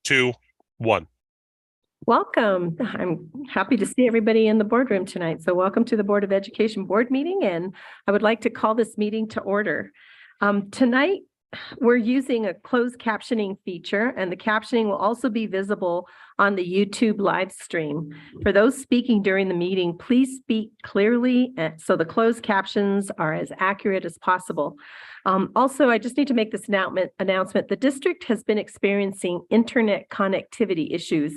2, 1. Welcome. I'm happy to see everybody in the boardroom tonight. So welcome to the Board of Education board meeting, and I would like to call this meeting to order. Tonight, we're using a closed captioning feature, and the captioning will also be visible on the YouTube live stream. For those speaking during the meeting, please speak clearly so the closed captions are as accurate as possible. Also, I just need to make this announcement. The district has been experiencing internet connectivity issues.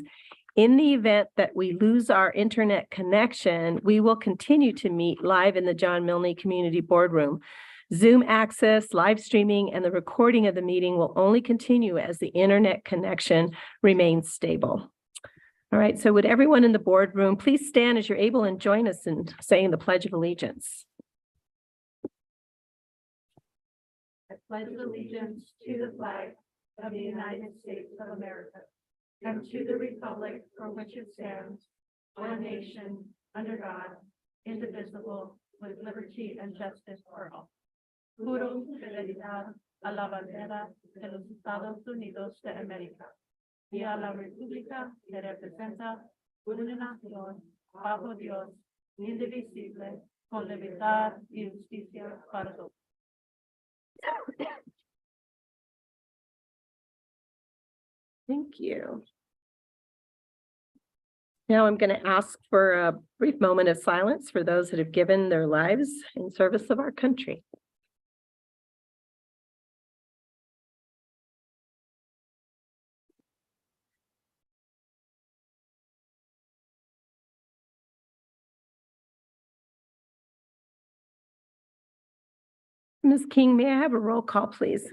In the event that we lose our internet connection, we will continue to meet live in the John Milne Community Boardroom. Zoom access, live streaming, and the recording of the meeting will only continue as the internet connection remains stable. All right, so would everyone in the boardroom please stand as you're able and join us in saying the Pledge of Allegiance. I pledge allegiance to the flag of the United States of America and to the republic for which it stands, one nation, under God, indivisible, with liberty and justice for all. Juro fidelidad a la bandera de los Estados Unidos de América y a la república que representa una nación bajo Dios, indivisible, con libertad y justicia para todos. Thank you. Now I'm going to ask for a brief moment of silence for those that have given their lives in service of our country. Ms. King, may I have a roll call, please?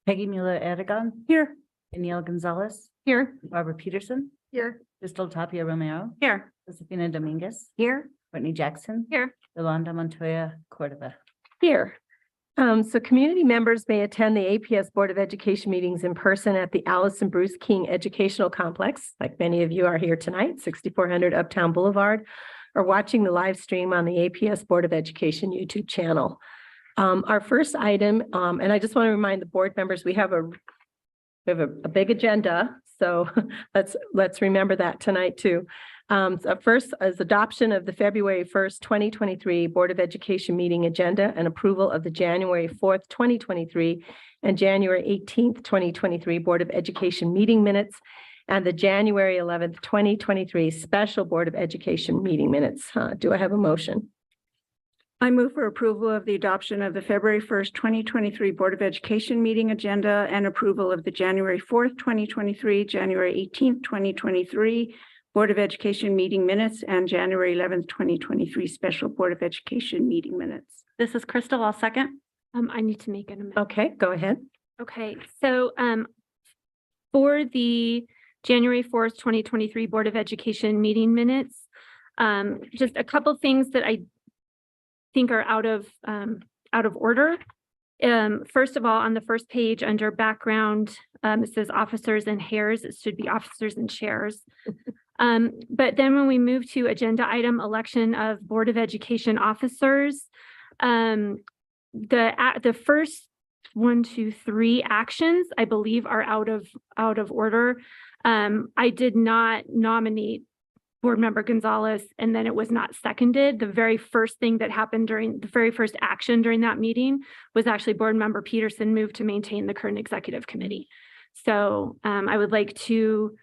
Peggy Mueller-Aragon. Here. Danielle Gonzalez. Here. Barbara Peterson. Here. Crystal Tapia Romero. Here. Josefina Dominguez. Here. Courtney Jackson. Here. Yolanda Montoya Cordova. Here. So community members may attend the APS Board of Education meetings in person at the Allison Bruce King Educational Complex, like many of you are here tonight, 6400 Uptown Boulevard, or watching the live stream on the APS Board of Education YouTube channel. Our first item, and I just want to remind the board members, we have a big agenda, so let's remember that tonight too. So first is adoption of the February 1st, 2023 Board of Education meeting agenda and approval of the January 4th, 2023 and January 18th, 2023 Board of Education meeting minutes and the January 11th, 2023 special Board of Education meeting minutes. Do I have a motion? I move for approval of the adoption of the February 1st, 2023 Board of Education meeting agenda and approval of the January 4th, 2023, January 18th, 2023 Board of Education meeting minutes and January 11th, 2023 special Board of Education meeting minutes. This is Crystal. I'll second. I need to make an amendment. Okay, go ahead. Okay, so for the January 4th, 2023 Board of Education meeting minutes, just a couple things that I think are out of order. First of all, on the first page under background, it says officers and hairs. It should be officers and chairs. But then when we move to agenda item election of Board of Education officers, the first 1, 2, 3 actions I believe are out of order. I did not nominate Board Member Gonzalez, and then it was not seconded. The very first thing that happened during the very first action during that meeting was actually Board Member Peterson moved to maintain the current executive committee. So I would like to,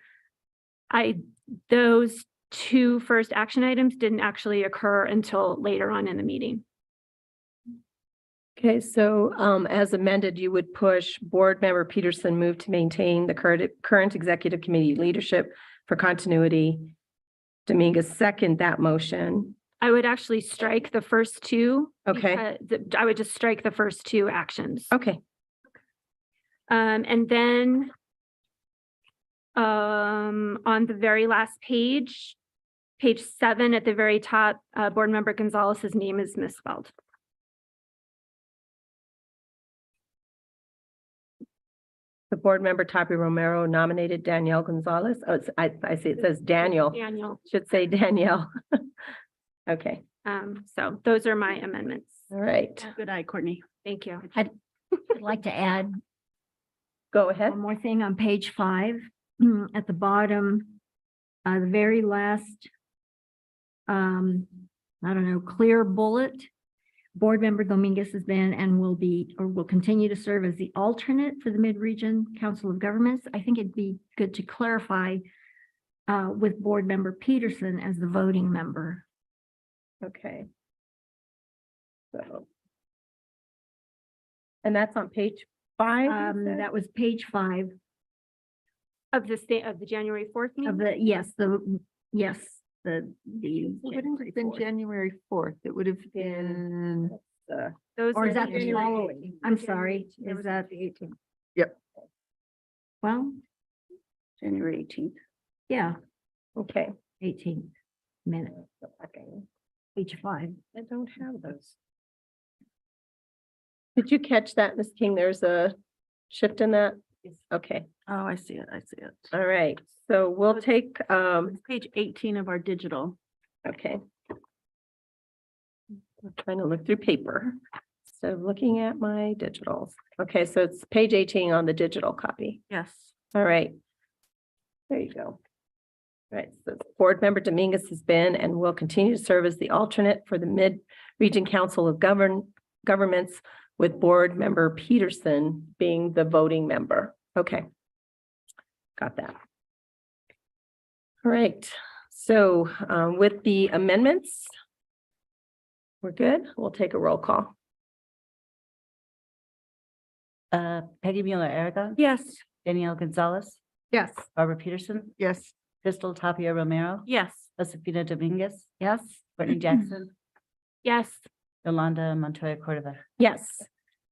those 2 first action items didn't actually occur until later on in the meeting. Okay, so as amended, you would push Board Member Peterson move to maintain the current executive committee leadership for continuity. Dominguez second that motion. I would actually strike the first 2. Okay. I would just strike the first 2 actions. Okay. And then on the very last page, page 7 at the very top, Board Member Gonzalez's name is misspelled. The Board Member Tapia Romero nominated Danielle Gonzalez. Oh, I see it says Daniel. Daniel. Should say Danielle. Okay. So those are my amendments. All right. Good eye, Courtney. Thank you. I'd like to add Go ahead. one more thing on page 5. at the bottom, the very last, I don't know, clear bullet. Board Member Dominguez has been and will be, or will continue to serve as the alternate for the Mid-Region Council of Governments. I think it'd be good to clarify with Board Member Peterson as the voting member. Okay. So. And that's on page 5? you said? That was page 5 Of the state of the January 4th of meeting? the, yes, the. It wouldn't have been January 4th. It would have been, Those Or are is that the January following? I'm sorry, is that? the 18th, Well, January 18th. yeah, Okay. 18th minute, page 5. I don't have those. Did you catch that, Ms. King? There's a shift in that? Okay, oh, I see it. I see it. all right. So we'll take, It's page 18 of our digital. okay. I'm trying to look through paper. So looking at my digitals. Okay, so it's page 18 on the digital copy. Yes. All right. There you go. All right, so Board Member Dominguez has been and will continue to serve as the alternate for the Mid-Region Council of Governments, with Board Member Peterson being the voting member. Okay. Got that. All right, so with the amendments, we're good. We'll take a roll call. Peggy Mueller Aragon. Yes. Danielle Gonzalez. Yes. Barbara Peterson. Yes. Crystal Tapia Romero. Yes. Josefina Dominguez. Yes. Courtney Jackson. Yes. Yolanda Montoya Cordova. Yes.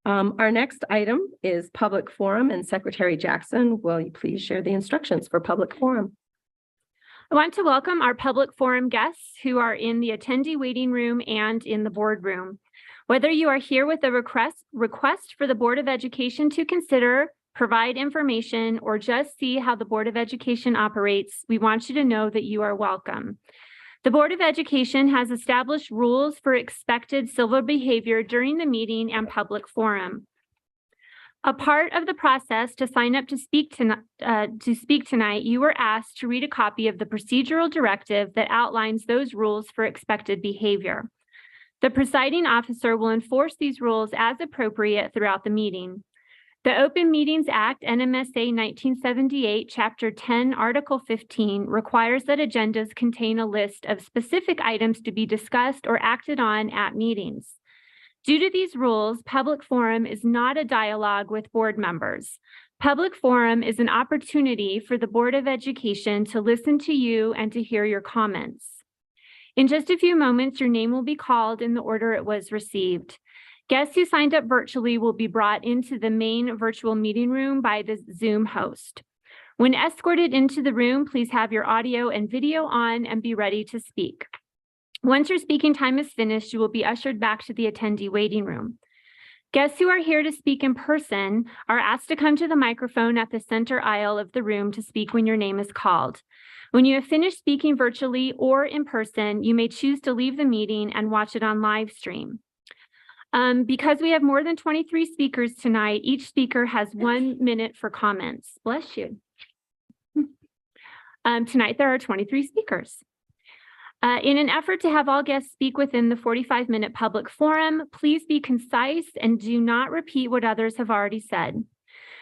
Our next item is public forum, and Secretary Jackson, will you please share the instructions for public forum? I want to welcome our public forum guests who are in the attendee waiting room and in the boardroom. Whether you are here with a request for the Board of Education to consider, provide information, or just see how the Board of Education operates, we want you to know that you are welcome. The Board of Education has established rules for expected civil behavior during the meeting and public forum. A part of the process to sign up to speak tonight, you were asked to read a copy of the procedural directive that outlines those rules for expected behavior. The presiding officer will enforce these rules as appropriate throughout the meeting. The Open Meetings Act, NMSA 1978, Chapter 10, Article 15, requires that agendas contain a list of specific items to be discussed or acted on at meetings. Due to these rules, public forum is not a dialogue with board members. Public forum is an opportunity for the Board of Education to listen to you and to hear your comments. In just a few moments, your name will be called in the order it was received. Guests who signed up virtually will be brought into the main virtual meeting room by the Zoom host. When escorted into the room, please have your audio and video on and be ready to speak. Once your speaking time is finished, you will be ushered back to the attendee waiting room. Guests who are here to speak in person are asked to come to the microphone at the center aisle of the room to speak when your name is called. When you have finished speaking virtually or in person, you may choose to leave the meeting and watch it on live stream. Because we have more than 23 speakers tonight, each speaker has 1 minute for comments. Bless you. Tonight, there are 23 speakers. In an effort to have all guests speak within the 45-minute public forum, please be concise and do not repeat what others have already said.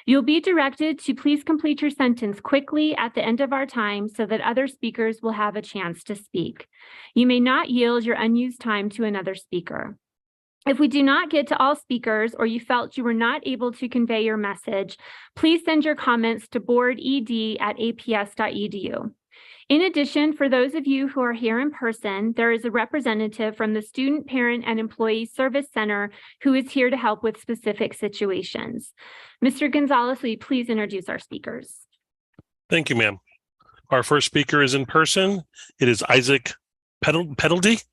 You'll be directed to please complete your sentence quickly at the end of our time so that other speakers will have a chance to speak. You may not yield your unused time to another speaker. If we do not get to all speakers or you felt you were not able to convey your message, please send your comments to boarded@aps.edu. In addition, for those of you who are here in person, there is a representative from the Student, Parent, and Employee Service Center who is here to help with specific situations. Mr. Gonzalez, will you please introduce our speakers? Thank you, ma'am. Our first speaker is in person. It is Isaac Petaldy.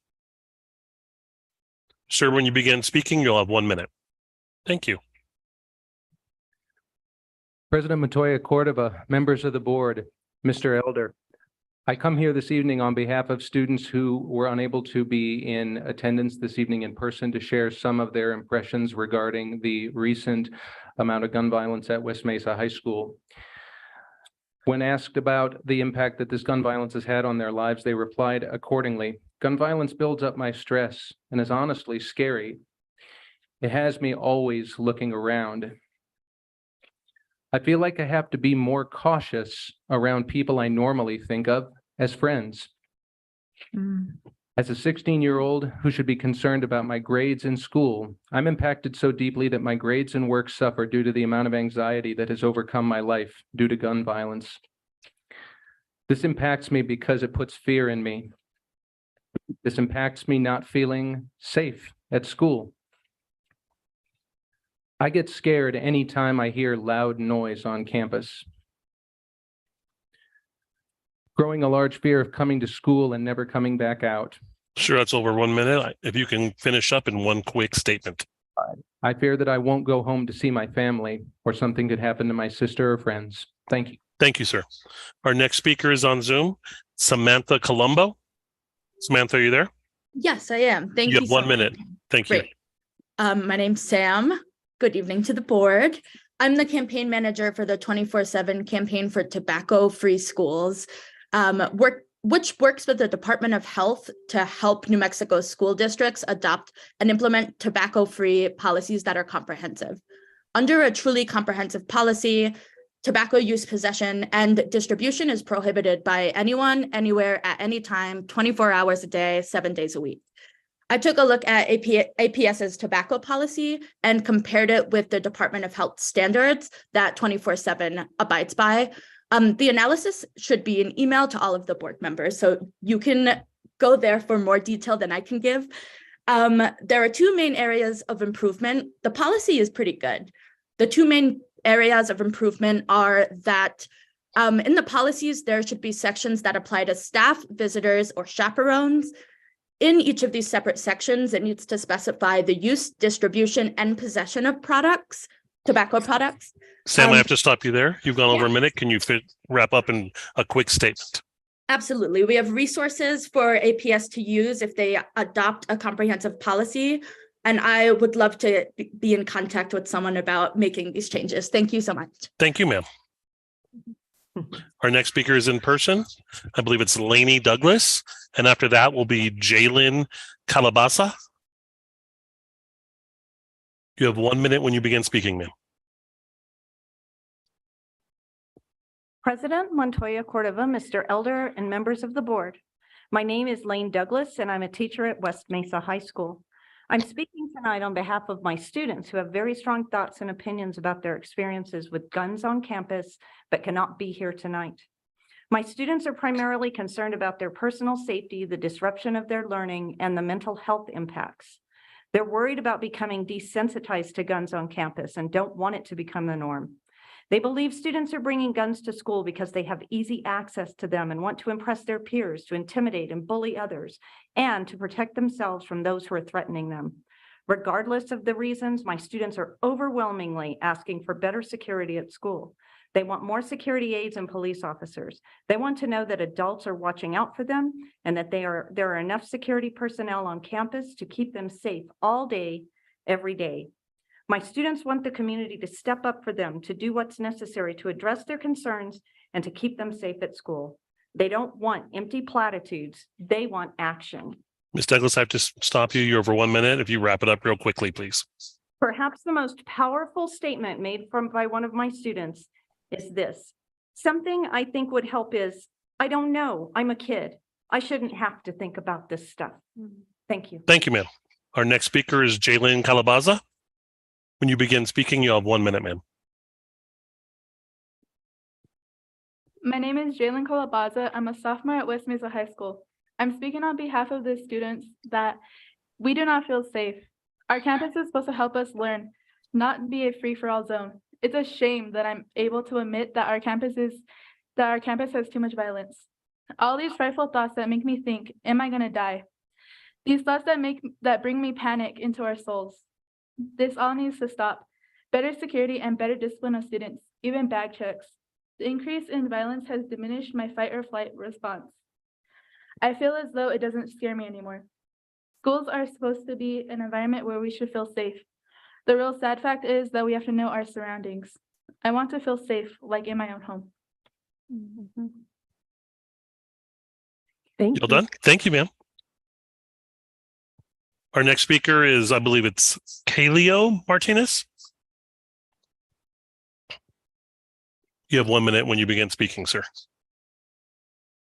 Sir, when you begin speaking, you'll have 1 minute. Thank you. President Montoya Cordova, members of the board, Mr. Elder. I come here this evening on behalf of students who were unable to be in attendance this evening in person to share some of their impressions regarding the recent amount of gun violence at West Mesa High School. When asked about the impact that this gun violence has had on their lives, they replied accordingly. Gun violence builds up my stress and is honestly scary. It has me always looking around. I feel like I have to be more cautious around people I normally think of as friends. As a 16-year-old who should be concerned about my grades in school, I'm impacted so deeply that my grades and work suffer due to the amount of anxiety that has overcome my life due to gun violence. This impacts me because it puts fear in me. This impacts me not feeling safe at school. I get scared anytime I hear loud noise on campus. Growing a large fear of coming to school and never coming back out. Sure, that's over 1 minute. If you can finish up in one quick statement. I fear that I won't go home to see my family or something could happen to my sister or friends. Thank you. Thank you, sir. Our next speaker is on Zoom, Samantha Colombo. Samantha, are you there? Yes, I am. Thank You you. have so 1 much. minute. Thank you. Great. My name's Sam. Good evening to the board. I'm the campaign manager for the 24/7 campaign for tobacco-free schools, which works with the Department of Health to help New Mexico school districts adopt and implement tobacco-free policies that are comprehensive. Under a truly comprehensive policy, tobacco use, possession, and distribution is prohibited by anyone, anywhere, at any time, 24 hours a day, 7 days a week. I took a look at APS's tobacco policy and compared it with the Department of Health standards that 24/7 abides by. The analysis should be an email to all of the board members, so you can go there for more detail than I can give. There are two main areas of improvement. The policy is pretty good. The two main areas of improvement are that in the policies, there should be sections that apply to staff, visitors, or chaperones. In each of these separate sections, it needs to specify the use, distribution, and possession of products, tobacco products. Sam, I have to stop you there. You've gone over a minute. Can you wrap up in a quick statement? Absolutely. We have resources for APS to use if they adopt a comprehensive policy. And I would love to be in contact with someone about making these changes. Thank you so much. Thank you, ma'am. Our next speaker is in person. I believe it's Lainey Douglas. And after that will be Jalen Calabaza. You have 1 minute when you begin speaking, ma'am. President Montoya Cordova, Mr. Elder, and members of the board. My name is Lane Douglas, and I'm a teacher at West Mesa High School. I'm speaking tonight on behalf of my students who have very strong thoughts and opinions about their experiences with guns on campus, but cannot be here tonight. My students are primarily concerned about their personal safety, the disruption of their learning, and the mental health impacts. They're worried about becoming desensitized to guns on campus and don't want it to become the norm. They believe students are bringing guns to school because they have easy access to them and want to impress their peers, to intimidate and bully others, and to protect themselves from those who are threatening them. Regardless of the reasons, my students are overwhelmingly asking for better security at school. They want more security aides and police officers. They want to know that adults are watching out for them and that there are enough security personnel on campus to keep them safe all day, every day. My students want the community to step up for them, to do what's necessary to address their concerns and to keep them safe at school. They don't want empty platitudes. They want action. Ms. Douglas, I have to stop you. You're over 1 minute. If you wrap it up real quickly, please. Perhaps the most powerful statement made by one of my students is this. Something I think would help is, I don't know, I'm a kid. I shouldn't have to think about this stuff. Thank you. Thank you, ma'am. Our next speaker is Jalen Calabaza. When you begin speaking, you have 1 minute, ma'am. My name is Jalen Colabaza. I'm a sophomore at West Mesa High School. I'm speaking on behalf of the students that we do not feel safe. Our campus is supposed to help us learn, not be a free-for-all zone. It's a shame that I'm able to admit that our campus has too much violence. All these frightful thoughts that make me think, am I gonna die? These thoughts that bring me panic into our souls. This all needs to stop. Better security and better discipline of students, even bag checks. The increase in violence has diminished my fight or flight response. I feel as though it doesn't scare me anymore. Schools are supposed to be an environment where we should feel safe. The real sad fact is that we have to know our surroundings. I want to feel safe, like in my own home. Thank You all you. done? Thank you, ma'am. Our next speaker is, I believe it's Kaleo Martinez. You have 1 minute when you begin speaking, sir.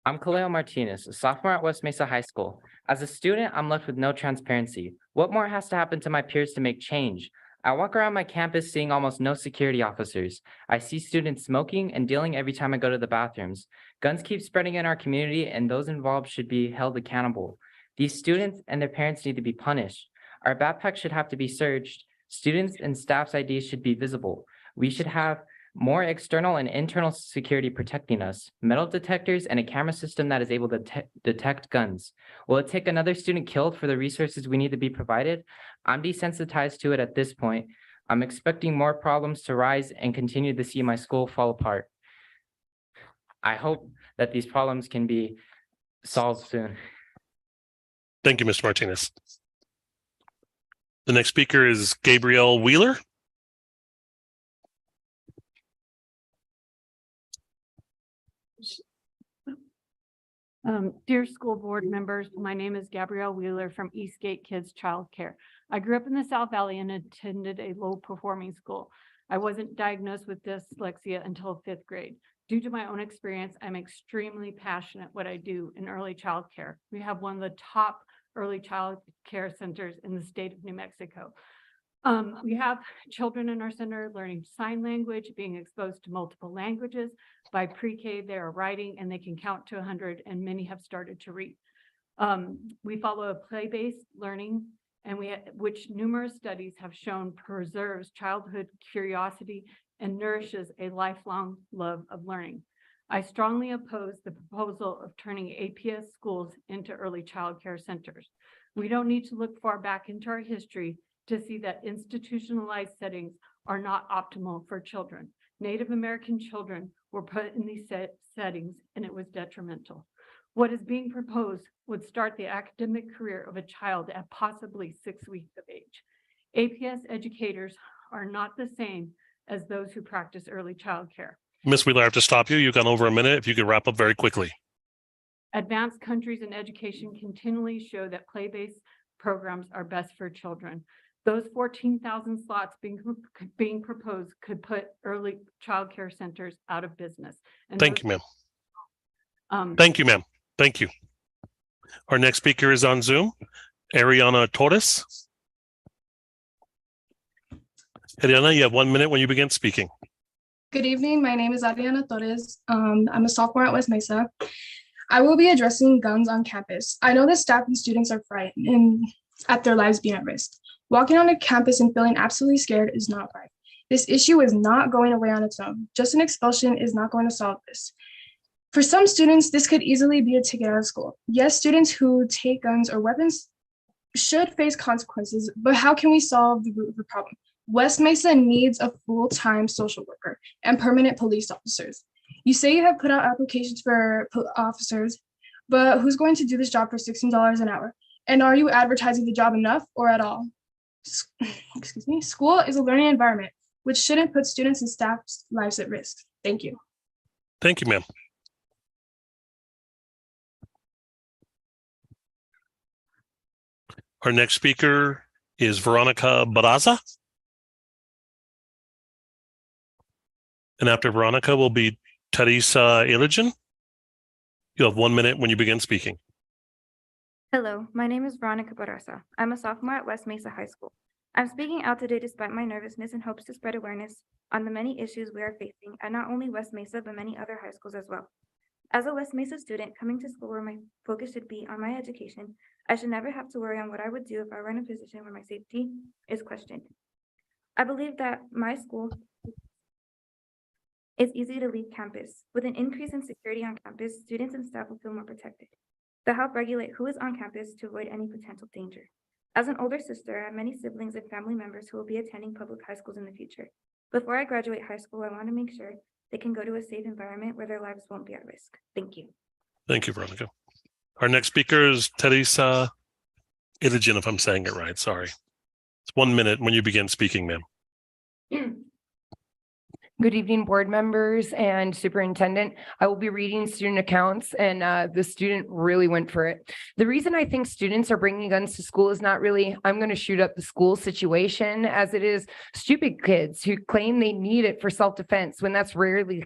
I'm Kaleo Martinez, a sophomore at West Mesa High School. As a student, I'm left with no transparency. What more has to happen to my peers to make change? I walk around my campus seeing almost no security officers. I see students smoking and dealing every time I go to the bathrooms. Guns keep spreading in our community, and those involved should be held accountable. These students and their parents need to be punished. Our backpacks should have to be searched. Students and staff's IDs should be visible. We should have more external and internal security protecting us, metal detectors, and a camera system that is able to detect guns. Will it take another student killed for the resources we need to be provided? I'm desensitized to it at this point. I'm expecting more problems to rise and continue to see my school fall apart. I hope that these problems can be solved soon. Thank you, Mr. Martinez. The next speaker is Gabrielle Wheeler. Dear school board members, my name is Gabrielle Wheeler from Eastgate Kids Child Care. I grew up in the South Valley and attended a low-performing school. I wasn't diagnosed with dyslexia until 5th grade. Due to my own experience, I'm extremely passionate what I do in early child care. We have one of the top early child care centers in the state of New Mexico. We have children in our center learning sign language, being exposed to multiple languages. By pre-K, they are writing and they can count to 100, and many have started to read. We follow a play-based learning, and which numerous studies have shown preserves childhood curiosity and nourishes a lifelong love of learning. I strongly oppose the proposal of turning APS schools into early child care centers. We don't need to look far back into our history to see that institutionalized settings are not optimal for children. Native American children were put in these settings, and it was detrimental. What is being proposed would start the academic career of a child at possibly 6 weeks of age. APS educators are not the same as those who practice early child care. Ms. Wheeler, I have to stop you. You've gone over a minute. If you could wrap up very quickly. Advanced countries in education continually show that play-based programs are best for children. Those 14,000 slots being proposed could put early child care centers out of business. And Thank you, ma'am. those- Thank you, ma'am. Thank you. Our next speaker is on Zoom, Ariana Torres. Ariana, you have 1 minute when you begin speaking. Good evening. My name is Adriana Torres. I'm a sophomore at West Mesa. I will be addressing guns on campus. I know that staff and students are frightened at their lives being at risk. Walking on a campus and feeling absolutely scared is not right. This issue is not going away on its own. Just an expulsion is not going to solve this. For some students, this could easily be a ticket out of school. Yes, students who take guns or weapons should face consequences, but how can we solve the root of the problem? West Mesa needs a full-time social worker and permanent police officers. You say you have put out applications for officers, but who's going to do this job for $16 an hour? And are you advertising the job enough or at all? Excuse me. School is a learning environment, which shouldn't put students and staff's lives at risk. Thank you. Thank you, ma'am. Our next speaker is Veronica Barraza. And after Veronica will be Teresa Ilijan. You have 1 minute when you begin speaking. Hello, my name is Veronica Barraza. I'm a sophomore at West Mesa High School. I'm speaking out today despite my nervousness in hopes to spread awareness on the many issues we are facing at not only West Mesa, but many other high schools as well. As a West Mesa student coming to school where my focus should be on my education, I should never have to worry on what I would do if I were in a position where my safety is questioned. I believe that my school is easy to leave campus. With an increase in security on campus, students and staff will feel more protected. To help regulate who is on campus to avoid any potential danger. As an older sister, I have many siblings and family members who will be attending public high schools in the future. Before I graduate high school, I want to make sure they can go to a safe environment where their lives won't be at risk. Thank you. Thank you, Veronica. Our next speaker is Teresa Ilijan, if I'm saying it right. Sorry. It's 1 minute when you begin speaking, ma'am. Good evening, board members and superintendent. I will be reading student accounts and the student really went for it. The reason I think students are bringing guns to school is not really, I'm going to shoot up the school situation, as it is stupid kids who claim they need it for self-defense when that's rarely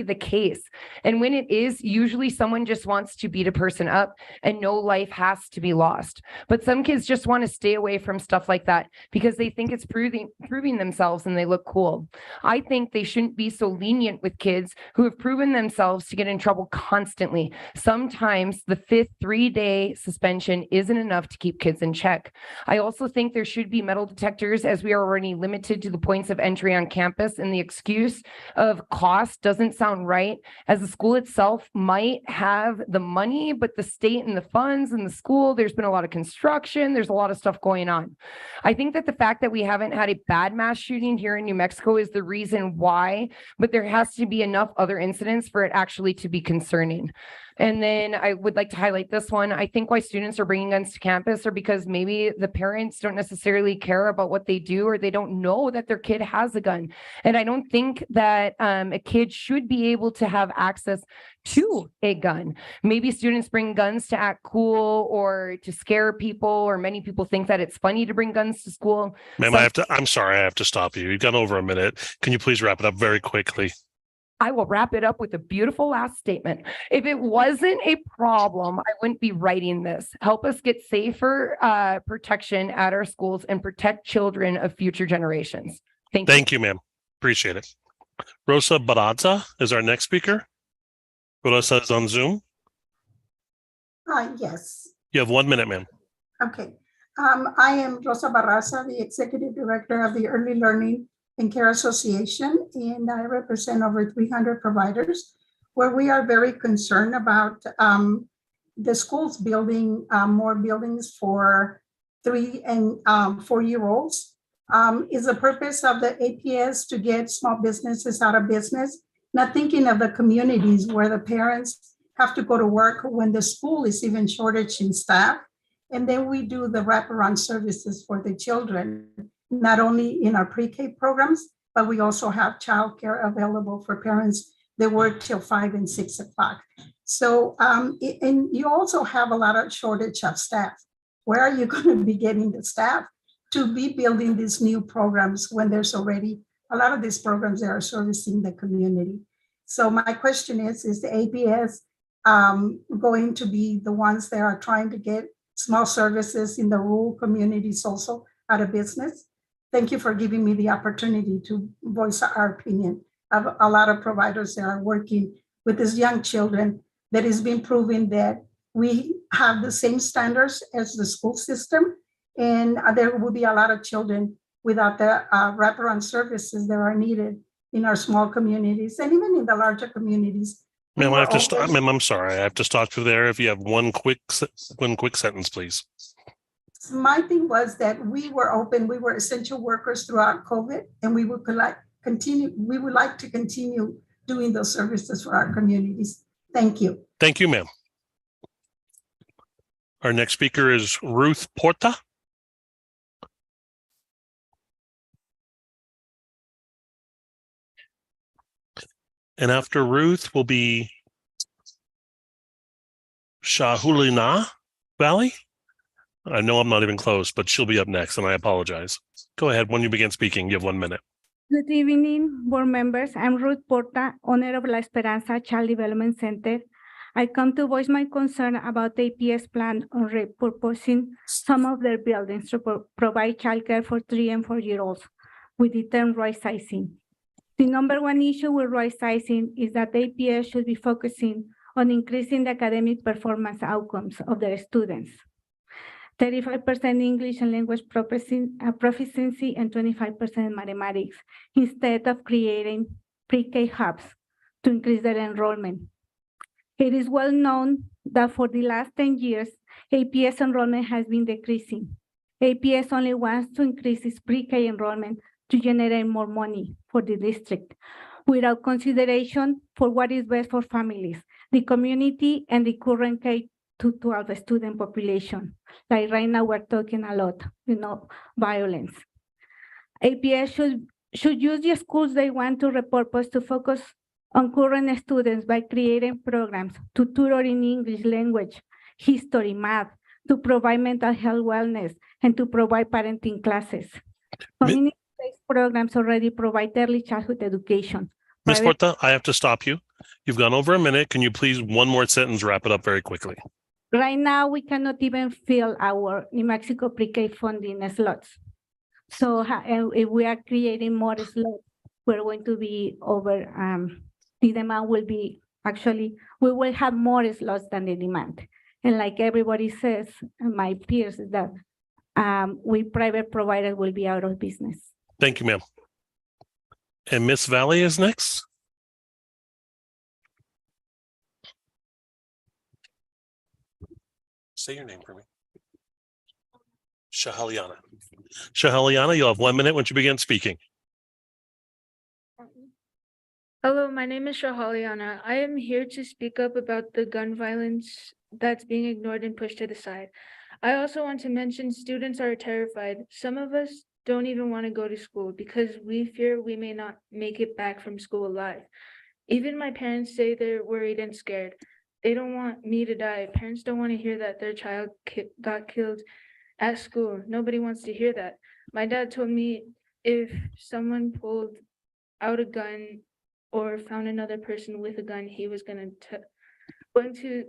the case. And when it is, usually someone just wants to beat a person up and no life has to be lost. But some kids just want to stay away from stuff like that because they think it's proving themselves and they look cool. I think they shouldn't be so lenient with kids who have proven themselves to get in trouble constantly. Sometimes the 5th 3-day suspension isn't enough to keep kids in check. I also think there should be metal detectors, as we are already limited to the points of entry on campus, and the excuse of cost doesn't sound right, as the school itself might have the money, but the state and the funds and the school, there's been a lot of construction, there's a lot of stuff going on. I think that the fact that we haven't had a bad mass shooting here in New Mexico is the reason why, but there has to be enough other incidents for it actually to be concerning. And then I would like to highlight this one. I think why students are bringing guns to campus are because maybe the parents don't necessarily care about what they do, or they don't know that their kid has a gun. And I don't think that a kid should be able to have access to a gun. Maybe students bring guns to act cool or to scare people, or many people think that it's funny to bring guns to school. Ma'am, I'm sorry, I have to stop you. You've gone over a minute. Can you please wrap it up very quickly? I will wrap it up with a beautiful last statement. If it wasn't a problem, I wouldn't be writing this. Help us get safer protection at our schools and protect children of future generations. Thank you, ma'am. Appreciate it. Rosa Barraza is our next speaker. Rosa is on Zoom. Yes. You have 1 minute, ma'am. Okay. I am Rosa Barraza, the Executive Director of the Early Learning and Care Association, and I represent over 300 providers, where we are very concerned about the schools building more buildings for 3 and 4-year-olds. Is the purpose of the APS to get small businesses out of business, not thinking of the communities where the parents have to go to work when the school is even shortage in staff. And then we do the wraparound services for the children, not only in our pre-K programs, but we also have childcare available for parents that work till 5 and 6 o'clock. So, and you also have a lot of shortage of staff. Where are you going to be getting the staff to be building these new programs when there's already a lot of these programs that are servicing the community? So my question is the APS going to be the ones that are trying to get small services in the rural communities also out of business? Thank you for giving me the opportunity to voice our opinion of a lot of providers that are working with these young children that has been proven that we have the same standards as the school system, and there will be a lot of children without the wraparound services that are needed in our small communities and even in the larger communities. Ma'am, I have to stop. Ma'am, I'm sorry. I have to stop you there. If you have one quick sentence, please. My thing was that we were open, we were essential workers throughout COVID, and we would like to continue doing those services for our communities. Thank you. Thank you, ma'am. Our next speaker is Ruth Porta. And after Ruth will be Shahulina Valley. I know I'm not even close, but she'll be up next, and I apologize. Go ahead. When you begin speaking, you have 1 minute. Good evening, board members. I'm Ruth Porta, owner of La Esperanza Child Development Center. I come to voice my concern about the APS plan on repurposing some of their buildings to provide childcare for 3 and 4-year-olds with the term right sizing. The number one issue with right sizing is that the APS should be focusing on increasing the academic performance outcomes of their students. 35% English and language proficiency and 25% mathematics, instead of creating pre-K hubs to increase their enrollment. It is well known that for the last 10 years, APS enrollment has been decreasing. APS only wants to increase its pre-K enrollment to generate more money for the district, without consideration for what is best for families, the community, and the current K-12 student population. Like right now, we're talking a lot, violence. APS should use the schools they want to repurpose to focus on current students by creating programs to tutor in English language, history, math, to provide mental health wellness, and to provide parenting classes. Community-based programs already provide early childhood education. Ms. Private- Porta, I have to stop you. You've gone over a minute. Can you please, one more sentence, wrap it up very quickly? Right now, we cannot even fill our New Mexico pre-K funding slots. So if we are creating more slots, we're going to be over, the demand will be, actually, we will have more slots than the demand. And like everybody says, and my peers, is that we private providers will be out of business. Thank you, ma'am. And Miss Valley is next. Say your name for me. Shahaliana. Shahaliana, you'll have 1 minute once you begin speaking. Hello, my name is Shahaliana. I am here to speak up about the gun violence that's being ignored and pushed to the side. I also want to mention students are terrified. Some of us don't even want to go to school because we fear we may not make it back from school alive. Even my parents say they're worried and scared. They don't want me to die. Parents don't want to hear that their child got killed at school. Nobody wants to hear that. My dad told me if someone pulled out a gun or found another person with a gun, he was going to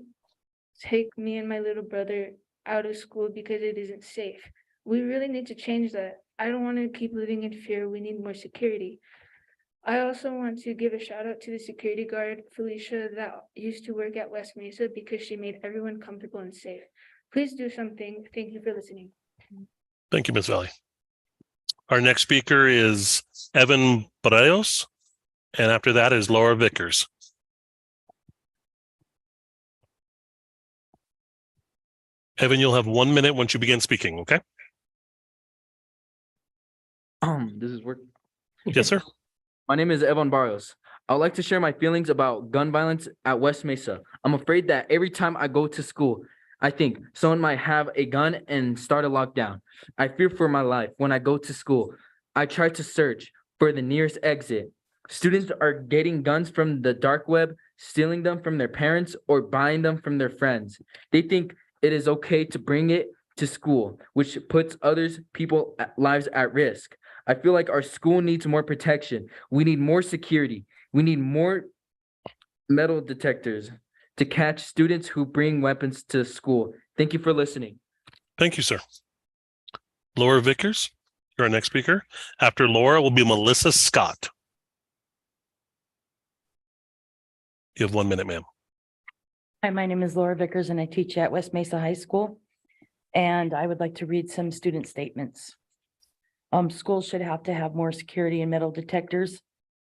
take me and my little brother out of school because it isn't safe. We really need to change that. I don't want to keep living in fear. We need more security. I also want to give a shout out to the security guard, Felicia, that used to work at West Mesa because she made everyone comfortable and safe. Please do something. Thank you for listening. Thank you, Miss Valley. Our next speaker is Evan Barrios, and after that is Laura Vickers. Evan, you'll have 1 minute once you begin speaking, okay? This is work. Yes, sir. My name is Evan Barrios. I would like to share my feelings about gun violence at West Mesa. I'm afraid that every time I go to school, I think someone might have a gun and start a lockdown. I fear for my life when I go to school. I try to search for the nearest exit. Students are getting guns from the dark web, stealing them from their parents, or buying them from their friends. They think it is okay to bring it to school, which puts others people's lives at risk. I feel like our school needs more protection. We need more security. We need more metal detectors to catch students who bring weapons to school. Thank you for listening. Thank you, sir. Laura Vickers, you're our next speaker. After Laura will be Melissa Scott. You have 1 minute, ma'am. Hi, my name is Laura Vickers and I teach at West Mesa High School. And I would like to read some student statements. Schools should have to have more security and metal detectors.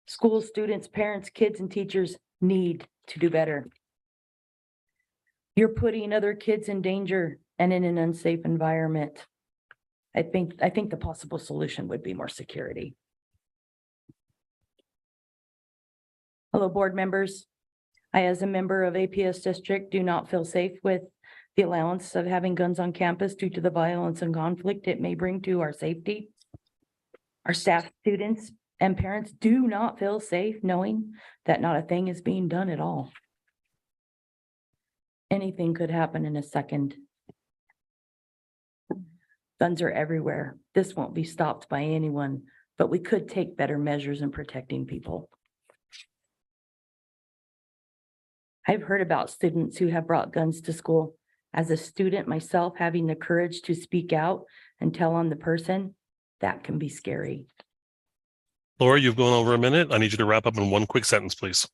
Schools, students, parents, kids, and teachers need to do better. You're putting other kids in danger and in an unsafe environment. I think the possible solution would be more security. Hello, board members. I, as a member of APS district, do not feel safe with the allowance of having guns on campus due to the violence and conflict it may bring to our safety. Our staff, students, and parents do not feel safe knowing that not a thing is being done at all. Anything could happen in a second. Guns are everywhere. This won't be stopped by anyone, but we could take better measures in protecting people. I've heard about students who have brought guns to school. As a student myself, having the courage to speak out and tell on the person, that can be scary. Laura, you've gone over a minute. I need you to wrap up in one quick sentence, please.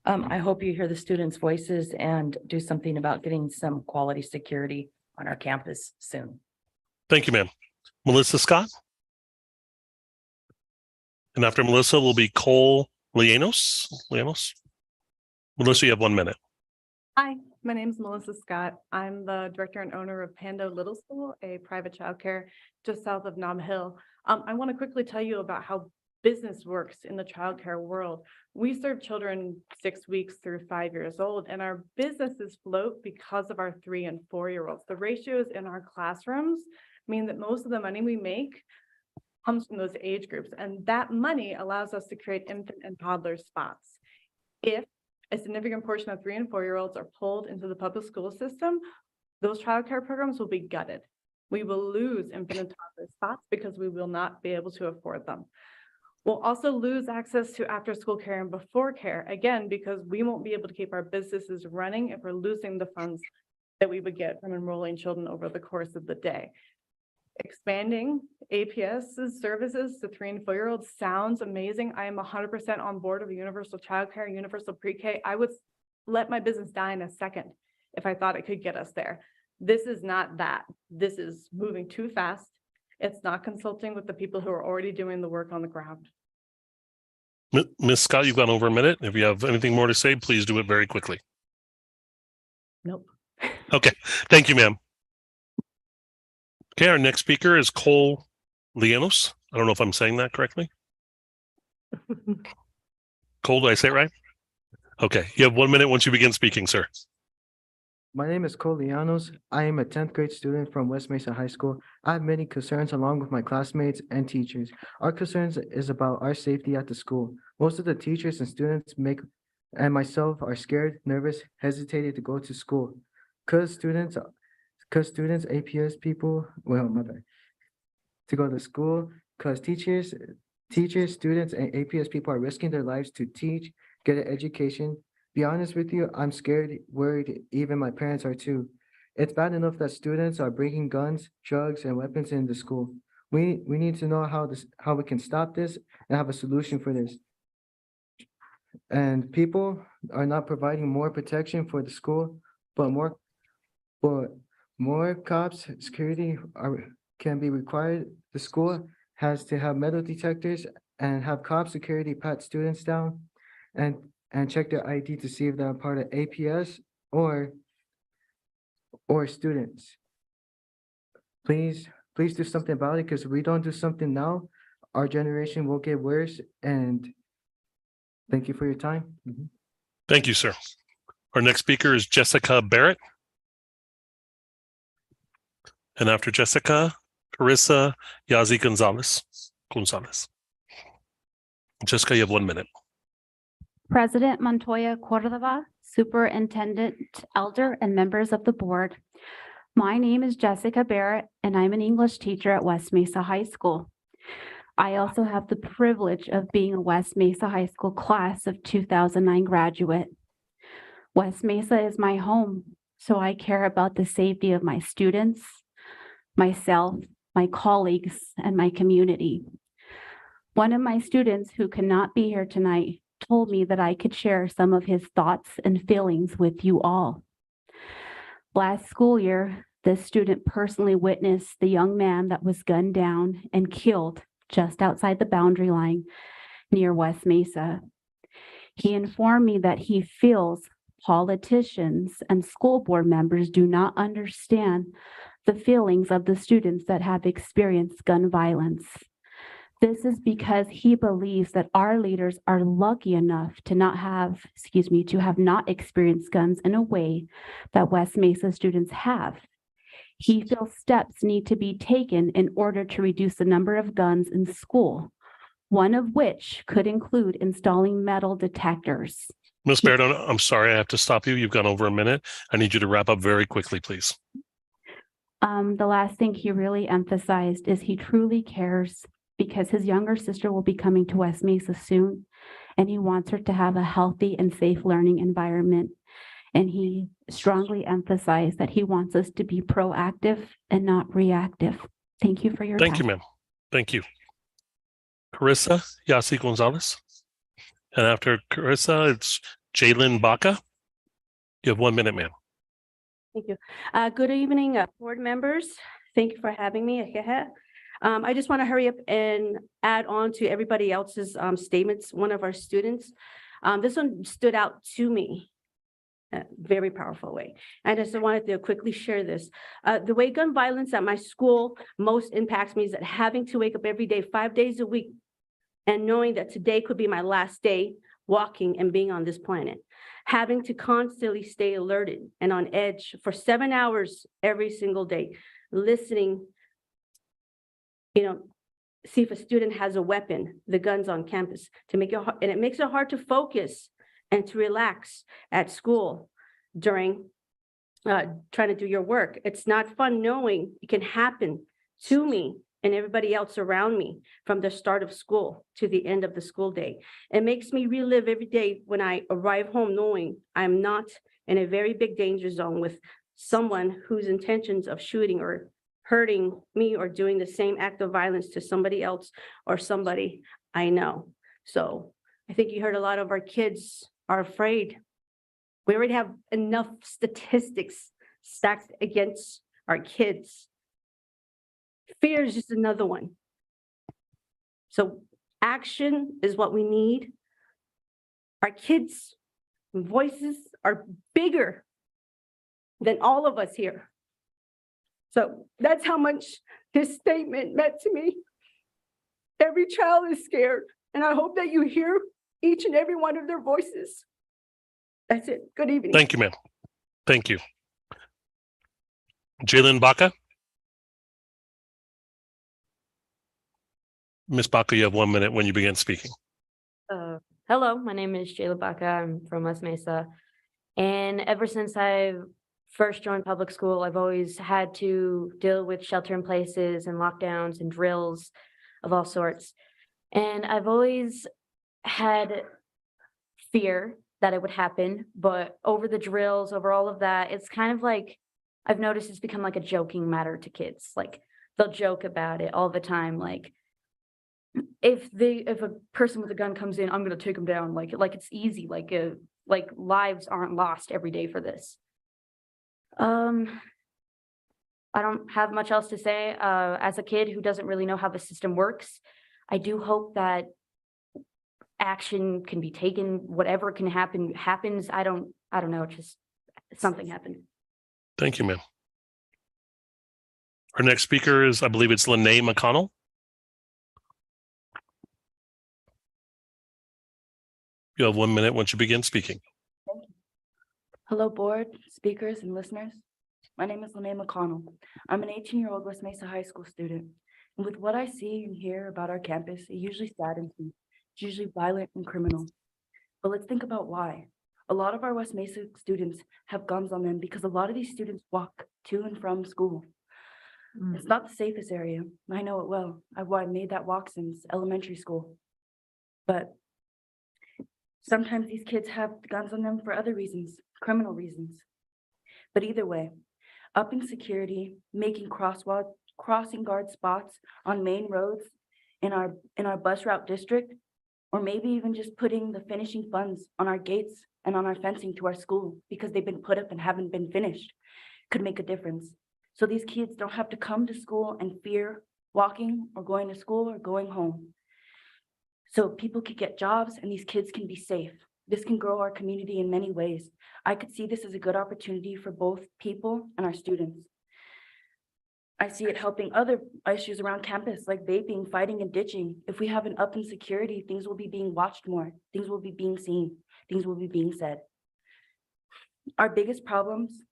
I hope you hear the students' voices and do something about getting some quality security on our campus soon. Thank you, ma'am. Melissa Scott. And after Melissa will be Cole Lianos. Melissa, you have 1 minute. Hi, my name is Melissa Scott. I'm the director and owner of Pando Little School, a private childcare just south of Nob Hill. I want to quickly tell you about how business works in the childcare world. We serve children 6 weeks through 5 years old, and our businesses float because of our 3 and 4 year olds. The ratios in our classrooms mean that most of the money we make comes from those age groups. And that money allows us to create infant and toddler spots. If a significant portion of 3 and 4-year-olds are pulled into the public school system, those childcare programs will be gutted. We will lose infant and toddler spots because we will not be able to afford them. We'll also lose access to after-school care and before care, again, because we won't be able to keep our businesses running if we're losing the funds that we would get from enrolling children over the course of the day. Expanding APS's services to 3 and 4-year-olds sounds amazing. I am 100% on board of universal childcare, universal pre-K. I would let my business die in a second if I thought it could get us there. This is not that. This is moving too fast. It's not consulting with the people who are already doing the work on the ground. Ms. Scott, you've gone over a minute. If you have anything more to say, please do it very quickly. Nope. Okay, thank you, ma'am. Okay, our next speaker is Cole Lianos. I don't know if I'm saying that correctly. Cole, did I say it right? Okay, you have 1 minute once you begin speaking, sir. My name is Cole Lianos. I am a 10th grade student from West Mesa High School. I have many concerns along with my classmates and teachers. Our concerns is about our safety at the school. Most of the teachers and students and myself are scared, nervous, hesitated to go to school. Cause students, APS people, well, my bad, to go to school, cause teachers, students, and APS people are risking their lives to teach, get an education. Be honest with you, I'm scared, worried, even my parents are too. It's bad enough that students are bringing guns, drugs, and weapons into school. We need to know how we can stop this and have a solution for this. And people are not providing more protection for the school, but more cops, security can be required. The school has to have metal detectors and have cop security pat students down and check their ID to see if they're part of APS or students. Please do something about it, because if we don't do something now, our generation will get worse. And thank you for your time. Thank you, sir. Our next speaker is Jessica Barrett. And after Jessica, Carissa Yazi Gonzalez. Jessica, you have 1 minute. President Montoya Cordova, Superintendent Elder, and members of the board. My name is Jessica Barrett, and I'm an English teacher at West Mesa High School. I also have the privilege of being a West Mesa High School class of 2009 graduate. West Mesa is my home, so I care about the safety of my students, myself, my colleagues, and my community. One of my students who cannot be here tonight told me that I could share some of his thoughts and feelings with you all. Last school year, this student personally witnessed the young man that was gunned down and killed just outside the boundary line near West Mesa. He informed me that he feels politicians and school board members do not understand the feelings of the students that have experienced gun violence. This is because he believes that our leaders are lucky enough to have not experienced guns in a way that West Mesa students have. He feels steps need to be taken in order to reduce the number of guns in school, one of which could include installing metal detectors. Ms. Barrett, I'm sorry, I have to stop you. You've gone over a minute. I need you to wrap up very quickly, please. The last thing he really emphasized is he truly cares because his younger sister will be coming to West Mesa soon, and he wants her to have a healthy and safe learning environment. And he strongly emphasized that he wants us to be proactive and not reactive. Thank you for your time. Thank you, ma'am. Thank you. Carissa Yazi Gonzalez. And after Carissa, it's Jalen Baca. You have 1 minute, ma'am. Thank you. Good evening, board members. Thank you for having me. I just want to hurry up and add on to everybody else's statements. One of our students, this one stood out to me in a very powerful way. I just wanted to quickly share this. The way gun violence at my school most impacts me is that having to wake up every day, 5 days a week, and knowing that today could be my last day walking and being on this planet. Having to constantly stay alerted and on edge for 7 hours every single day, listening, see if a student has a weapon, the guns on campus, to make it hard, and it makes it hard to focus and to relax at school during trying to do your work. It's not fun knowing it can happen to me and everybody else around me from the start of school to the end of the school day. It makes me relive every day when I arrive home knowing I'm not in a very big danger zone with someone whose intentions of shooting or hurting me or doing the same act of violence to somebody else or somebody I know. So I think you heard a lot of our kids are afraid. We already have enough statistics stacked against our kids. Fear is just another one. So action is what we need. Our kids' voices are bigger than all of us here. So that's how much this statement meant to me. Every child is scared, and I hope that you hear each and every one of their voices. That's it. Good evening. Thank you, ma'am. Thank you. Jalen Baca. Ms. Baca, you have 1 minute when you begin speaking. Hello, my name is Jayla Baca. I'm from West Mesa. And ever since I've first joined public school, I've always had to deal with shelter in places and lockdowns and drills of all sorts. And I've always had fear that it would happen, but over the drills, over all of that, it's kind of like, I've noticed it's become like a joking matter to kids. Like they'll joke about it all the time. Like if a person with a gun comes in, I'm going to take them down. Like it's easy, like lives aren't lost every day for this. I don't have much else to say. As a kid who doesn't really know how the system works, I do hope that action can be taken. Whatever can happen happens. I don't know. Just something happened. Thank you, ma'am. Our next speaker is, I believe it's Lene McConnell. You have 1 minute once you begin speaking. Thank you. Hello, board, speakers, and listeners. My name is Lene McConnell. I'm an 18-year-old West Mesa High School student. And with what I see and hear about our campus, it usually saddens me. It's usually violent and criminal. But let's think about why. A lot of our West Mesa students have guns on them because a lot of these students walk to and from school. It's not the safest area. I know it well. I made that walk since elementary school. But sometimes these kids have guns on them for other reasons, criminal reasons. But either way, upping security, making crossing guard spots on main roads in our bus route district, or maybe even just putting the finishing funds on our gates and on our fencing to our school because they've been put up and haven't been finished, could make a difference. So these kids don't have to come to school and fear walking or going to school or going home. So people could get jobs and these kids can be safe. This can grow our community in many ways. I could see this as a good opportunity for both people and our students. I see it helping other issues around campus like vaping, fighting, and ditching. If we have an up in security, things will be being watched more. Things will be being seen. Things will be being said. Our biggest problems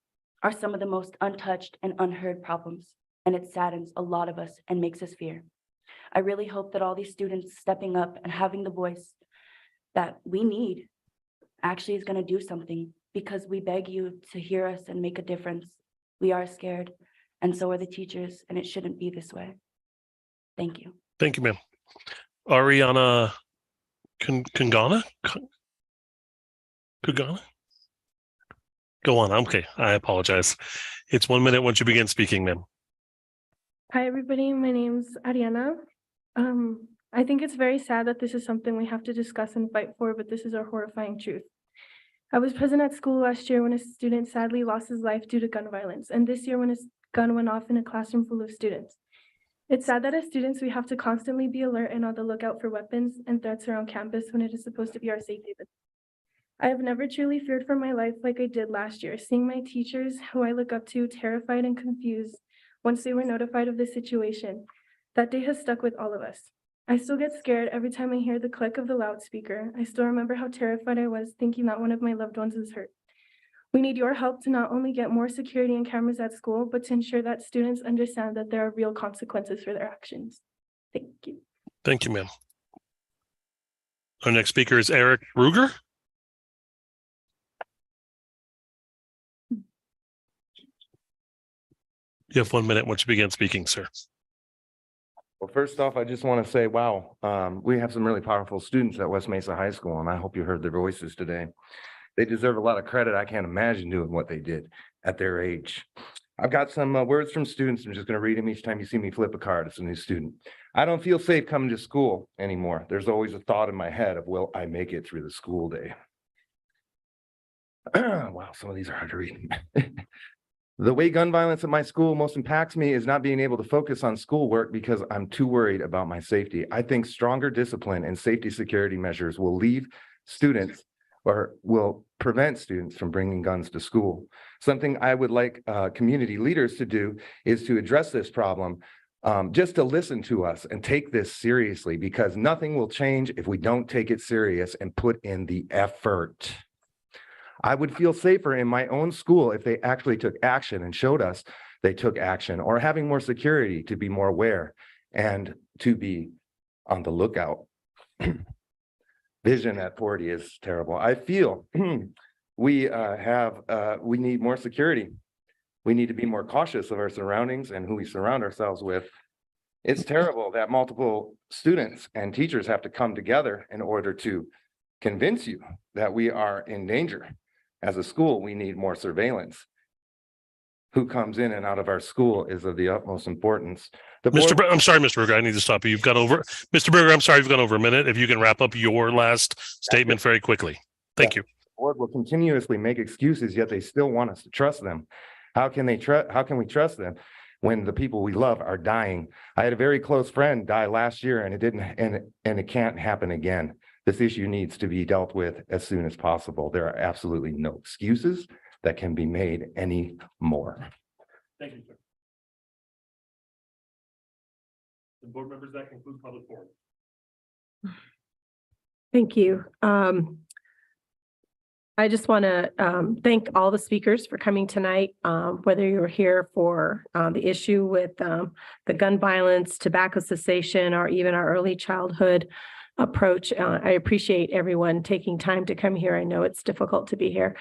are some of the most untouched and unheard problems, and it saddens a lot of us and makes us fear. I really hope that all these students stepping up and having the voice that we need actually is going to do something, because we beg you to hear us and make a difference. We are scared, and so are the teachers, and it shouldn't be this way. Thank you. Thank you, ma'am. Ariana Kungana? Kugana? Go on. Okay, I apologize. It's 1 minute once you begin speaking, ma'am. Hi, everybody. My name's Ariana. I think it's very sad that this is something we have to discuss and fight for, but this is our horrifying truth. I was present at school last year when a student sadly lost his life due to gun violence, and this year when his gun went off in a classroom full of students. It's sad that as students, we have to constantly be alert and on the lookout for weapons and threats around campus when it is supposed to be our safe haven. I have never truly feared for my life like I did last year, seeing my teachers, who I look up to, terrified and confused once they were notified of the situation. That day has stuck with all of us. I still get scared every time I hear the click of the loudspeaker. I still remember how terrified I was thinking that one of my loved ones is hurt. We need your help to not only get more security and cameras at school, but to ensure that students understand that there are real consequences for their actions. Thank you. Thank you, ma'am. Our next speaker is Eric Ruger. You have 1 minute once you begin speaking, sir. Well, first off, I just want to say, wow, we have some really powerful students at West Mesa High School, and I hope you heard their voices today. They deserve a lot of credit. I can't imagine doing what they did at their age. I've got some words from students. I'm just going to read them each time you see me flip a card. It's a new student. I don't feel safe coming to school anymore. There's always a thought in my head of, will I make it through the school day? Wow, some of these are hard to read. The way gun violence at my school most impacts me is not being able to focus on schoolwork because I'm too worried about my safety. I think stronger discipline and safety security measures will leave students or will prevent students from bringing guns to school. Something I would like community leaders to do is to address this problem, just to listen to us and take this seriously, because nothing will change if we don't take it serious and put in the effort. I would feel safer in my own school if they actually took action and showed us they took action, or having more security to be more aware and to be on the lookout. Vision at 40 is terrible. I feel we need more security. We need to be more cautious of our surroundings and who we surround ourselves with. It's terrible that multiple students and teachers have to come together in order to convince you that we are in danger. As a school, we need more surveillance. Who comes in and out of our school is of the utmost importance. I'm sorry, Mr. Berger, I need to stop you. You've got over, Mr. Berger, I'm sorry, you've gone over a minute. If you can wrap up your last statement very quickly. Thank you. The board will continuously make excuses, yet they still want us to trust them. How can we trust them when the people we love are dying? I had a very close friend die last year, and it can't happen again. This issue needs to be dealt with as soon as possible. There are absolutely no excuses that can be made anymore. Thank you, sir. The board members, that concludes public forum. Thank you. I just want to thank all the speakers for coming tonight, whether you're here for the issue with the gun violence, tobacco cessation, or even our early childhood approach. I appreciate everyone taking time to come here. I know it's difficult to be here.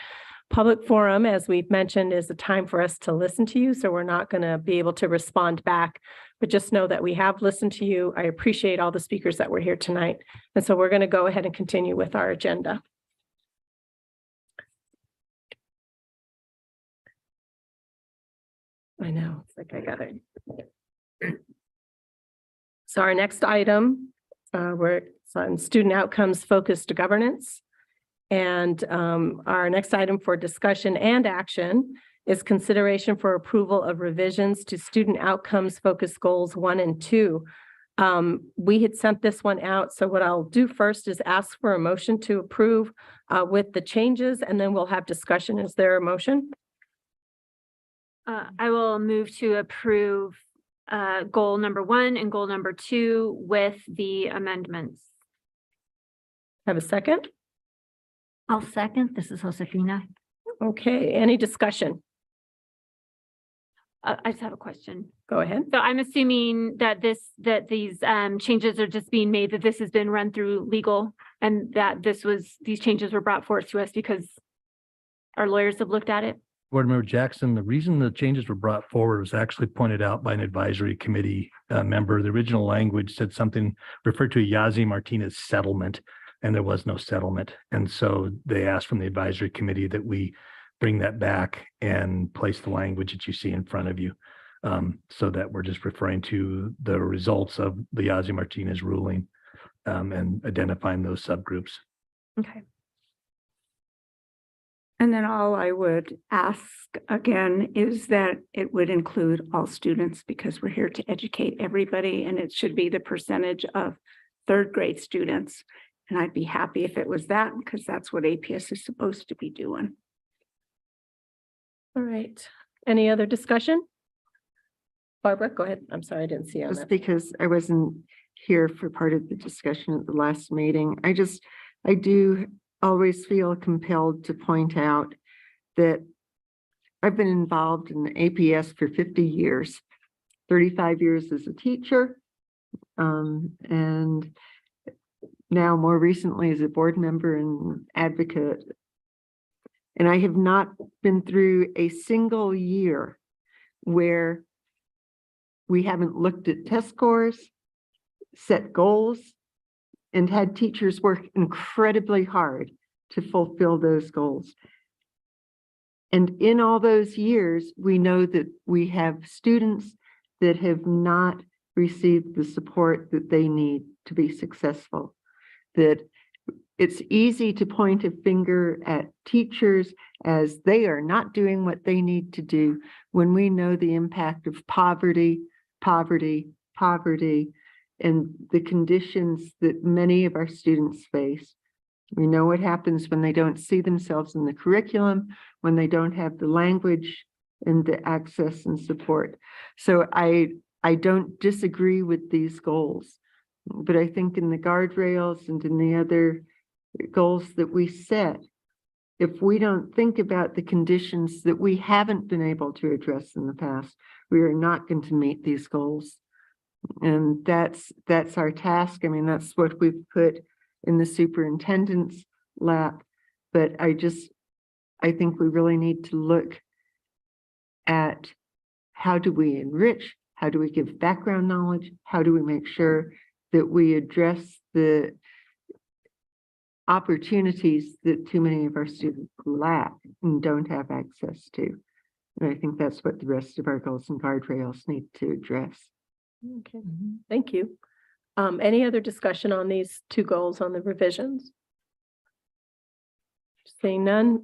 Public forum, as we've mentioned, is a time for us to listen to you, so we're not going to be able to respond back, but just know that we have listened to you. I appreciate all the speakers that were here tonight. And so we're going to go ahead and continue with our agenda. I know, it's like I got it. So our next item, we're on student outcomes focused governance. And our next item for discussion and action is consideration for approval of revisions to student outcomes focused goals 1 and 2. We had sent this one out. So what I'll do first is ask for a motion to approve with the changes, and then we'll have discussion. Is there a motion? I will move to approve goal number 1 and goal number 2 with the amendments. Have a second? I'll second. This is Josefina. Okay, any discussion? I just have a question. Go ahead. So I'm assuming that these changes are just being made, that this has been run through legal, and that these changes were brought forth to us because our lawyers have looked at it. Board Member Jackson, the reason the changes were brought forward was actually pointed out by an advisory committee member. The original language said something referred to a Yazzie Martinez settlement, and there was no settlement. And so they asked from the advisory committee that we bring that back and place the language that you see in front of you, so that we're just referring to the results of the Yazzie Martinez ruling and identifying those subgroups. Okay. And then all I would ask again is that it would include all students, because we're here to educate everybody, and it should be the percentage of third grade students. And I'd be happy if it was that, because that's what APS is supposed to be doing. All right. Any other discussion? Barbara, go ahead. I'm sorry, I didn't see you on Just that. because I wasn't here for part of the discussion at the last meeting, I do always feel compelled to point out that I've been involved in the APS for 50 years, 35 years as a teacher, And now more recently as a board member and advocate. And I have not been through a single year where we haven't looked at test scores, set goals, and had teachers work incredibly hard to fulfill those goals. And in all those years, we know that we have students that have not received the support that they need to be successful. That it's easy to point a finger at teachers as they are not doing what they need to do when we know the impact of poverty, and the conditions that many of our students face. We know what happens when they don't see themselves in the curriculum, when they don't have the language and the access and support. So I don't disagree with these goals, but I think in the guardrails and in the other goals that we set, if we don't think about the conditions that we haven't been able to address in the past, we are not going to meet these goals. And that's our task. I mean, that's what we've put in the superintendent's lap. But I think we really need to look at how do we enrich, how do we give background knowledge, how do we make sure that we address the opportunities that too many of our students lack and don't have access to. And I think that's what the rest of our goals and guardrails need to address. Okay, thank you. Any other discussion on these two goals on the revisions? Seeing none,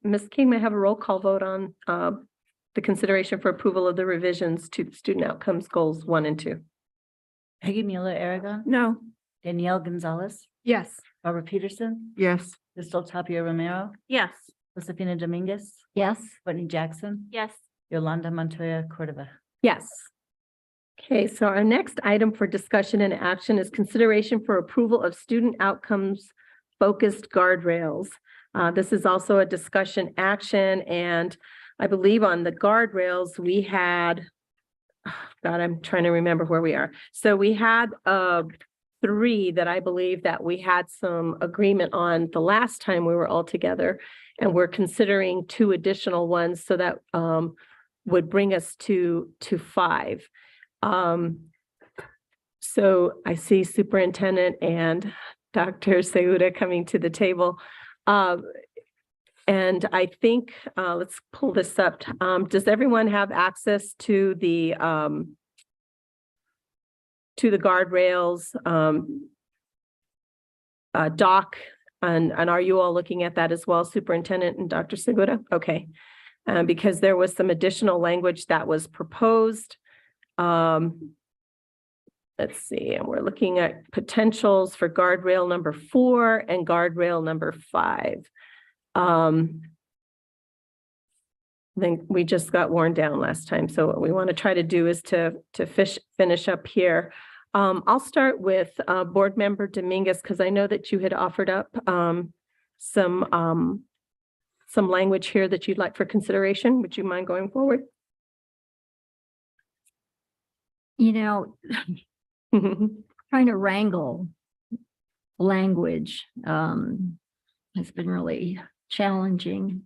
Ms. King, may I have a roll call vote on the consideration for approval of the revisions to the student outcomes goals 1 and 2? Peggy Mueller Aragon, No. Danielle Gonzalez, Yes. Barbara Peterson, Yes. Crystal Tapia Romero, Yes. Josefina Dominguez, Yes. Whitney Jackson, Yes. Yolanda Montoya Cordova. Yes. Okay, so our next item for discussion and action is consideration for approval of student outcomes focused guardrails. This is also a discussion action, and I believe on the guardrails we had, God, I'm trying to remember where we are. So we had 3 that I believe that we had some agreement on the last time we were all together, and we're considering 2 additional ones, so that would bring us to 5. So I see Superintendent and Dr. Seuda coming to the table. And I think, let's pull this up. Does everyone have access to the guardrails doc? And are you all looking at that as well, Superintendent and Dr. Segura? Okay. Because there was some additional language that was proposed. Let's see, and we're looking at potentials for guardrail number 4 and guardrail number 5. I think we just got worn down last time. So what we want to try to do is to finish up here. I'll start with Board Member Dominguez, because I know that you had offered up some language here that you'd like for consideration. Would you mind going forward? You know, trying to wrangle language has been really challenging.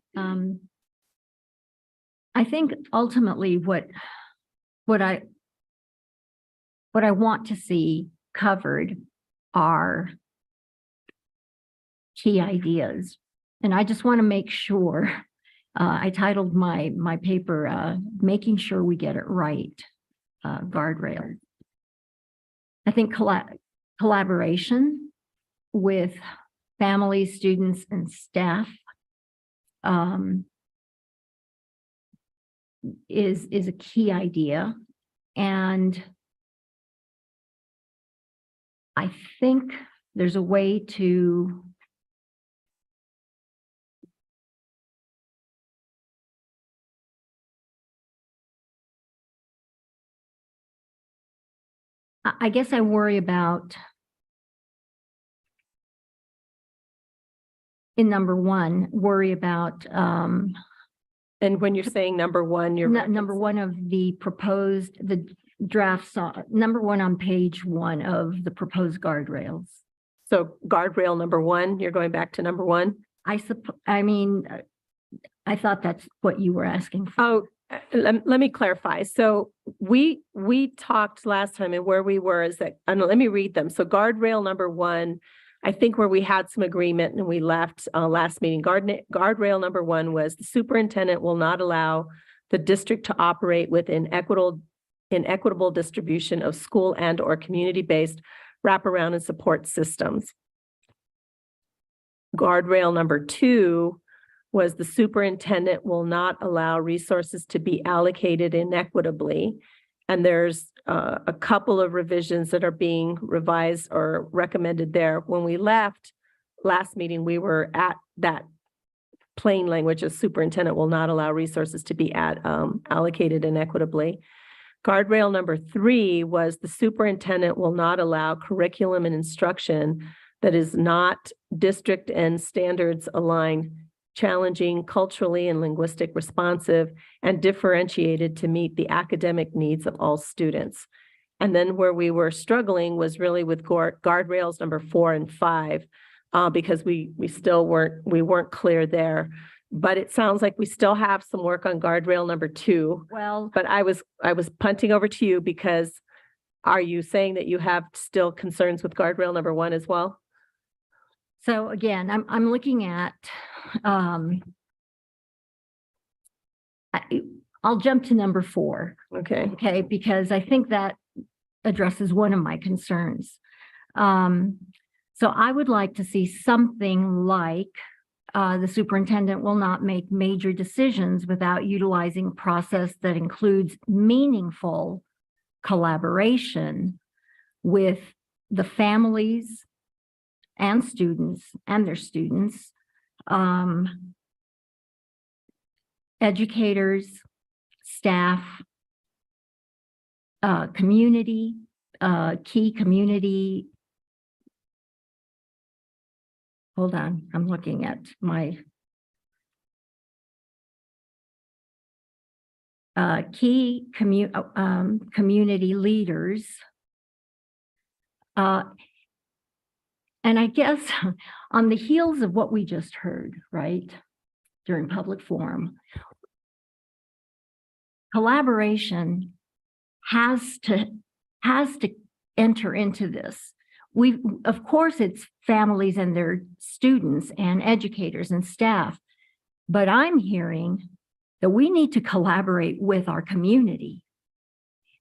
I think ultimately what I want to see covered are key ideas. And I just want to make sure, I titled my paper, Making Sure We Get It Right, Guardrail. I think collaboration with families, students, and staff is a key idea. And I think there's a way to I guess I worry about in number 1, worry about and when you're saying number 1, you're number 1 of the proposed, the draft number 1 on page 1 of the proposed guardrails. So guardrail number 1, you're going back to number 1? I thought that's what you were asking for. Oh, let me clarify. So we talked last time, and where we were is that, let me read them. So guardrail number 1, I think where we had some agreement and we left last meeting, guardrail number 1 was the superintendent will not allow the district to operate with inequitable distribution of school and or community-based wraparound and support systems. Guardrail number 2 was the superintendent will not allow resources to be allocated inequitably. And there's a couple of revisions that are being revised or recommended there. When we left last meeting, we were at that plain language of superintendent will not allow resources to be allocated inequitably. Guardrail number 3 was the superintendent will not allow curriculum and instruction that is not district and standards aligned, challenging, culturally and linguistic responsive, and differentiated to meet the academic needs of all students. And then where we were struggling was really with guardrails number 4 and 5, because we weren't clear there. But it sounds like we still have some work on guardrail number 2. Well, but I was punting over to you because are you saying that you have still concerns with guardrail number 1 as well? So again, I'm looking at, I'll jump to number 4. Okay, because I think that addresses one of my concerns. So I would like to see something like the superintendent will not make major decisions without utilizing a process that includes meaningful collaboration with the families and students and their students, educators, staff, community, key community. Hold on, I'm looking at my key community leaders. And I guess on the heels of what we just heard, right, during public forum, collaboration has to enter into this. Of course, it's families and their students and educators and staff, but I'm hearing that we need to collaborate with our community.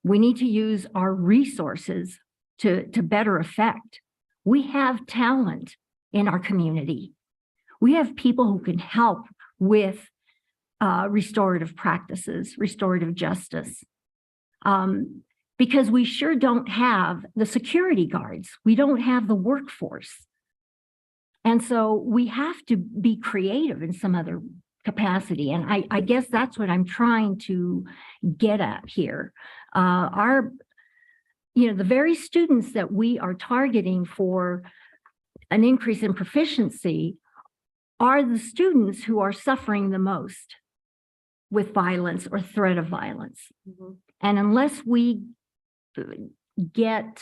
We need to use our resources to better effect. We have talent in our community. We have people who can help with restorative practices, restorative justice. Because we sure don't have the security guards. We don't have the workforce. And so we have to be creative in some other capacity. And I guess that's what I'm trying to get at here. The very students that we are targeting for an increase in proficiency are the students who are suffering the most with violence or threat of violence. Mm-hmm. And unless we get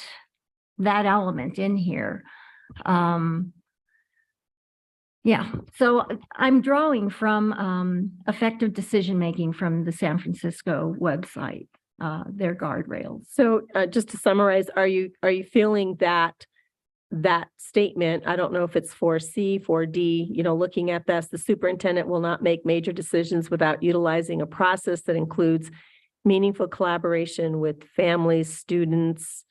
that element in here, so I'm drawing from effective decision-making from the San Francisco website, their guardrails. so just to summarize, are you feeling that statement, I don't know if it's 4C, 4D, looking at this, the superintendent will not make major decisions without utilizing a process that includes meaningful collaboration with families, students.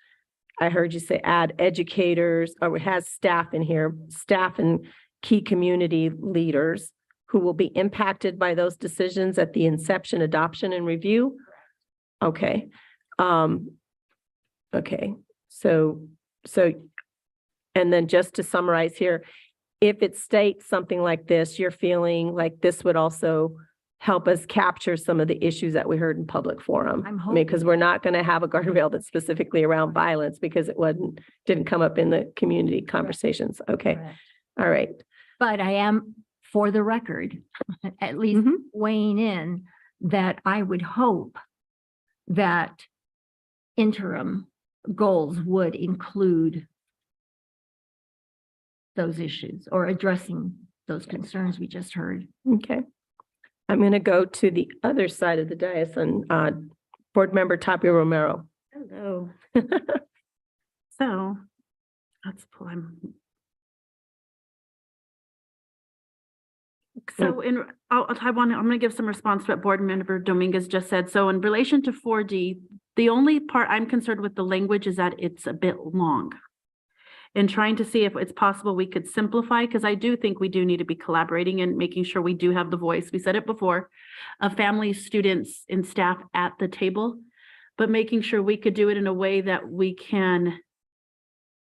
I heard you say add educators, or it has staff in here, staff and key community leaders who will be impacted by those decisions at the inception, adoption, and review. Okay. Okay. So, and then just to summarize here, if it states something like this, you're feeling like this would also help us capture some of the issues that we heard in public forum. Because we're not going to have a guardrail that's specifically around violence because it didn't come up in the community conversations. Okay. Correct. All right. But I am, for the record, at least weighing in that I would hope that interim goals would include those issues or addressing those concerns we just heard. Okay. I'm going to go to the other side of the dais and Board Member Tapia Romero. Hello. So let's pull him. So I'm going to give some response to what Board Member Dominguez just said. So in relation to 4D, the only part I'm concerned with the language is that it's a bit long. And trying to see if it's possible we could simplify, because I do think we do need to be collaborating and making sure we do have the voice. We said it before, of families, students, and staff at the table, but making sure we could do it in a way that we can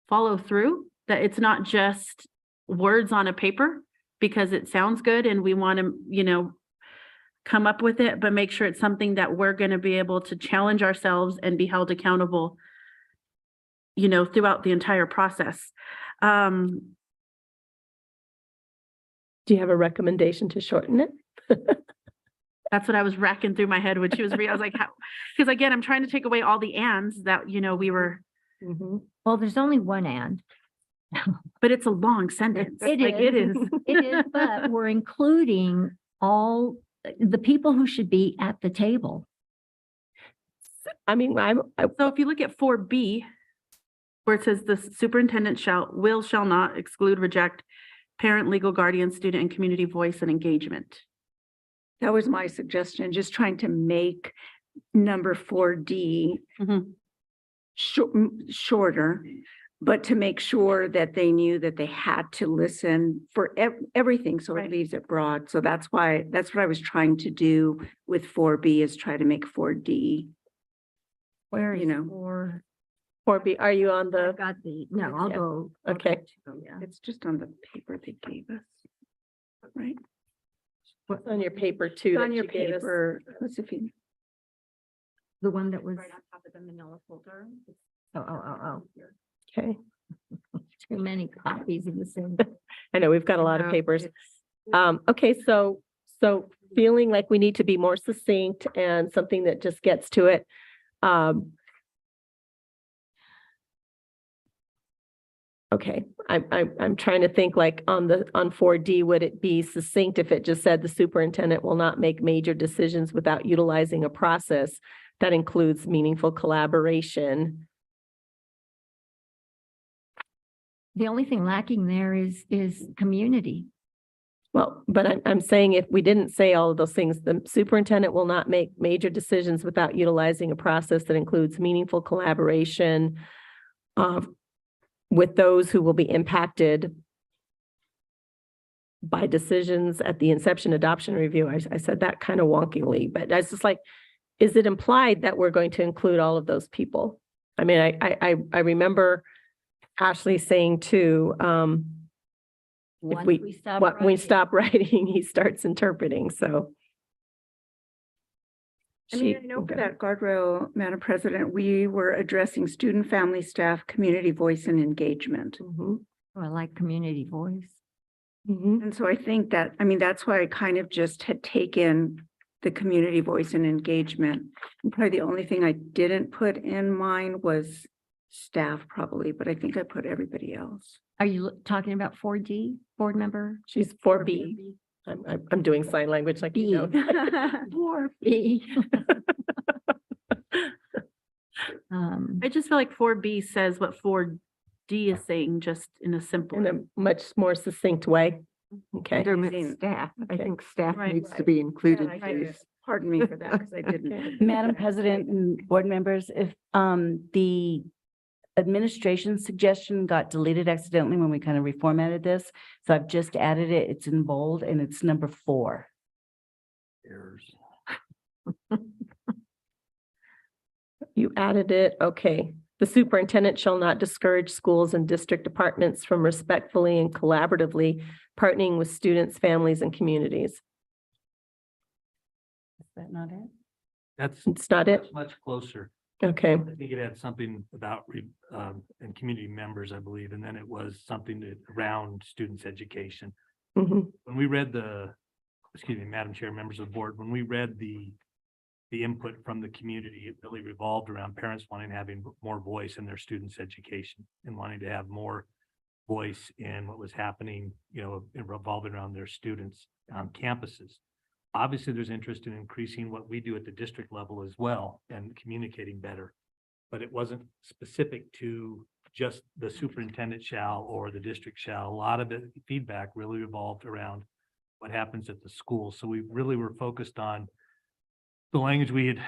follow through, that it's not just words on a paper because it sounds good and we want to, you know, come up with it, but make sure it's something that we're going to be able to challenge ourselves and be held accountable, you know, throughout the entire process. Do you have a recommendation to shorten it? That's what I was racking through my head when she was reading. I was like, how? Because again, I'm trying to take away all the ands that, you know, we were. Well, there's only one and. But it's a long sentence. It Like, it is. It is, but we're including all the people who should be at the table. I mean, So if you look at 4B, where it says the superintendent shall not exclude, reject parent, legal guardian, student, and community voice and engagement. That was my suggestion, just trying to make number 4D shorter, but to make sure that they knew that they had to listen for everything, so it leaves it broad. So that's what I was trying to do with 4B, is try to make 4D. Where is you know, 4B, are you on the? I've got the, no, I'll Yeah. go. Okay. It's just on the paper they gave us, right? What's on your paper too? It's that on your you gave us? paper. Let's see if you. The one that was. Right on top of the manila folder. Oh. Okay. Too many copies of the same. I know we've got a lot of No, papers. it's- Okay, so feeling like we need to be more succinct and something that just gets to it. Okay, I'm trying to think like on 4D, would it be succinct if it just said the superintendent will not make major decisions without utilizing a process that includes meaningful collaboration? The only thing lacking there is community. Well, but I'm saying if we didn't say all of those things, the superintendent will not make major decisions without utilizing a process that includes meaningful collaboration with those who will be impacted by decisions at the inception, adoption, review. I said that kind of wonkily, but I was just like, is it implied that we're going to include all of those people? I mean, I remember Ashley saying too, Once we stop we stop writing, he starts interpreting, so. I mean, I know for that guardrail, Madam President, we were addressing student, family, staff, community voice and engagement. Oh, I like community voice. And so I think that, I mean, that's why I kind of just had taken the community voice and engagement. And probably the only thing I didn't put in mine was staff probably, but I think I put everybody else. Are you talking about 4D, board member? She's 4B. I'm doing sign language like you know. 4B. I just feel like 4B says what 4D is saying, just in a simple. In a much more succinct way. Okay. Under staff, I Okay. think staff Right. needs to be included. Yeah, I please. just- Pardon me for that, because I didn't. Madam President and board members, if the administration suggestion got deleted accidentally when we kind of reformatted this, so I've just added it. It's in bold and it's number 4. You added it, okay. The superintendent shall not discourage schools and district departments from respectfully and collaboratively partnering with students, families, and communities. Is that not it? It's not it? Much closer. Okay. I think it had something about and community members, I believe, and then it was something around students' education. Mhm. When we read excuse me, Madam Chair, members of the board, when we read the the input from the community. It really revolved around parents wanting to have more voice in their students' education and wanting to have more voice in what was happening, revolving around their students on campuses. Obviously, there's interest in increasing what we do at the district level as well and communicating better. But it wasn't specific to just the superintendent shall or the district shall. A lot of the feedback really revolved around what happens at the school. So we really were focused on the language we had,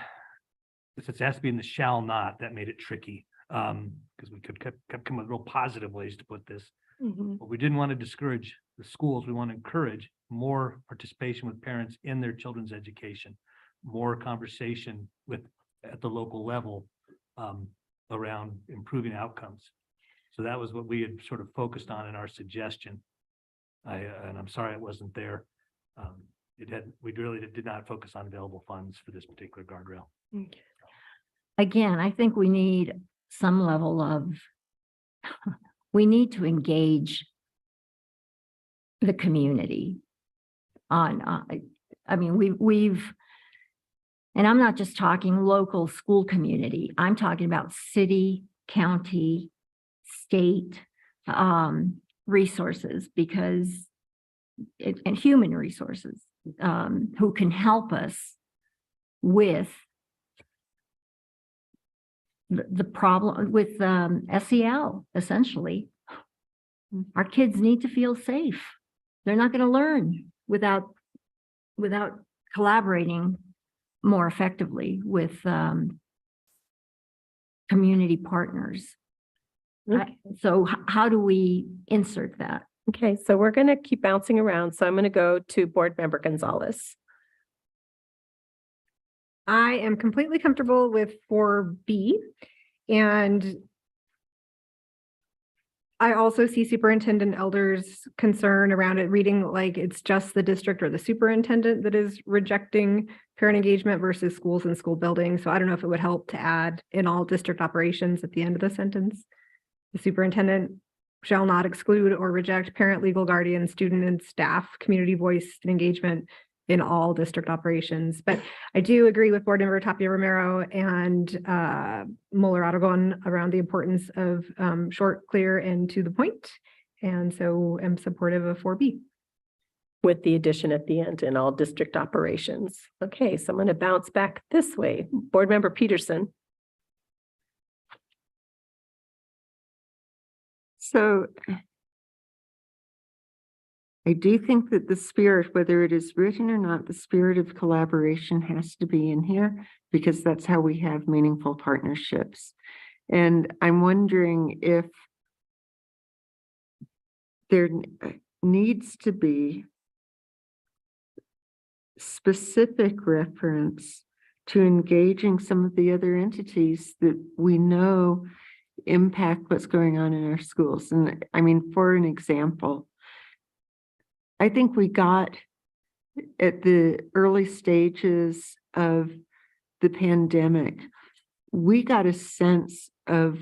since it has to be in the shall not, that made it tricky. Because we could come with real positive ways to put this. But we didn't want to discourage the schools. We want to encourage more participation with parents in their children's education, more conversation at the local level around improving outcomes. So that was what we had sort of focused on in our suggestion. And I'm sorry it wasn't there. We really did not focus on available funds for this particular guardrail. Again, I think we need some level of, we need to engage the community on, I mean, we've, and I'm not just talking local school community, I'm talking about city, county, state resources, because and human resources who can help us with the problem with SEL, essentially. Our kids need to feel safe. They're not going to learn without collaborating more effectively with community partners. So how do we insert that? Okay, so we're going to keep bouncing around. So I'm going to go to Board Member Gonzalez. I am completely comfortable with 4B, and I also see Superintendent Elder's concern around it reading like it's just the district or the superintendent that is rejecting parent engagement versus schools and school buildings. So I don't know if it would help to add in all district operations at the end of the sentence. The superintendent shall not exclude or reject parent, legal guardian, student and staff, community voice and engagement in all district operations. But I do agree with Board Member Tapia Romero and Muller Aragon around the importance of short, clear, and to the point. And so I'm supportive of 4B. With the addition at the end in all district operations. Okay, so I'm going to bounce back this way. Board Member Peterson. So I do think that the spirit, whether it is written or not, the spirit of collaboration has to be in here because that's how we have meaningful partnerships. And I'm wondering if there needs to be specific reference to engaging some of the other entities that we know impact what's going on in our schools. And I mean, for an example, I think we got at the early stages of the pandemic, we got a sense of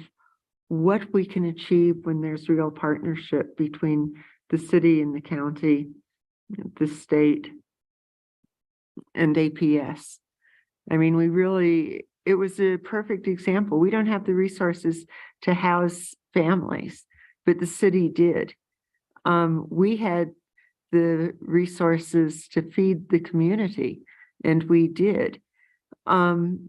what we can achieve when there's real partnership between the city and the county, the state, and APS. I mean, it was a perfect example. We don't have the resources to house families, but the city did. We had the resources to feed the community, and we did. The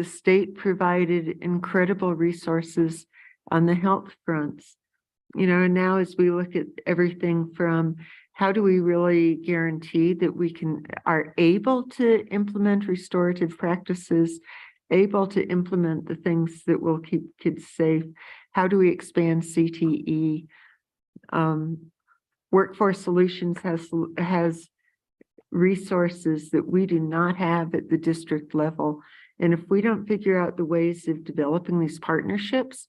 state provided incredible resources on the health fronts. And now as we look at everything from how do we really guarantee that we are able to implement restorative practices, able to implement the things that will keep kids safe? How do we expand CTE? Workforce Solutions has resources that we do not have at the district level. And if we don't figure out the ways of developing these partnerships,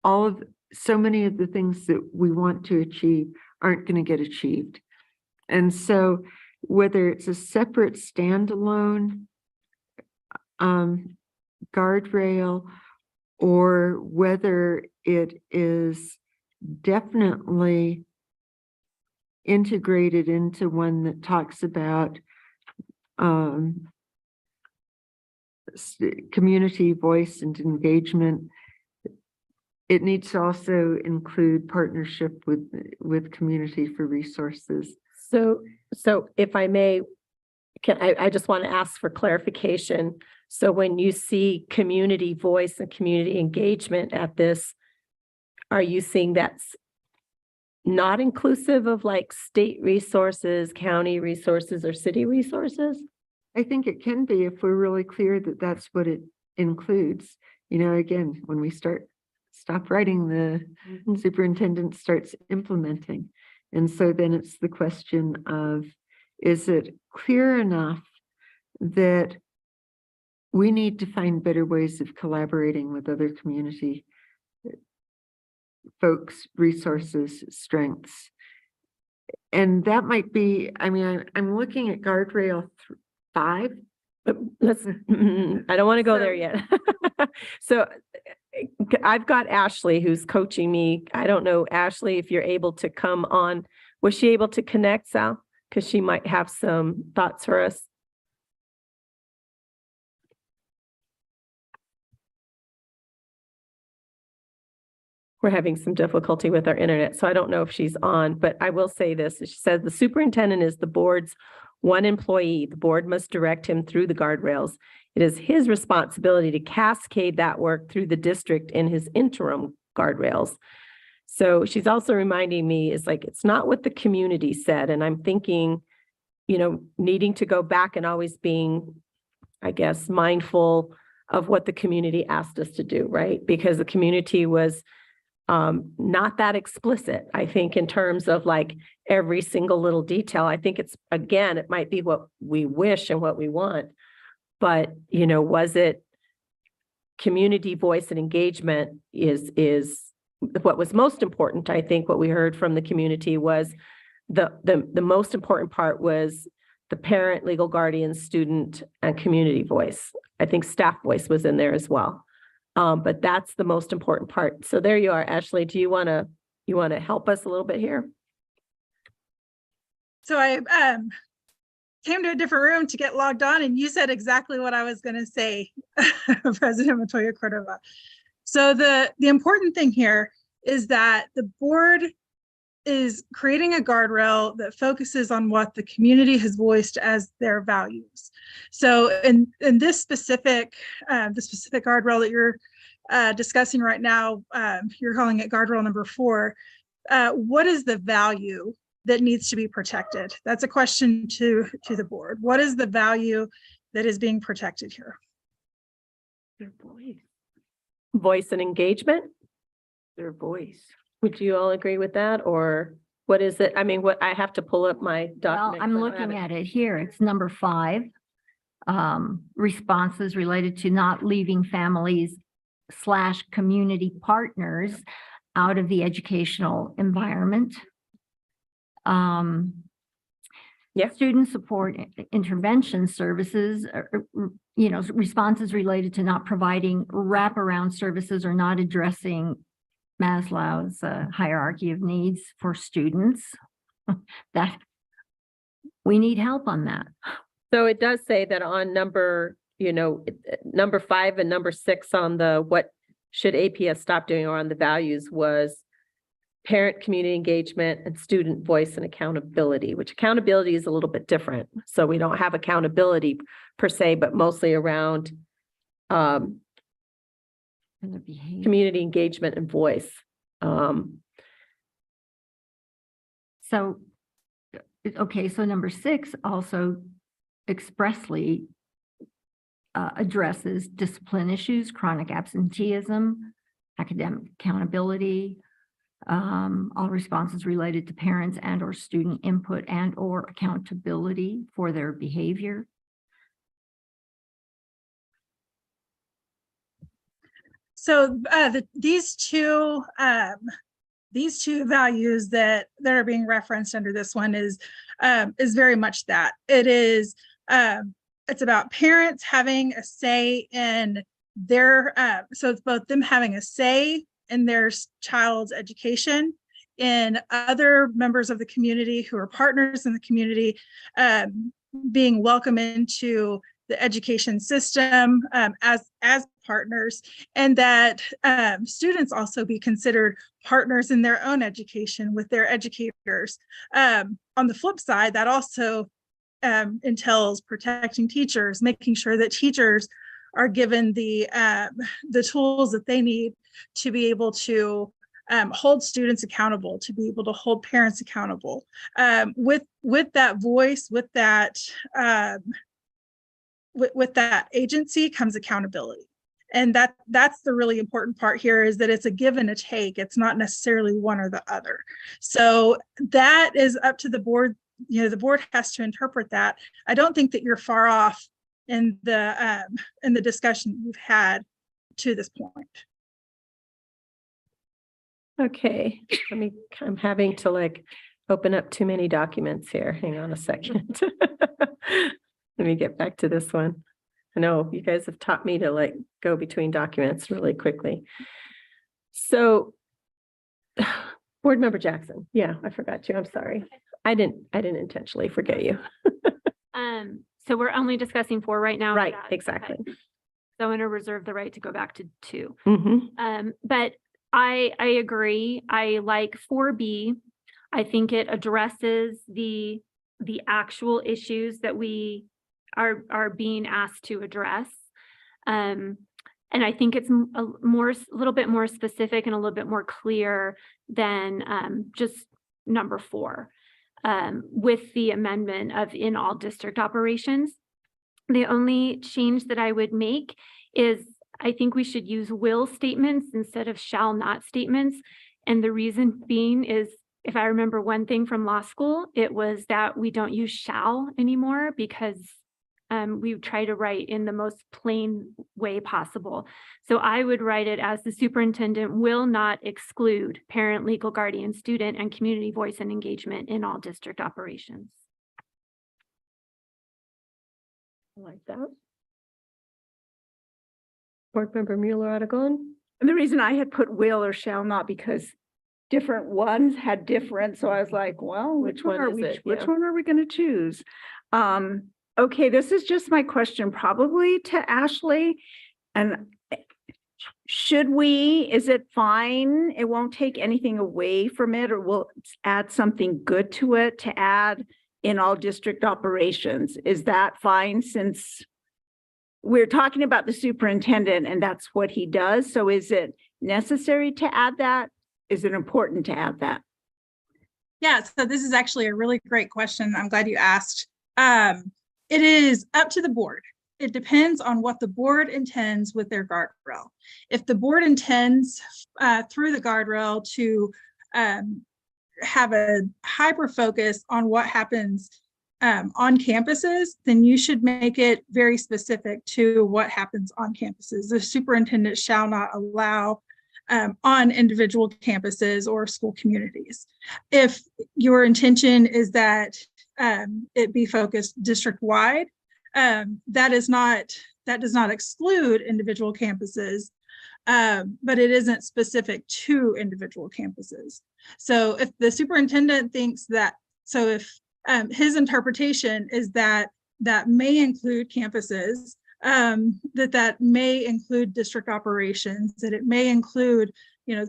so many of the things that we want to achieve aren't going to get achieved. And so whether it's a separate standalone guardrail or whether it is definitely integrated into one that talks about community voice and engagement. It needs to also include partnership with community for resources. So if I may, I just want to ask for clarification. So when you see community voice and community engagement at this, are you seeing that's not inclusive of like state resources, county resources, or city resources? I think it can be if we're really clear that that's what it includes. You know, again, when we stop writing, the superintendent starts implementing. And so then it's the question of, is it clear enough that we need to find better ways of collaborating with other community folks, resources, strengths? And that might be, I mean, I'm looking at guardrail 5. But let's, I don't want to go there yet. So I've got Ashley who's coaching me. I don't know, Ashley, if you're able to come on. Was she able to connect, Sal? Because she might have some thoughts for us. We're having some difficulty with our internet, so I don't know if she's on, but I will say this. She says the superintendent is the board's one employee. The board must direct him through the guardrails. It is his responsibility to cascade that work through the district in his interim guardrails. So she's also reminding me, is like, it's not what the community said. And I'm thinking, you know, needing to go back and always being, I guess, mindful of what the community asked us to do, right? Because the community was not that explicit, I think, in terms of like every single little detail. I think it's, again, it might be what we wish and what we want, but, you know, was it community voice and engagement is what was most important. I think what we heard from the community was the most important part was the parent, legal guardian, student, and community voice. I think staff voice was in there as well. But that's the most important part. So there you are, Ashley. Do you want to help us a little bit here? So I came to a different room to get logged on, and you said exactly what I was going to say, President Montoya Cordova. So the important thing here is that the board is creating a guardrail that focuses on what the community has voiced as their values. So in this specific, the specific guardrail that you're discussing right now, you're calling it guardrail number 4. What is the value that needs to be protected? That's a question to the board. What is the value that is being protected here? Their voice. Voice and engagement? Their voice. Would you all agree with that, or what is it? I mean, what, I have to pull up my Well, document. I'm looking at it here. It's number 5. Responses related to not leaving families / community partners out of the educational environment. Student support intervention services, you know, responses related to not providing wraparound services or not addressing Maslow's hierarchy of needs for students. That we need help on that. So it does say that on number, you know, number 5 and number 6 on the what should APS stop doing, or on the values, was parent community engagement and student voice and accountability, which accountability is a little bit different. So we don't have accountability per se, but mostly around community engagement and voice. So, okay, so number 6 also expressly addresses discipline issues, chronic absenteeism, academic accountability, all responses related to parents and or student input and or accountability for their behavior. So these two values that are being referenced under this one is very much that. It is it's about parents having a say in their so it's both them having a say in their child's education, in other members of the community who are partners in the community being welcome into the education system as partners, and that students also be considered partners in their own education with their educators. On the flip side, that also entails protecting teachers, making sure that teachers are given the tools that they need to be able to hold students accountable, to be able to hold parents accountable. With that voice, with that agency comes accountability. And that's the really important part here, is that it's a give and a take. It's not necessarily one or the other. So that is up to the board. You know, the board has to interpret that. I don't think that you're far off in the discussion we've had to this point. Okay, I'm having to like open up too many documents here. Hang on a second. Let me get back to this one. I know you guys have taught me to like go between documents really quickly. So Board Member Jackson, yeah, I forgot you. I'm sorry. I didn't intentionally forget you. So we're only discussing 4 right now. Right, Okay. exactly. So I'm going to reserve the right to go back to 2. Mm-hmm. But I agree. I like 4B. I think it addresses the actual issues that we are being asked to address. And I think it's a little bit more specific and a little bit more clear than just number 4. With the amendment of in all district operations. The only change that I would make is I think we should use will statements instead of shall not statements. And the reason being is, if I remember one thing from law school, it was that we don't use shall anymore because we try to write in the most plain way possible. So I would write it as the superintendent will not exclude parent, legal guardian, student, and community voice and engagement in all district operations. I like that. Board Member Mueller-Aragon? And the reason I had put will or shall not, because different ones had different, so I was like, well, which one are we, which one are we going to choose? Okay, this is just my question probably to Ashley. And is it fine? It won't take anything away from it, or will it add something good to it to add in all district operations? Is that fine, since we're talking about the superintendent and that's what he does? So is it necessary to add that? Is it important to add that? Yeah, so this is actually a really great question. I'm glad you asked. It is up to the board. It depends on what the board intends with their guardrail. If the board intends through the guardrail to have a hyper focus on what happens on campuses, then you should make it very specific to what happens on campuses. The superintendent shall not allow on individual campuses or school communities. If your intention is that it be focused district-wide, that does not exclude individual campuses, but it isn't specific to individual campuses. So if the superintendent thinks that, so if his interpretation is that may include campuses, that may include district operations, that it may include,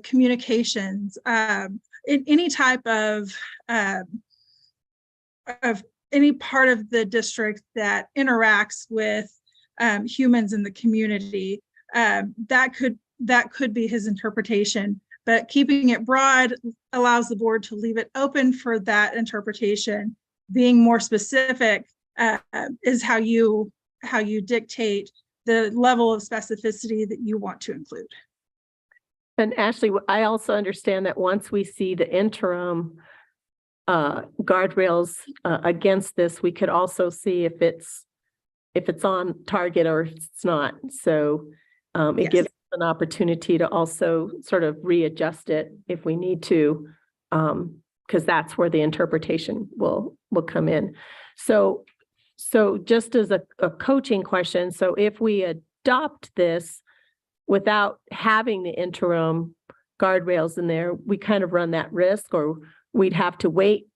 communications, in any type of any part of the district that interacts with humans in the community, that could be his interpretation. But keeping it broad allows the board to leave it open for that interpretation. Being more specific is how you dictate the level of specificity that you want to include. And Ashley, I also understand that once we see the interim guardrails against this, we could also see if it's on target or if it's not. So it gives us an opportunity to also sort of readjust it if we need to, because that's where the interpretation will come in. So just as a coaching question, so if we adopt this without having the interim guardrails in there, we kind of run that risk, or we'd have to wait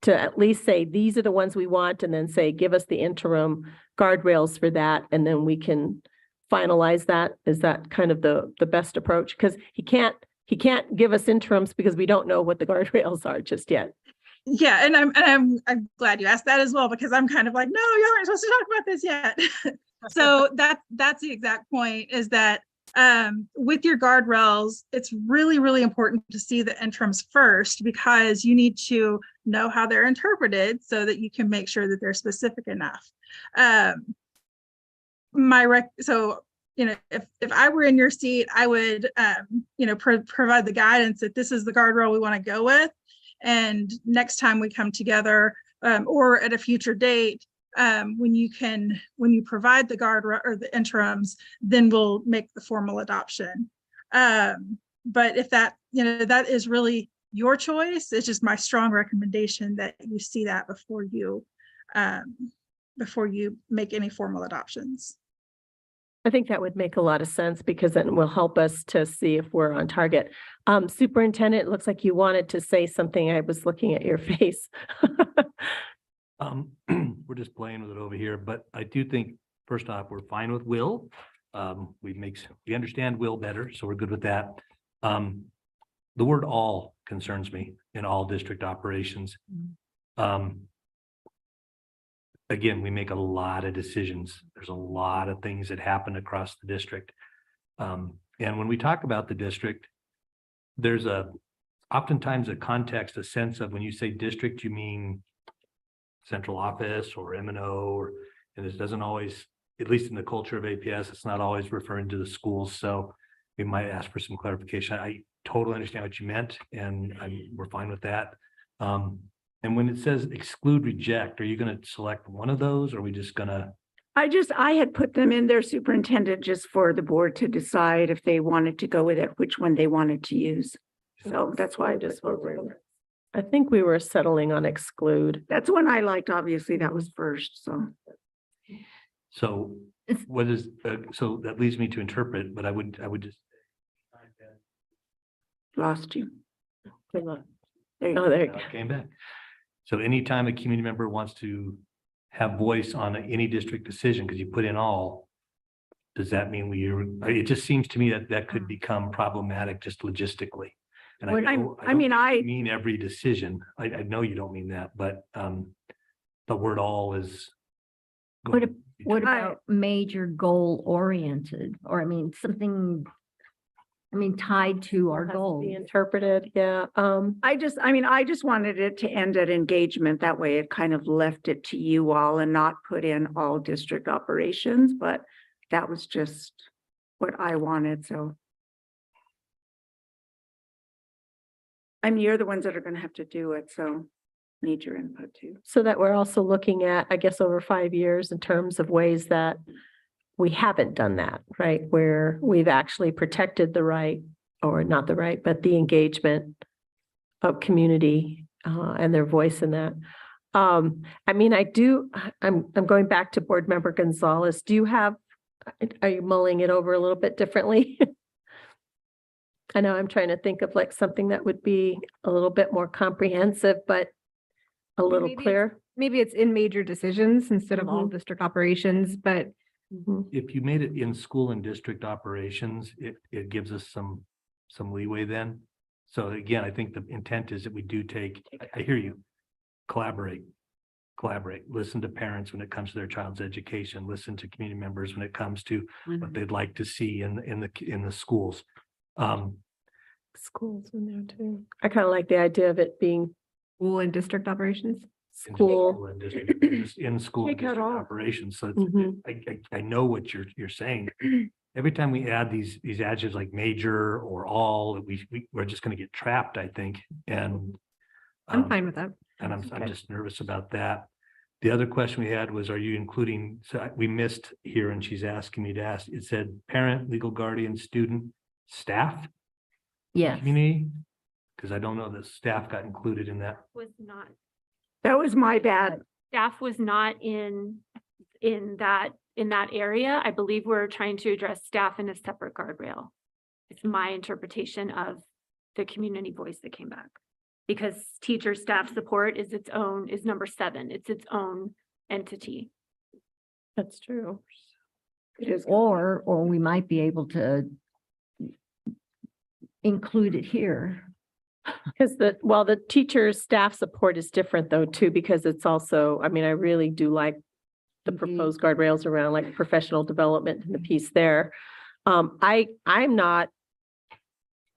to at least say, these are the ones we want, and then say, give us the interim guardrails for that, and then we can finalize that? Is that kind of the best approach? Because he can't give us interims because we don't know what the guardrails are just yet. Yeah, and I'm glad you asked that as well, because I'm kind of like, no, you aren't supposed to talk about this yet. So that's the exact point, is that with your guardrails, it's really, really important to see the interims first, because you need to know how they're interpreted so that you can make sure that they're specific enough. So, you know, if I were in your seat, I would, you know, provide the guidance that this is the guardrail we want to go with. And next time we come together, or at a future date, when you provide the guardrail or the interims, then we'll make the formal adoption. But if that, you know, that is really your choice, it's just my strong recommendation that you see that before you make any formal adoptions. I think that would make a lot of sense, because then it will help us to see if we're on target. Superintendent, it looks like you wanted to say something. I was looking at your face. We're just playing with it over here, but I do think, first off, we're fine with Will. We understand Will better, so we're good with that. The word all concerns me in all district operations. Again, we make a lot of decisions. There's a lot of things that happen across the district. And when we talk about the district, there's oftentimes a context, a sense of, when you say district, you mean central office or M&O, and this doesn't always, at least in the culture of APS, it's not always referring to the schools. So we might ask for some clarification. I totally understand what you meant, and we're fine with that. And when it says exclude, reject, are you going to select one of those, or are we just going to? I had put them in there, superintendent, just for the board to decide if they wanted to go with it, which one they wanted to use. So that's why I just. I think we were settling on exclude. That's one I liked. Obviously, that was first, so. So what is, so that leads me to interpret, but I would just. Lost you. There you go. Came back. So anytime a community member wants to have voice on any district decision, because you put in all, does that mean it just seems to me that could become problematic just logistically. And I mean every decision. I know you don't mean that, but the word all is. What about major goal oriented, or something, tied to our goal? Be interpreted, yeah. I just wanted it to end at engagement. That way it kind of left it to you all and not put in all district operations, but that was just what I wanted, so. You're the ones that are gonna have to do it, so need your input too. So that we're also looking at, I guess, over 5 years in terms of ways that we haven't done that, right? Where we've actually protected the right, or not the right, but the engagement of community and their voice in that. I'm going back to Board Member Gonzalez. Are you mulling it over a little bit differently? I know I'm trying to think of like something that would be a little bit more comprehensive, but a little clearer. Maybe it's in major decisions instead of all district operations, but. If you made it in school and district operations, it gives us some leeway then. So again, I think the intent is that we do I hear you, collaborate, listen to parents when it comes to their child's education, listen to community members when it comes to what they'd like to see in the schools. Schools in there too. I kind of like the idea of it being school and district operations. School and district, in school and district operations. So I know what you're saying. Every time we add these adjectives like major or all, we're just going to get trapped, I think. And I'm fine with that. And I'm just nervous about that. The other question we had was, are you including? So we missed here, and she's asking me to ask. It said parent, legal guardian, student, staff. Yes. Community, because I don't know that staff got included in that. Was not. That was my bad. Staff was not in that area. I believe we're trying to address staff in a separate guardrail. It's my interpretation of the community voice that came back. because teacher staff support is number 7. It's its own entity. That's true. It is. Or we might be able to include it here. Because the teacher's staff support is different though, too, because it's also, I mean, I really do like the proposed guardrails around like professional development and the piece there. I'm not,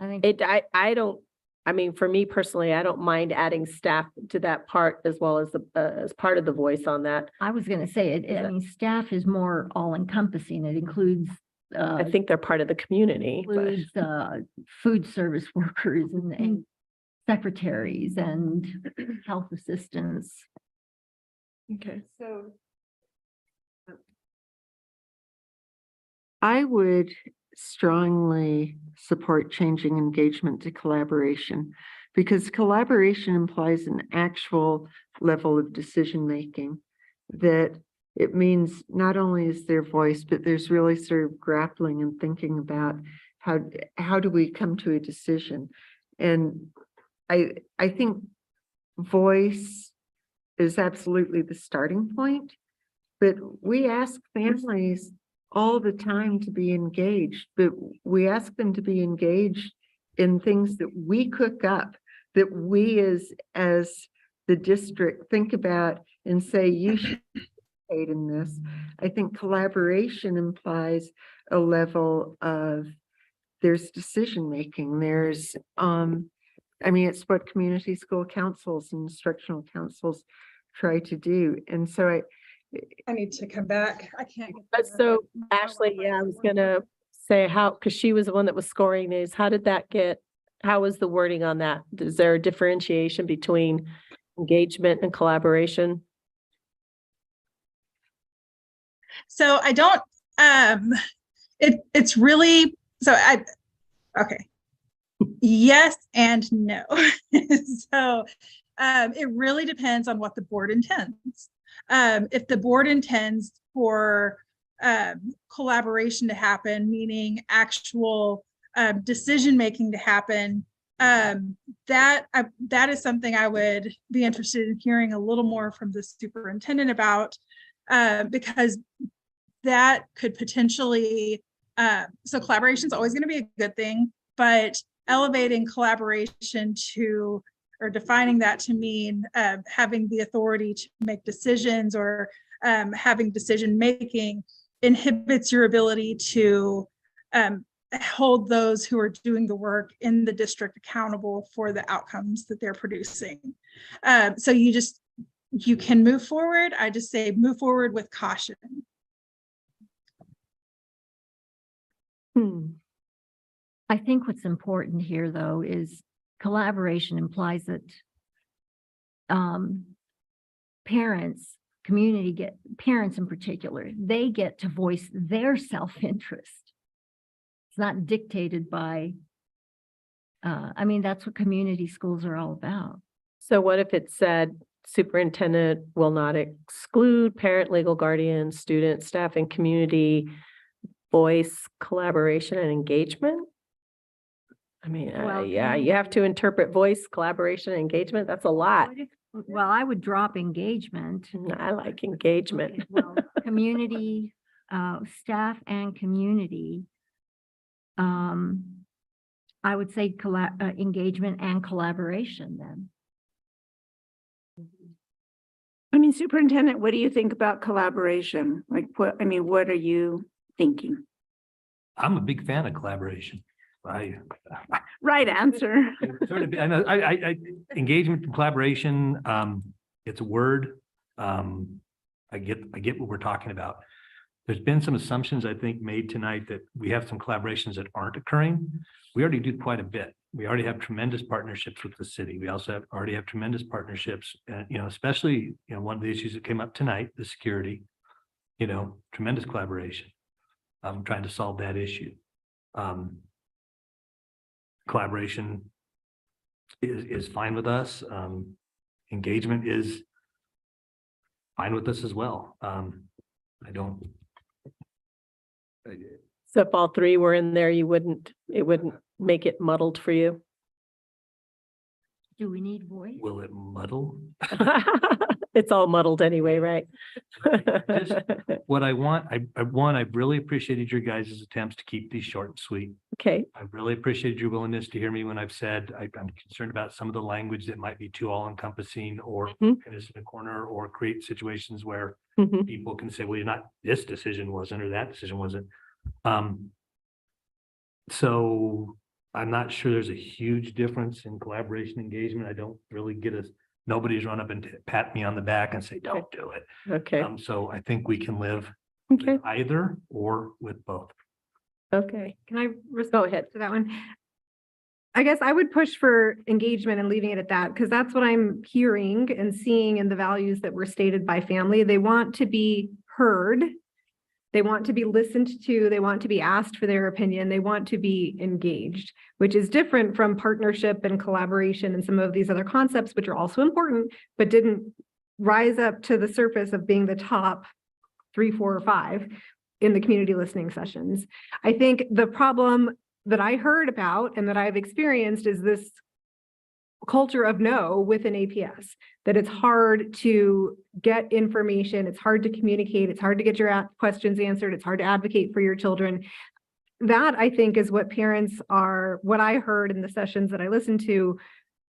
I mean, for me personally, I don't mind adding staff to that part as well as as part of the voice on that. I was going to say I mean, staff is more all encompassing. It includes I think they're part of the community. but- includes food service workers and secretaries and health assistants. Okay. So I would strongly support changing engagement to collaboration because collaboration implies an actual level of decision-making that it means not only is there voice, but there's really sort of grappling and thinking about how do we come to a decision. And I think voice is absolutely the starting point, but we ask families all the time to be engaged, but we ask them to be engaged in things that we cook up, that we as the district think about and say, you should participate in this. I think collaboration implies a level of there's decision-making, there's, I mean, it's what community school councils and instructional councils try to do. And so I need to come back. I can't. But so Ashley, yeah, I was gonna say because she was the one that was scoring these. How was the wording on that? Is there a differentiation between engagement and collaboration? So I don't, it's really, okay. Yes and no. So it really depends on what the board intends. If the board intends for collaboration to happen, meaning actual decision-making to happen, that is something I would be interested in hearing a little more from the superintendent about, because that could potentially, so collaboration is always going to be a good thing, but elevating collaboration to, or defining that to mean having the authority to make decisions or having decision-making inhibits your ability to hold those who are doing the work in the district accountable for the outcomes that they're producing. So you can move forward. I just say move forward with caution. I think what's important here, though, is collaboration implies that parents in particular, they get to voice their self-interest. It's not dictated by, I mean, that's what community schools are all about. So what if it said superintendent will not exclude parent, legal guardian, student, staff, and community voice, collaboration, and engagement? I mean, Well, yeah, you have to interpret voice, collaboration, and engagement. That's a lot. Well, I would drop engagement. I like engagement. Okay, well, community, staff and community. I would say engagement and collaboration then. I mean, superintendent, what do you think about collaboration? Like what are you thinking? I'm a big fan of collaboration. Right answer. Sort of, I know, engagement and collaboration, it's a word. I get what we're talking about. There's been some assumptions, I think, made tonight that we have some collaborations that aren't occurring. We already do quite a bit. We already have tremendous partnerships with the city. We also already have tremendous partnerships, and especially, one of the issues that came up tonight, the security, tremendous collaboration. Trying to solve that issue. Collaboration is fine with us. Engagement is fine with us as well. So if all three were in there, it wouldn't make it muddled for you? Do we need voice? Will it muddle? It's all muddled anyway, right? What I want, I really appreciated your guys' attempts to keep these short and sweet. Okay, I really appreciated your willingness to hear me when I've said I'm concerned about some of the language that might be too all encompassing or Mhm. kind of in a corner or create situations where Mhm. people can say, well, you're not, this decision wasn't, or that decision wasn't. So I'm not sure there's a huge difference in collaboration engagement. I don't really get nobody's run up and pat me on the back and say, don't do it. okay, So I think we can live okay, either or with both. okay. Can I Go ahead. to that one? I guess I would push for engagement and leaving it at that, because that's what I'm hearing and seeing in the values that were stated by family. They want to be heard. They want to be listened to. They want to be asked for their opinion. They want to be engaged, which is different from partnership and collaboration and some of these other concepts, which are also important, but didn't rise up to the surface of being the top 3, 4, or 5 in the community listening sessions. I think the problem that I heard about and that I've experienced is this culture of no within APS, that it's hard to get information, it's hard to communicate, it's hard to get your questions answered, it's hard to advocate for your children. That, I think, is what parents are, what I heard in the sessions that I listened to,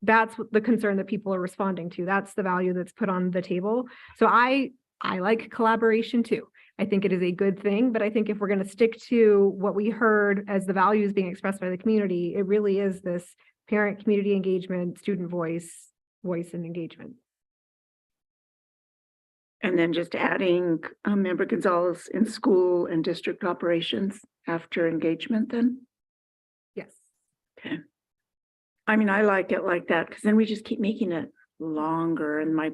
that's the concern that people are responding to. That's the value that's put on the table. So I like collaboration too. I think it is a good thing, but I think if we're going to stick to what we heard as the values being expressed by the community, it really is this parent community engagement, student voice and engagement. And then just adding Member Gonzalez in school and district operations after engagement then? Yes. Okay. I mean, I like it like that because then we just keep making it longer, and my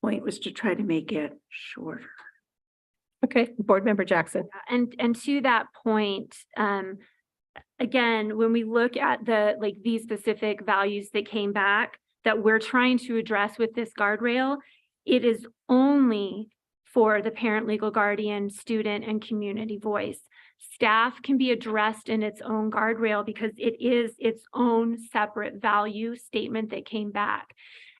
point was to try to make it shorter. Okay, Board Member Jackson. And to that point, again, when we look at these specific values that came back that we're trying to address with this guardrail, it is only for the parent, legal guardian, student, and community voice. Staff can be addressed in its own guardrail because it is its own separate value statement that came back.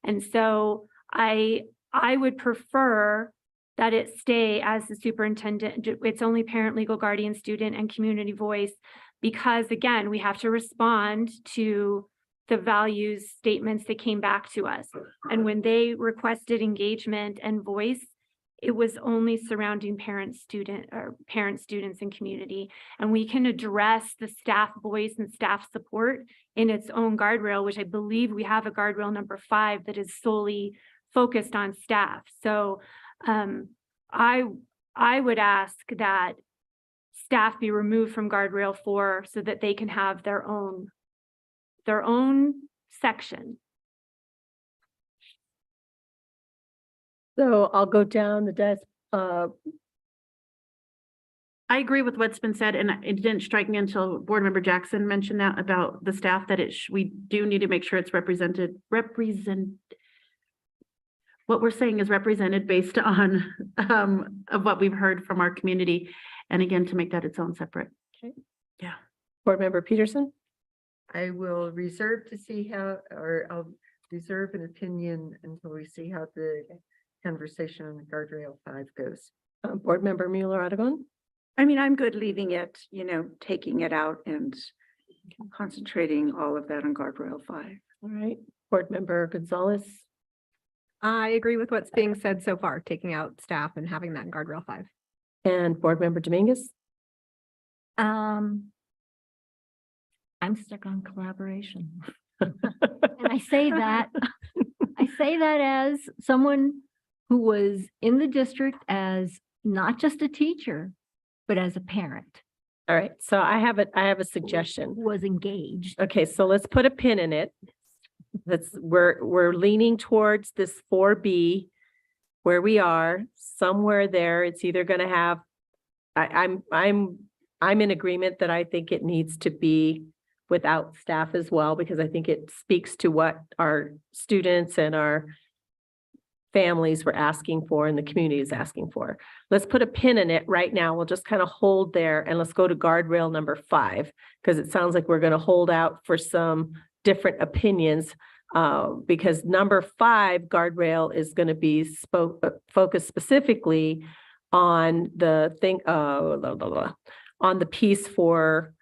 And so I would prefer that it stay as the superintendent. It's only parent, legal guardian, student, and community voice, because again, we have to respond to the values statements that came back to us. And when they requested engagement and voice, it was only surrounding parents, students, and community. And we can address the staff voice and staff support in its own guardrail, which I believe we have a guardrail number 5 that is solely focused on staff. So I would ask that staff be removed from guardrail 4 so that they can have their own section. So I'll go down the desk. I agree with what's been said, and it didn't strike me until Board Member Jackson mentioned that about the staff, that we do need to make sure it's represented. What we're saying is represented based on of what we've heard from our community, and again, to make that its own separate. Okay. Yeah. Board Member Peterson. I will reserve to see how, or I'll reserve an opinion until we see how the conversation on the guardrail 5 goes. Board Member Mueller-Aragon. I mean, I'm good leaving it, taking it out and concentrating all of that on guardrail 5. All right. Board Member Gonzalez. I agree with what's being said so far, taking out staff and having that in guardrail 5. And Board Member Dominguez. I'm stuck on collaboration. And I say that as someone who was in the district as not just a teacher, but as a parent. All right, so I have a suggestion. Was engaged. Okay, so let's put a pin in it. We're leaning towards this 4B where we are, somewhere there. It's either going to have, I'm in agreement that I think it needs to be without staff as well, because I think it speaks to what our students and our families were asking for and the community is asking for. Let's put a pin in it right now. We'll just kind of hold there and let's go to guardrail number 5, because it sounds like we're going to hold out for some different opinions. Because number 5 guardrail is going to be focused specifically on the thing, on the piece for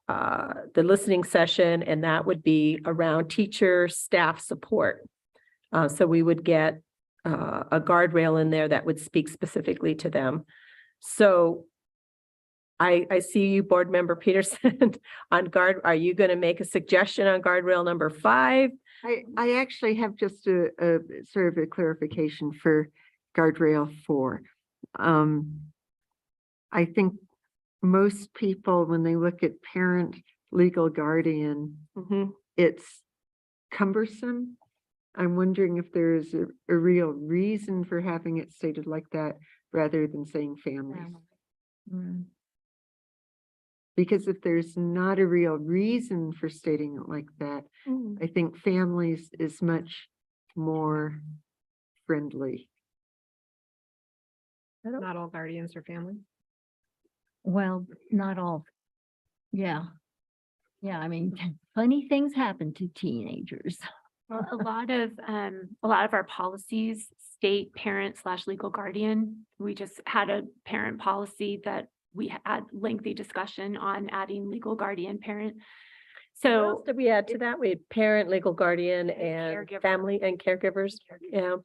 the listening session, and that would be around teacher staff support. So we would get a guardrail in there that would speak specifically to them. So I see you, Board Member Peterson, on are you going to make a suggestion on guardrail number 5? I actually have just a sort of a clarification for guardrail 4. I think most people, when they look at parent, legal guardian, it's cumbersome. I'm wondering if there is a real reason for having it stated like that rather than saying families. Because if there's not a real reason for stating it like that, I think families is much more friendly. Not all guardians are family. Well, not all. Yeah. Yeah, I mean, funny things happen to teenagers. Well, a lot of our policies state parent/legal guardian. We just had a parent policy that we had lengthy discussion on adding legal guardian parent. What else did we add to that? We had parent, legal guardian, and caregiver. family and caregivers. Yeah.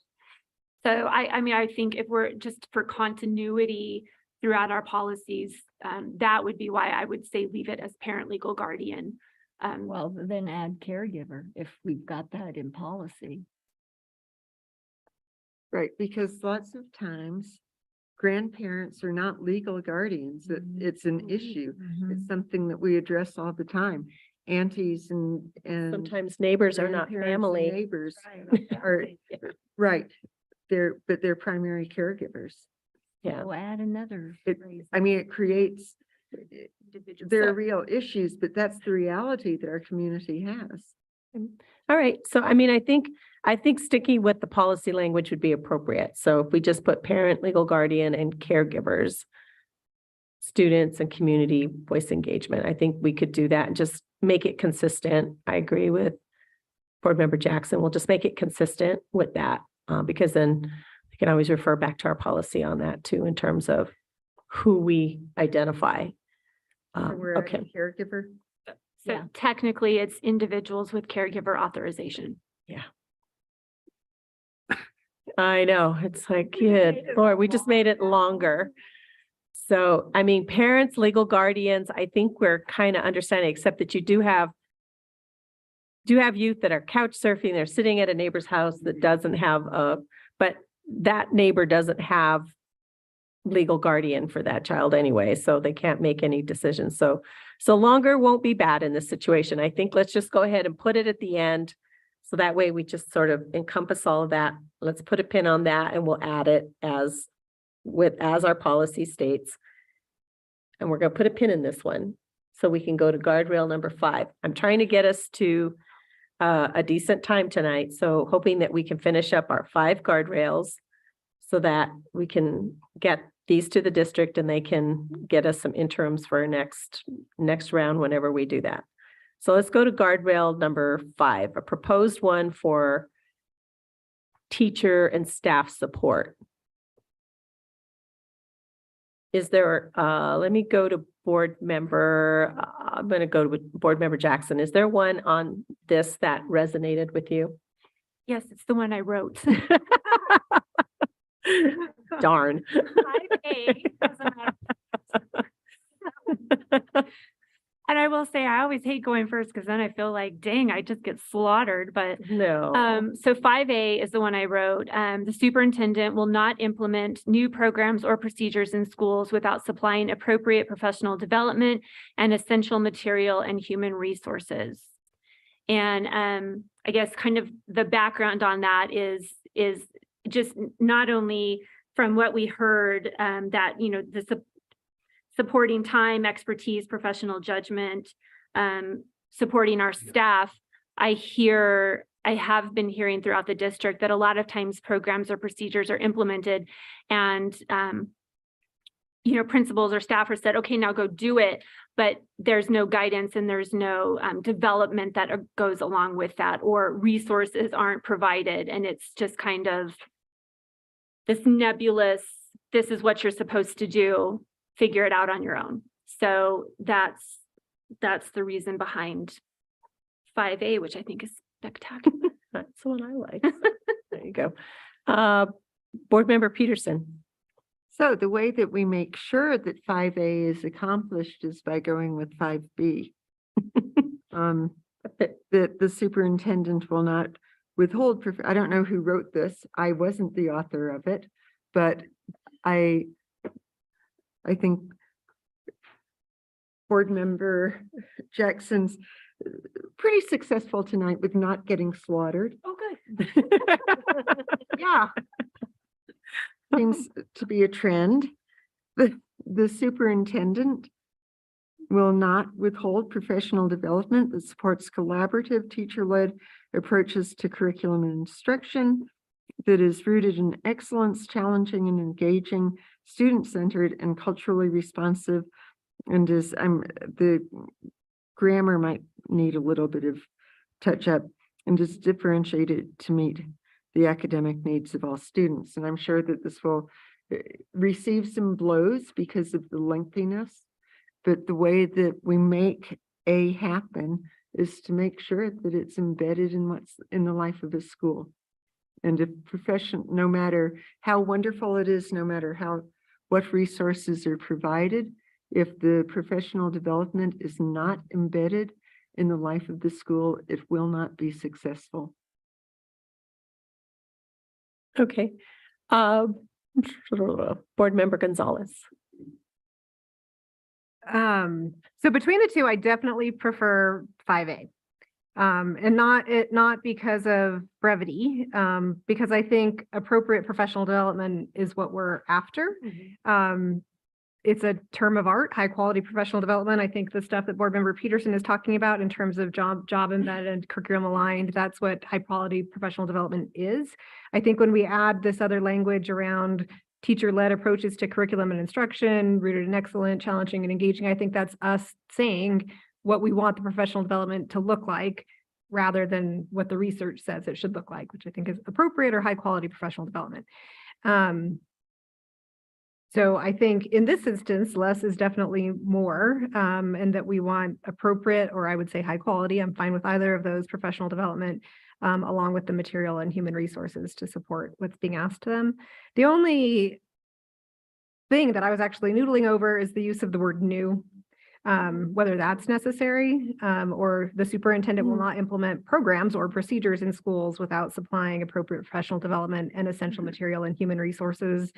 So I mean, I think if we're just for continuity throughout our policies, that would be why I would say leave it as parent, legal guardian. Well, then add caregiver if we've got that in policy. Right, because lots of times grandparents are not legal guardians. It's an issue. It's something that we address all the time. Aunties and Sometimes neighbors are not grandparents and family. neighbors are, right. They're primary caregivers. Yeah. So add another. I mean, it creates, there are real issues, but that's the reality that our community has. All right. So, I mean, I think sticking with the policy language would be appropriate. So if we just put parent, legal guardian, and caregivers, students and community voice engagement, I think we could do that and just make it consistent. I agree with Board Member Jackson. We'll just make it consistent with that because then we can always refer back to our policy on that too, in terms of who we identify. Okay. Caregiver. So technically it's individuals with caregiver authorization. Yeah. I know, it's like, good Lord, we just made it longer. So, I mean, parents, legal guardians, I think we're kind of understanding, except that you do have youth that are couch surfing, they're sitting at a neighbor's house that doesn't have but that neighbor doesn't have legal guardian for that child anyway, so they can't make any decisions. So longer won't be bad in this situation. I think let's just go ahead and put it at the end. So that way we just sort of encompass all of that. Let's put a pin on that and we'll add it as our policy states. And we're going to put a pin in this one so we can go to guardrail number 5. I'm trying to get us to a decent time tonight. So hoping that we can finish up our 5 guardrails so that we can get these to the district and they can get us some interims for our next round whenever we do that. So let's go to guardrail number 5, a proposed one for teacher and staff support. Is there, let me go to board member, I'm going to go to Board Member Jackson. Is there one on this that resonated with you? Yes, it's the one I wrote. Darn. 5A. And I will say, I always hate going first because then I feel like, dang, I just get slaughtered. But no. So 5A is the one I wrote. The superintendent will not implement new programs or procedures in schools without supplying appropriate professional development and essential material and human resources. And I guess kind of the background on that is just not only from what we heard that, you know, the supporting time, expertise, professional judgment, supporting our staff. I have been hearing throughout the district that a lot of times programs or procedures are implemented and principals or staff are said, okay, now go do it, but there's no guidance and there's no development that goes along with that, or resources aren't provided. And it's just kind of this nebulous, this is what you're supposed to do, figure it out on your own. So that's the reason behind 5A, which I think is spectacular. That's the one I like. There you go. Board Member Peterson. So the way that we make sure that 5A is accomplished is by going with 5B. That the superintendent will not withhold, I don't know who wrote this. I wasn't the author of it, but I think Board Member Jackson's pretty successful tonight with not getting slaughtered. Oh, good. Yeah. Seems to be a trend. The superintendent will not withhold professional development that supports collaborative, teacher-led approaches to curriculum and instruction that is rooted in excellence, challenging and engaging, student-centered and culturally responsive. And the grammar might need a little bit of touch-up, and is differentiated to meet the academic needs of all students. And I'm sure that this will receive some blows because of the lengthiness, but the way that we make A happen is to make sure that it's embedded in what's in the life of a school. And if no matter how wonderful it is, no matter what resources are provided, if the professional development is not embedded in the life of the school, it will not be successful. Okay. Board Member Gonzalez. So between the two, I definitely prefer 5A. And not because of brevity, because I think appropriate professional development is what we're after. It's a term of art, high quality professional development. I think the stuff that Board Member Peterson is talking about in terms of job embedded, curriculum aligned, that's what high quality professional development is. I think when we add this other language around teacher-led approaches to curriculum and instruction, rooted in excellent, challenging and engaging, I think that's us saying what we want the professional development to look like rather than what the research says it should look like, which I think is appropriate or high quality professional development. So I think in this instance, less is definitely more, and that we want appropriate, or I would say high quality. I'm fine with either of those professional development, along with the material and human resources to support what's being asked of them. The only thing that I was actually noodling over is the use of the word new, whether that's necessary, or the superintendent will not implement programs or procedures in schools without supplying appropriate professional development and essential material and human resources.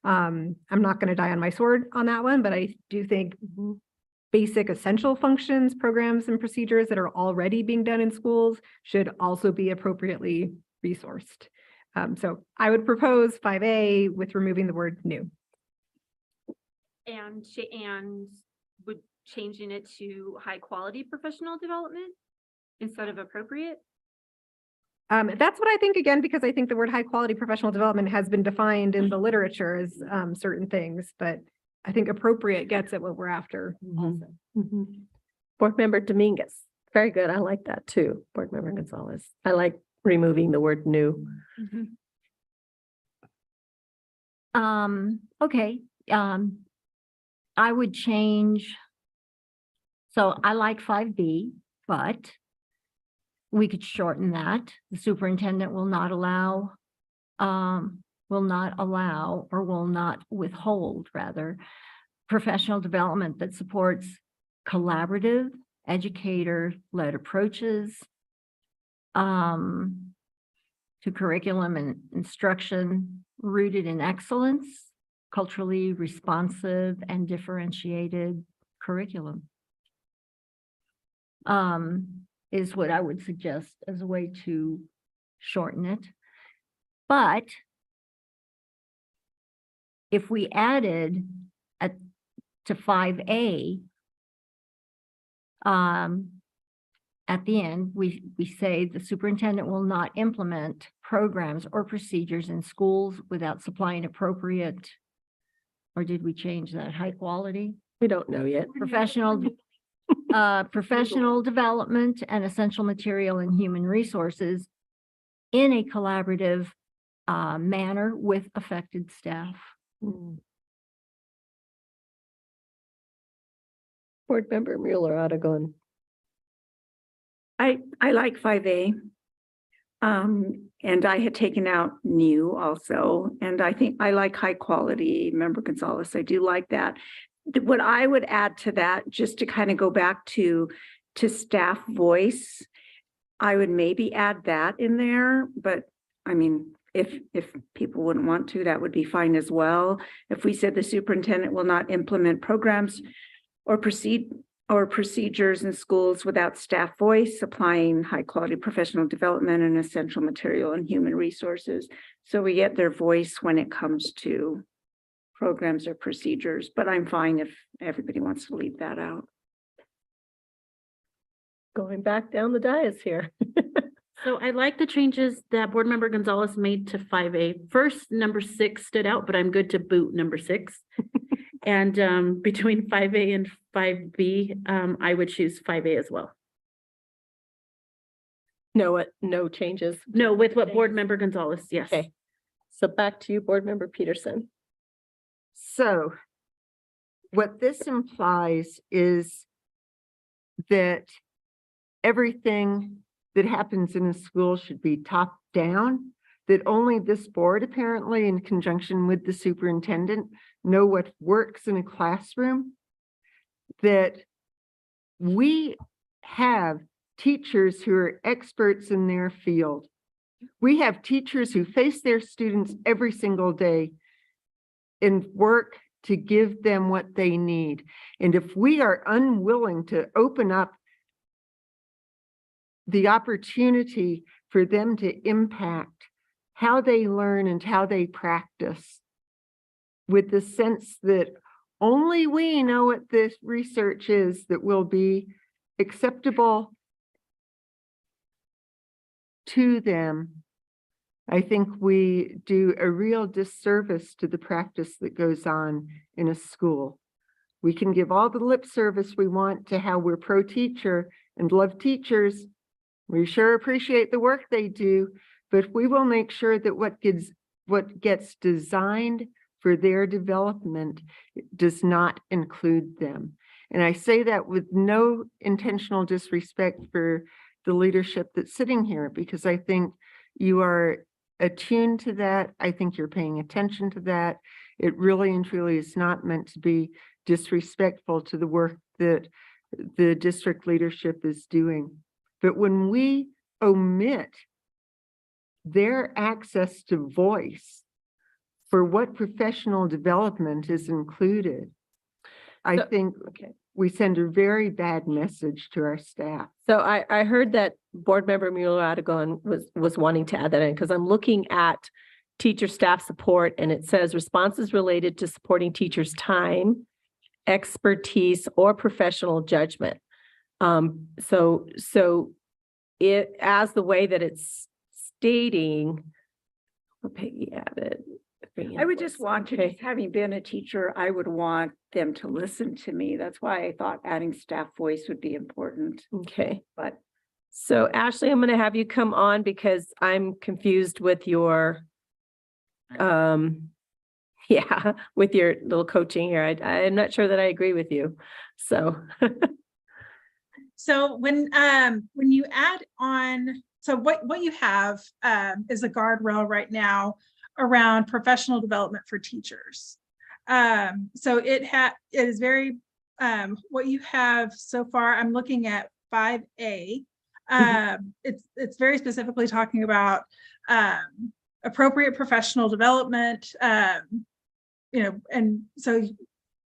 I'm not going to die on my sword on that one, but I do think basic essential functions, programs and procedures that are already being done in schools should also be appropriately resourced. So I would propose 5A with removing the word new. And would changing it to high quality professional development instead of appropriate? That's what I think, again, because I think the word high quality professional development has been defined in the literature as certain things, but I think appropriate gets at what we're after. Also. Board Member Dominguez. Very good. I like that too. Board Member Gonzalez. I like removing the word new. Okay. I would change. So I like 5B, but we could shorten that. The superintendent will not allow, or will not withhold, rather, professional development that supports collaborative, educator-led approaches to curriculum and instruction rooted in excellence, culturally responsive and differentiated curriculum. Is what I would suggest as a way to shorten it. But if we added to 5A, at the end, we say the superintendent will not implement programs or procedures in schools without supplying appropriate Or did we change that? High quality? We don't know yet. Professional development and essential material and human resources in a collaborative manner with affected staff. Board Member Mueller-Aragon. I like 5A. And I had taken out new also, and I think I like high quality. Member Gonzalez, I do like that. What I would add to that, just to kind of go back to staff voice, I would maybe add that in there, but I mean, if people wouldn't want to, that would be fine as well. If we said the superintendent will not implement programs or procedures in schools without staff voice, applying high quality professional development and essential material and human resources. So we get their voice when it comes to programs or procedures, but I'm fine if everybody wants to leave that out. Going back down the dais here. So I like the changes that Board Member Gonzalez made to 5A. First, number 6 stood out, but I'm good to boot number 6. And between 5A and 5B, I would choose 5A as well. No changes. No, with what Board Member Gonzalez, yes. Okay. So back to you, Board Member Peterson. So what this implies is that everything that happens in a school should be top down, that only this board apparently in conjunction with the superintendent know what works in a classroom, that we have teachers who are experts in their field. We have teachers who face their students every single day and work to give them what they need. And if we are unwilling to open up the opportunity for them to impact how they learn and how they practice, with the sense that only we know what this research is that will be acceptable to them, I think we do a real disservice to the practice that goes on in a school. We can give all the lip service we want to how we're pro-teacher and love teachers. We sure appreciate the work they do, but we will make sure that what gets designed for their development does not include them. And I say that with no intentional disrespect for the leadership that's sitting here, because I think you are attuned to that. I think you're paying attention to that. It really and truly is not meant to be disrespectful to the work that the district leadership is doing. But when we omit their access to voice for what professional development is included, I think we send a very bad message to our staff. So I heard that Board Member Mueller-Aragon was wanting to add that in, because I'm looking at teacher staff support and it says responses related to supporting teachers' time, expertise, or professional judgment. So it, as the way that it's stating, what Peggy added. I would just want to, just having been a teacher, I would want them to listen to me. That's why I thought adding staff voice would be important. Okay. But so Ashley, I'm going to have you come on because I'm confused with your, with your little coaching here. I'm not sure that I agree with you. So. So when you add on, so what you have is a guardrail right now around professional development for teachers. So it is very, what you have so far, I'm looking at 5A. It's very specifically talking about appropriate professional development, and so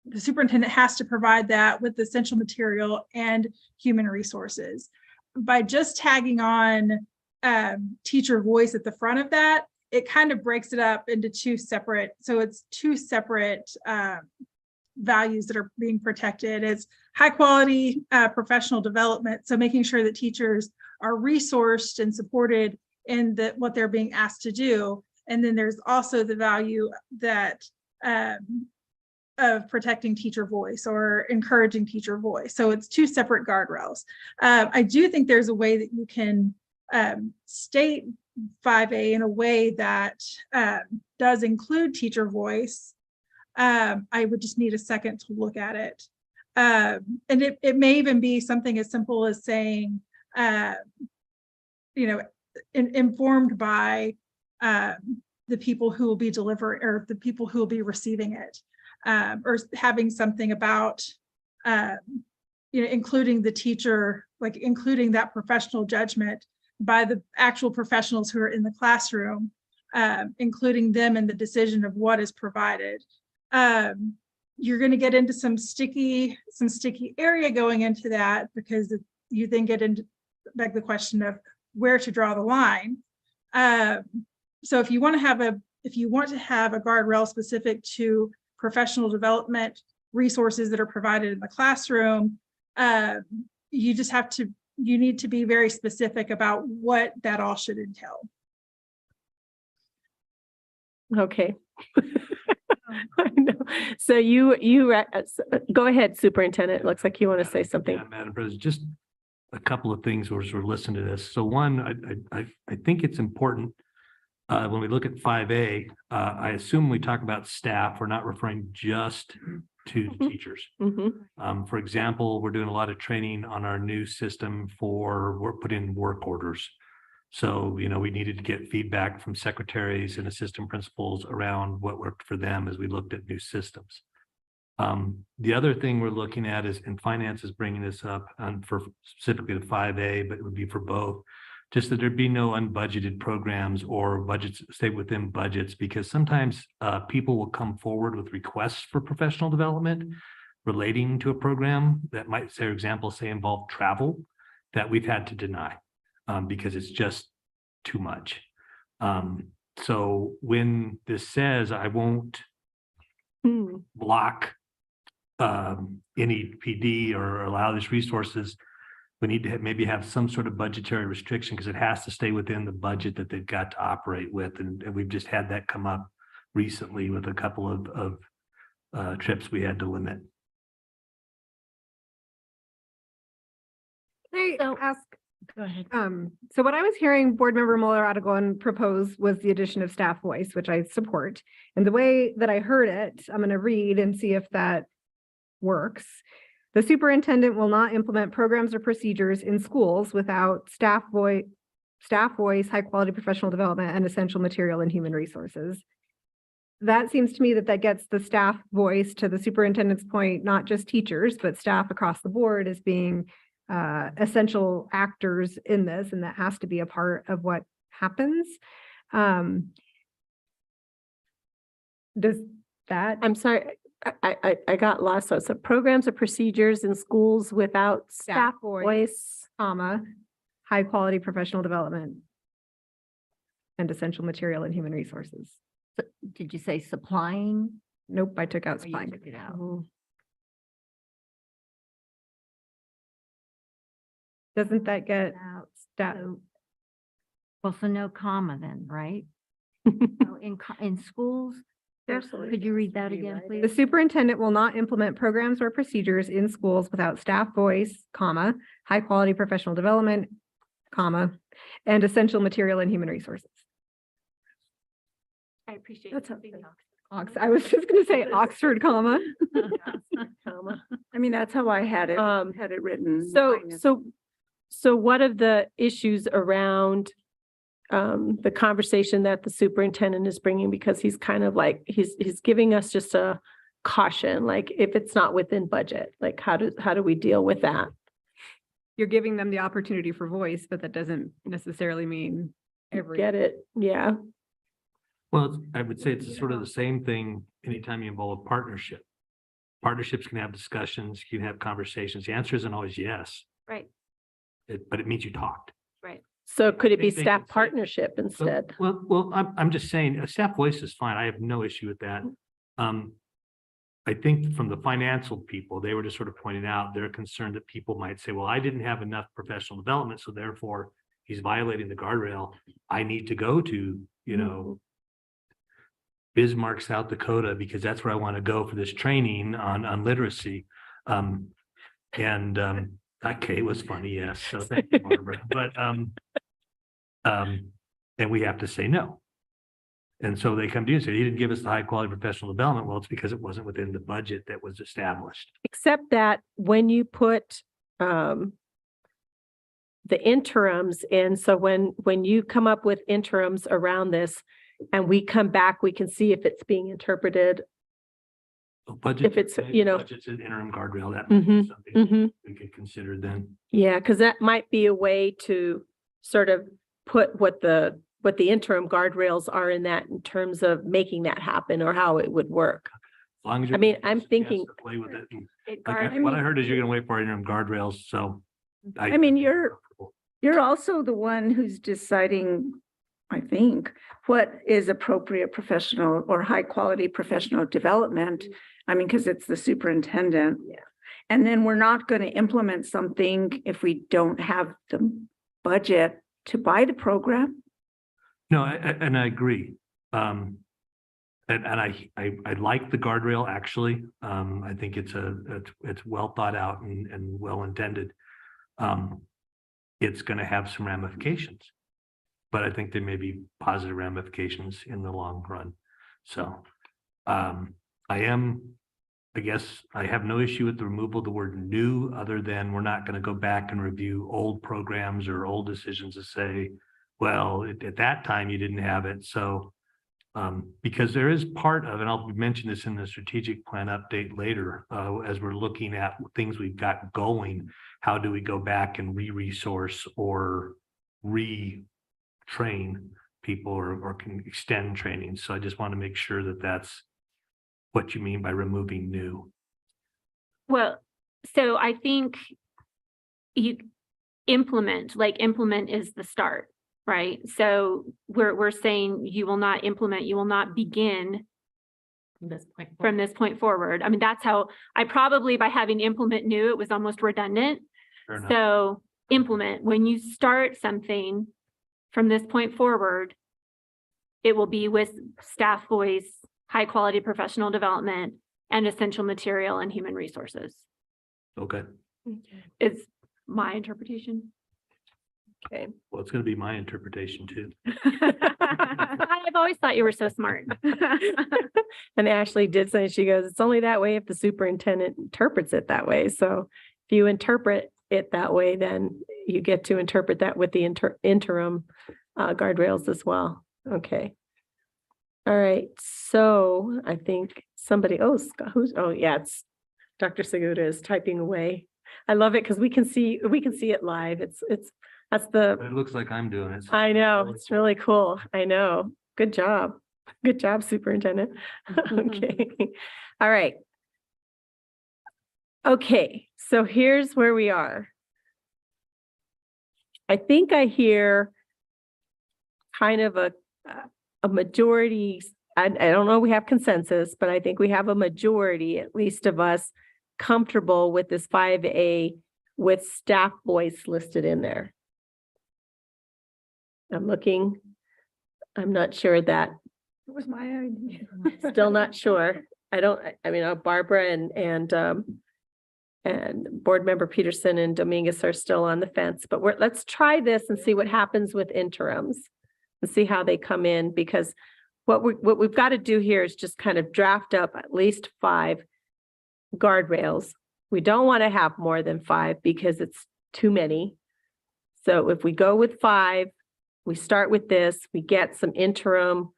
the superintendent has to provide that with essential material and human resources. By just tagging on teacher voice at the front of that, it kind of breaks it up into two separate, so it's two separate values that are being protected. It's high quality professional development, so making sure that teachers are resourced and supported in what they're being asked to do. And then there's also the value that of protecting teacher voice or encouraging teacher voice. So it's two separate guardrails. I do think there's a way that you can state 5A in a way that does include teacher voice. I would just need a second to look at it. And it may even be something as simple as saying, informed by the people who will be delivering or the people who will be receiving it, or having something about, including the teacher, like including that professional judgment by the actual professionals who are in the classroom, including them in the decision of what is provided. You're going to get into some sticky area going into that, because you then get into the question of where to draw the line. So if you want to have a guardrail specific to professional development resources that are provided in the classroom, you need to be very specific about what that all should entail. Okay. I know. So go ahead, Superintendent. It looks like you want to say something. Yeah, Madam President, just a couple of things as we're listening to this. So one, I think it's important when we look at 5A, I assume we talk about staff, we're not referring just to the teachers. For example, we're doing a lot of training on our new system we're putting work orders. So, we needed to get feedback from secretaries and assistant principals around what worked for them as we looked at new systems. The other thing we're looking at is, and finance is bringing this up for specifically the 5A, but it would be for both, just that there'd be no unbudgeted programs or budgets stay within budgets, because sometimes people will come forward with requests for professional development relating to a program that might, for example, involve travel, that we've had to deny because it's just too much. So when this says I won't block any PD or allow these resources, we need to maybe have some sort of budgetary restriction, because it has to stay within the budget that they've got to operate with. And we've just had that come up recently with a couple of trips we had to limit. Can I ask? Go ahead. So what I was hearing Board Member Muller-Aragon propose was the addition of staff voice, which I support. And the way that I heard it, I'm going to read and see if that works. The superintendent will not implement programs or procedures in schools without staff voice, high quality professional development, and essential material and human resources. That seems to me that gets the staff voice, to the superintendent's point, not just teachers, but staff across the board as being essential actors in this, and that has to be a part of what happens. Does that? I'm sorry, I got lost. So programs or procedures in schools without staff voice, high quality professional development and essential material and human resources. So, did you say supplying? Nope, I took out Or you supplying. took it out? Doesn't that get staff? Well, so no comma then, right? So in schools, could you read that again, The please? superintendent will not implement programs or procedures in schools without staff voice, high quality professional development, and essential material and human resources. I appreciate That's that. I was just going to say Oxford, comma. I mean, that's how I had it written. So what of the issues around the conversation that the superintendent is bringing, because he's kind of like, he's giving us just a caution, like if it's not within budget, like how do we deal with that? You're giving them the opportunity for voice, but that doesn't necessarily mean every. Get it? Yeah. Well, I would say it's sort of the same thing anytime you involve a partnership. Partnerships can have discussions, you can have conversations. The answer isn't always yes, Right, but it means you talked. right. So could it be They staff could say- partnership So, instead? well, I'm just saying, a staff voice is fine. I have no issue with that. I think from the financial people, they were just sort of pointing out, they're concerned that people might say, well, I didn't have enough professional development, so therefore he's violating the guardrail. I need to go to, Bismarck, South Dakota, because that's where I want to go for this training on literacy. Okay, it was funny, yes. So thank you, Barbara. But and we have to say no. And so they come to you and say, you didn't give us the high quality professional development. Well, it's because it wasn't within the budget that was established. Except that when you put the interims in, so when you come up with interims around this and we come back, we can see if it's being interpreted. Budget, If it's, you know. budget's an interim guardrail, that might be something we could consider then. Yeah, because that might be a way to sort of put what the interim guardrails are in that in terms of making that happen or how it would work. As long as I mean, I'm thinking. play with it. And I what I mean- heard is you're gonna wait for interim guardrails, so. I mean, you're also the one who's deciding, I think, what is appropriate professional or high quality professional development. I mean, because it's the superintendent. Yeah. And then we're not going to implement something if we don't have the budget to buy the program. No, and I agree. And I like the guardrail, actually. I think it's well thought out and well intended. It's gonna have some ramifications, but I think there may be positive ramifications in the long run. So I guess I have no issue with the removal of the word new, other than we're not gonna go back and review old programs or old decisions to say, well, at that time you didn't have it. So because there is part of, and I'll mention this in the strategic plan update later, as we're looking at things we've got going, how do we go back and re-resource or retrain people or can extend training? So I just want to make sure that that's what you mean by removing new. Well, so I think you implement is the start, right? So we're saying you will not implement, you will not begin from this point forward. I mean, that's how I probably, by having implement new, it was almost redundant. Fair enough. So implement, when you start something from this point forward, it will be with staff voice, high quality professional development, and essential material and human resources. Okay. Is my interpretation. Okay. Well, it's going to be my interpretation too. I've always thought you were so smart. And Ashley did say, she goes, it's only that way if the superintendent interprets it that way. So if you interpret it that way, then you get to interpret that with the interim guardrails as well. Okay. All right. So I think somebody, Scott, yeah, it's Dr. Seguda is typing away. I love it because we can see it live. It looks like I'm doing it. I know, it's really cool. I know. Good job. Good job, superintendent. Okay. All right. Okay, so here's where we are. I think I hear kind of a majority. I don't know, we have consensus, but I think we have a majority, at least of us, comfortable with this 5A with staff voice listed in there. I'm looking. I'm not sure that. It was my idea. Still not sure. I mean, Barbara and board member Peterson and Dominguez are still on the fence, but let's try this and see what happens with interims and see how they come in, because what we've got to do here is just kind of draft up at least 5 guardrails. We don't want to have more than 5 because it's too many. So if we go with 5, we start with this, we get some interim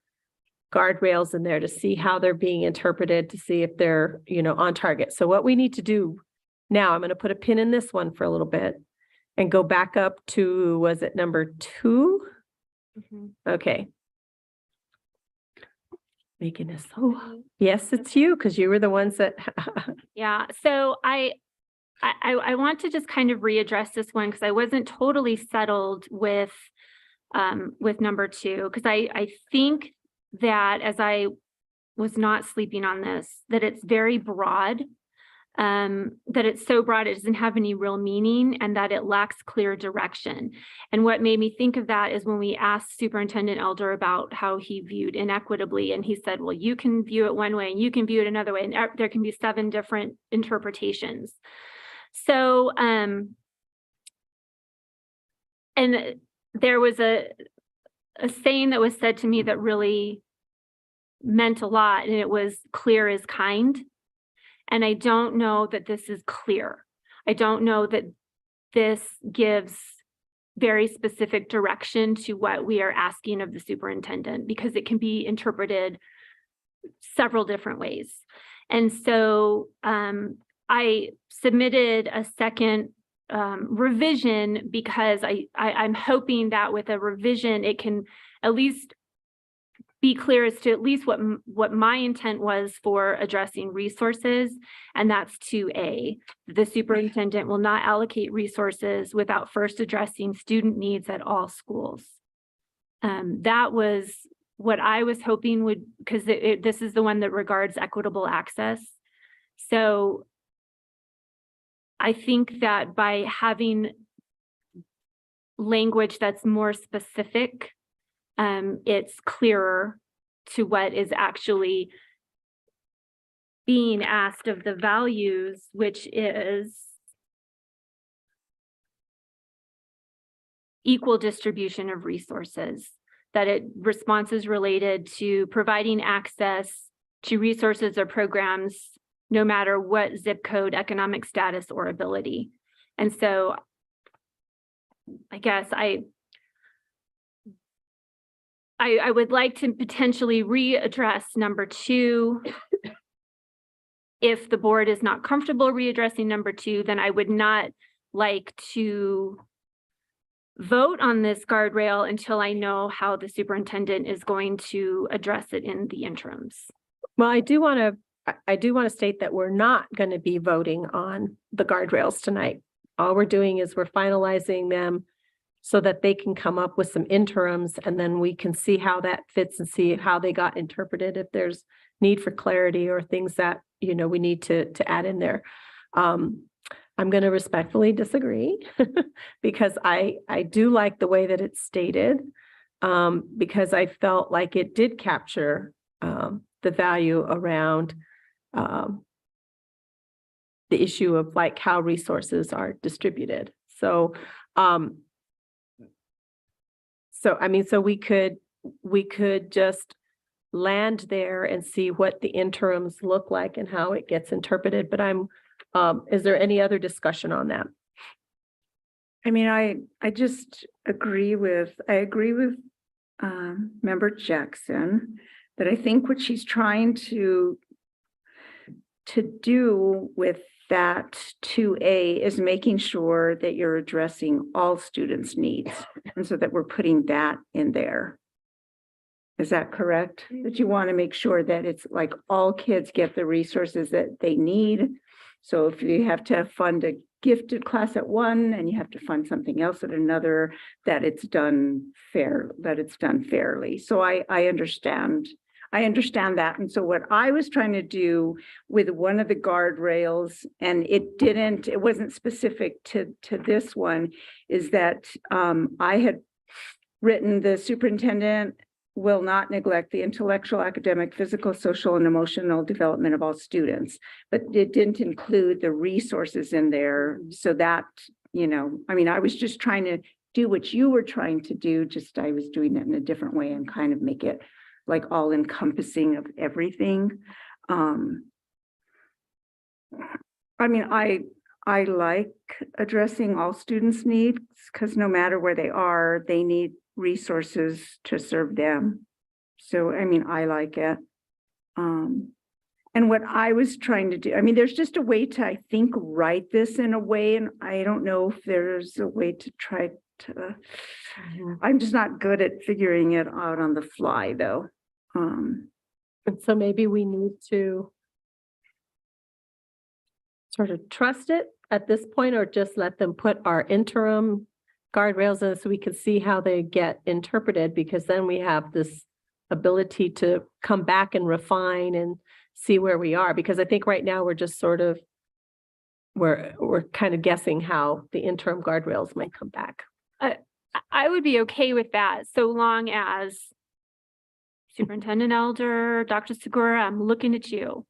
guardrails in there to see how they're being interpreted, to see if they're, on target. So what we need to do now, I'm going to put a pin in this one for a little bit and go back up to, was it number 2? Okay. Making this, yes, it's you, because you were the ones that. Yeah, so I want to just kind of readdress this one because I wasn't totally settled with number 2, because I think that as I was not sleeping on this, that it's very broad. that it's so broad, it doesn't have any real meaning and that it lacks clear direction. And what made me think of that is when we asked Superintendent Elder about how he viewed inequitably, and he said, well, you can view it one way and you can view it another way, and there can be 7 different interpretations. So, and there was a saying that was said to me that really meant a lot, and it was clear is kind. And I don't know that this is clear. I don't know that this gives very specific direction to what we are asking of the superintendent, because it can be interpreted several different ways. And so I submitted a second revision because I'm hoping that with a revision, it can at least be clear as to at least what my intent was for addressing resources, and that's 2A. The superintendent will not allocate resources without first addressing student needs at all schools. That was what I was hoping would, because this is the one that regards equitable access. So I think that by having language that's more specific, it's clearer to what is actually being asked of the values, which is equal distribution of resources, that it responses related to providing access to resources or programs, no matter what zip code, economic status, or ability. And so I guess I would like to potentially readdress number 2. If the board is not comfortable readdressing number 2, then I would not like to vote on this guardrail until I know how the superintendent is going to address it in the interims. Well, I do want to state that we're not going to be voting on the guardrails tonight. All we're doing is we're finalizing them so that they can come up with some interims, and then we can see how that fits and see how they got interpreted, if there's need for clarity or things that, we need to add in there. I'm going to respectfully disagree because I do like the way that it's stated, because I felt like it did capture the value around the issue of like how resources are distributed. So we could just land there and see what the interims look like and how it gets interpreted. But is there any other discussion on that? I mean, I just agree with Member Jackson, that I think what she's trying to do with that 2A is making sure that you're addressing all students' needs, and so that we're putting that in there. Is that correct? That you want to make sure that it's like all kids get the resources that they need. So if you have to fund a gifted class at one and you have to fund something else at another, that it's done fairly. So I understand. I understand that. And so what I was trying to do with one of the guardrails, and it wasn't specific to this one, is that I had written the superintendent will not neglect the intellectual, academic, physical, social, and emotional development of all students. But it didn't include the resources in there. So that, I was just trying to do what you were trying to do, just I was doing it in a different way and kind of make it like all encompassing of everything. I like addressing all students' needs, because no matter where they are, they need resources to serve them. So, I like it. And what I was trying to do, there's just a way to, I think, write this in a way, and I don't know if there's a way to try to, I'm just not good at figuring it out on the fly, though. And so maybe we need to sort of trust it at this point, or just let them put our interim guardrails in so we can see how they get interpreted, because then we have this ability to come back and refine and see where we are. Because I think right now we're just sort of we're kind of guessing how the interim guardrails might come back. I would be okay with that, so long as Superintendent Elder, Dr. Segura, I'm looking at you.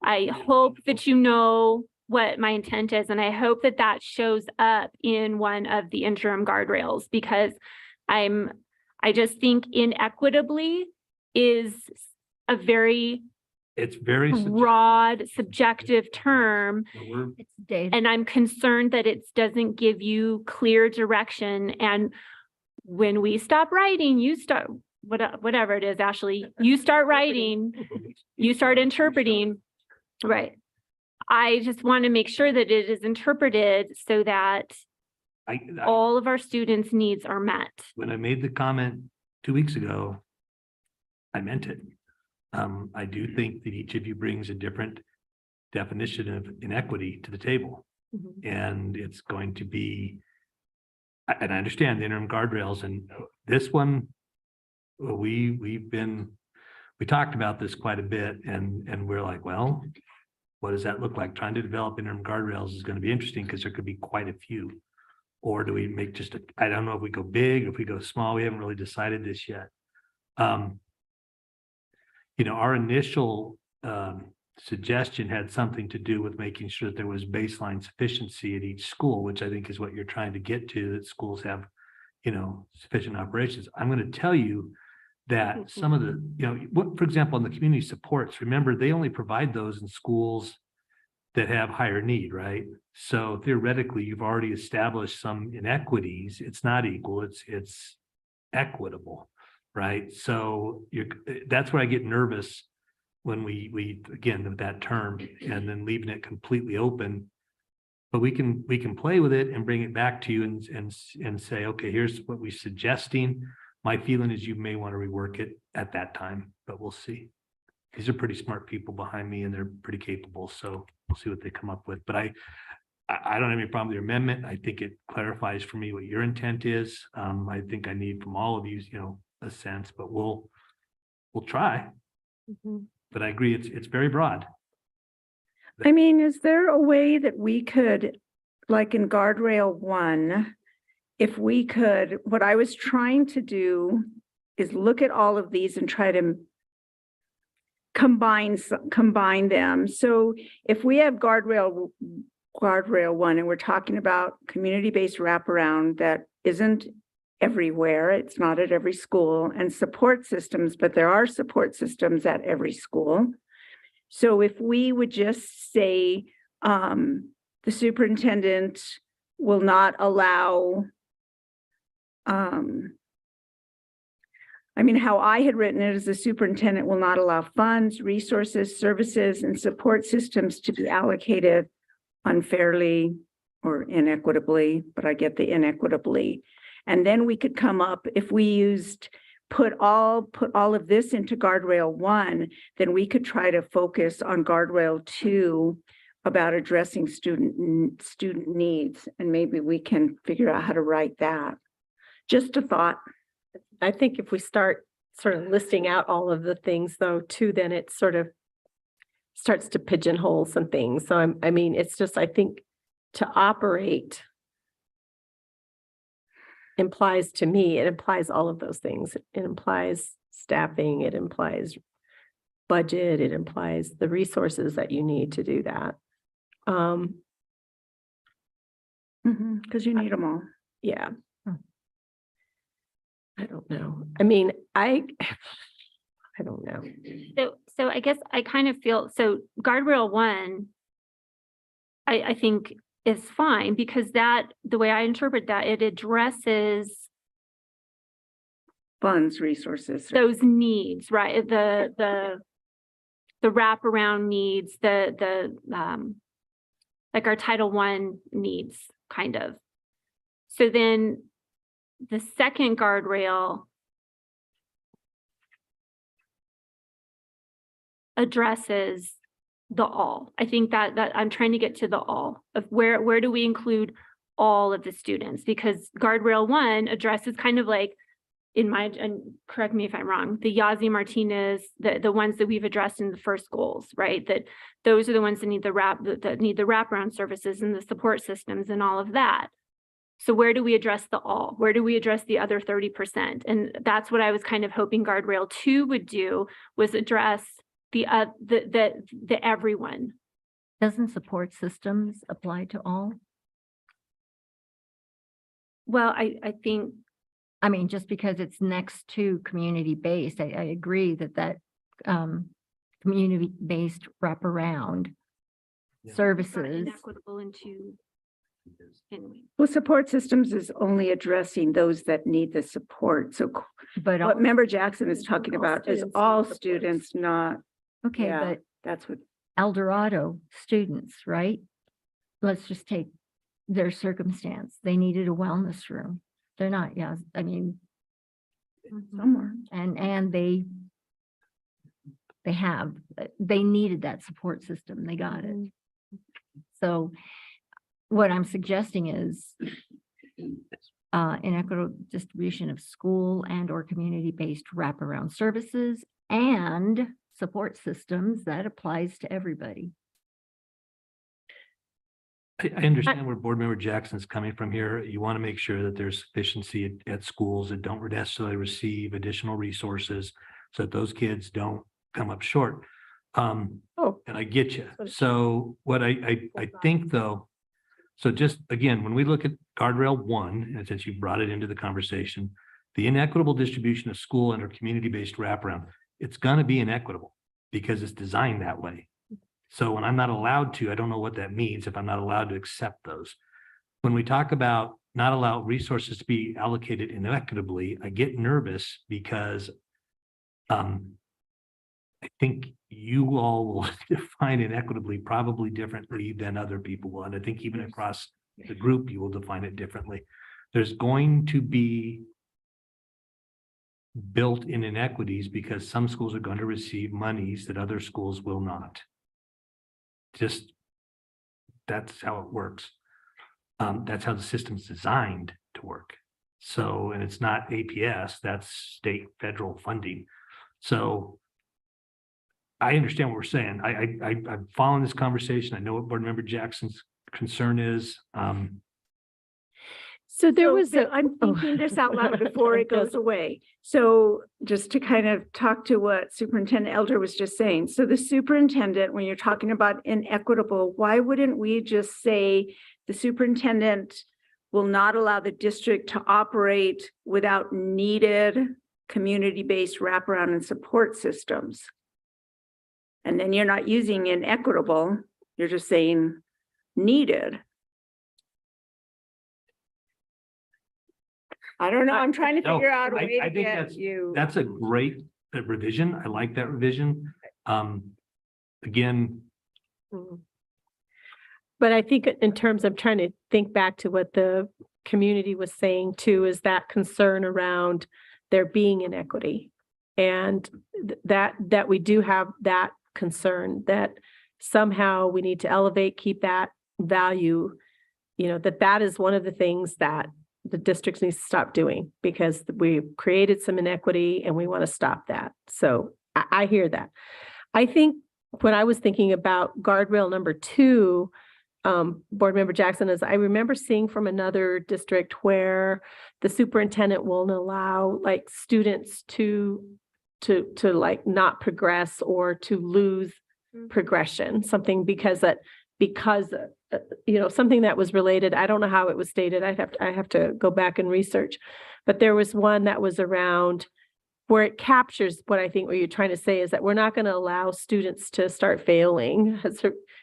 I hope that you know what my intent is, and I hope that that shows up in one of the interim guardrails, because I just think inequitably is a very It's very broad, subjective term. It's data. And I'm concerned that it doesn't give you clear direction. And when we stop writing, you start, whatever it is, Ashley, you start writing, you start interpreting. Right. I just want to make sure that it is interpreted so that all of our students' needs are met. When I made the comment 2 weeks ago, I meant it. I do think that each of you brings a different definition of inequity to the table. And it's going to be, and I understand the interim guardrails, and this one, we talked about this quite a bit, and we're like, well, what does that look like? Trying to develop interim guardrails is going to be interesting because there could be quite a few. Or do we make just I don't know if we go big, if we go small, we haven't really decided this yet. Our initial suggestion had something to do with making sure that there was baseline sufficiency at each school, which I think is what you're trying to get to, that schools have, sufficient operations. I'm going to tell you that some of the, for example, in the community supports, remember, they only provide those in schools that have higher need, right? So theoretically, you've already established some inequities. It's not equal, it's equitable. Right. So that's where I get nervous when we again, with that term, and then leaving it completely open. But we can play with it and bring it back to you and say, okay, here's what we're suggesting. My feeling is you may want to rework it at that time, but we'll see. These are pretty smart people behind me and they're pretty capable. So we'll see what they come up with. But I don't have any problem with your amendment. I think it clarifies for me what your intent is. I think I need from all of you, a sense, but we'll try. But I agree, it's very broad. I mean, is there a way that we could, like in guardrail 1, if we could, what I was trying to do is look at all of these and try to combine them. So if we have guardrail 1 and we're talking about community-based wraparound that isn't everywhere, it's not at every school, and support systems, but there are support systems at every school. So if we would just say the superintendent will not allow, how I had written it is the superintendent will not allow funds, resources, services, and support systems to be allocated unfairly or inequitably, but I get the inequitably. And then we could come up, if we used, put all of this into guardrail 1, then we could try to focus on guardrail 2 about addressing student needs. And maybe we can figure out how to write that. Just a thought. I think if we start sort of listing out all of the things though, too, then it sort of starts to pigeonhole some things. So it's just, I think to operate implies to me, it implies all of those things. It implies staffing, it implies budget, it implies the resources that you need to do that. Because you need them all. Yeah. I don't know. I don't know. So I guess I kind of feel, so guardrail 1, I think is fine, because that, the way I interpret that, it addresses funds, resources, those needs, right? The wraparound needs, the like our Title I needs, kind of. So then the second guardrail addresses the all. I think that I'm trying to get to the all of where do we include all of the students, because guardrail 1 addresses kind of like and correct me if I'm wrong, the Yazzie Martinez, the ones that we've addressed in the first goals, right? That those are the ones that need the wraparound services and the support systems and all of that. So where do we address the all? Where do we address the other 30%? And that's what I was kind of hoping Guardrail 2 would do, was address the everyone. Doesn't support systems apply to all? Well, I think, I mean, just because it's next to community-based, I agree that community-based wraparound services. inequitable into. Well, support systems is only addressing those that need the support. So But what Member Jackson is talking about is all students, not, okay, yeah, but that's what. El Dorado students, right? Let's just take their circumstance. They needed a wellness room. They're not, yeah, I mean. Somewhere. And they needed that support system. They got it. So what I'm suggesting is inequitable distribution of school and or community-based wraparound services and support systems that applies to everybody. I understand where Board Member Jackson's coming from here. You want to make sure that there's sufficiency at schools that don't necessarily receive additional resources so that those kids don't come up short. And I get you. So what I think though, so just again, when we look at Guardrail 1, and since you brought it into the conversation, the inequitable distribution of school and or community-based wraparound, it's going to be inequitable because it's designed that way. So when I'm not allowed to, I don't know what that means if I'm not allowed to accept those. When we talk about not allow resources to be allocated inequitably, I get nervous because I think you all will define inequitably probably differently than other people will. And I think even across the group, you will define it differently. There's going to be built-in inequities because some schools are going to receive monies that other schools will not. Just, that's how it works. That's how the system's designed to work. So, and it's not APS, that's state federal funding. So I understand what we're saying. I'm following this conversation. I know what Board Member Jackson's concern is. So there was, I'm thinking this out loud before it goes away. So just to kind of talk to what Superintendent Elder was just saying. So the superintendent, when you're talking about inequitable, why wouldn't we just say the superintendent will not allow the district to operate without needed community-based wraparound and support systems? And then you're not using inequitable, you're just saying needed. I don't know, I'm trying to figure out a way to get you. That's a great revision. I like that revision. Again. But I think in terms of trying to think back to what the community was saying too, is that concern around there being inequity. And that we do have that concern that somehow we need to elevate, keep that value, you know, that is one of the things that the districts needs to stop doing because we've created some inequity and we want to stop that. So I hear that. I think when I was thinking about guardrail number 2, Board Member Jackson, is I remember seeing from another district where the superintendent won't allow like students to like not progress or to lose progression, something because you know, something that was related. I don't know how it was stated. I have to go back and research, but there was one that was around where it captures what I think what you're trying to say is that we're not going to allow students to start failing,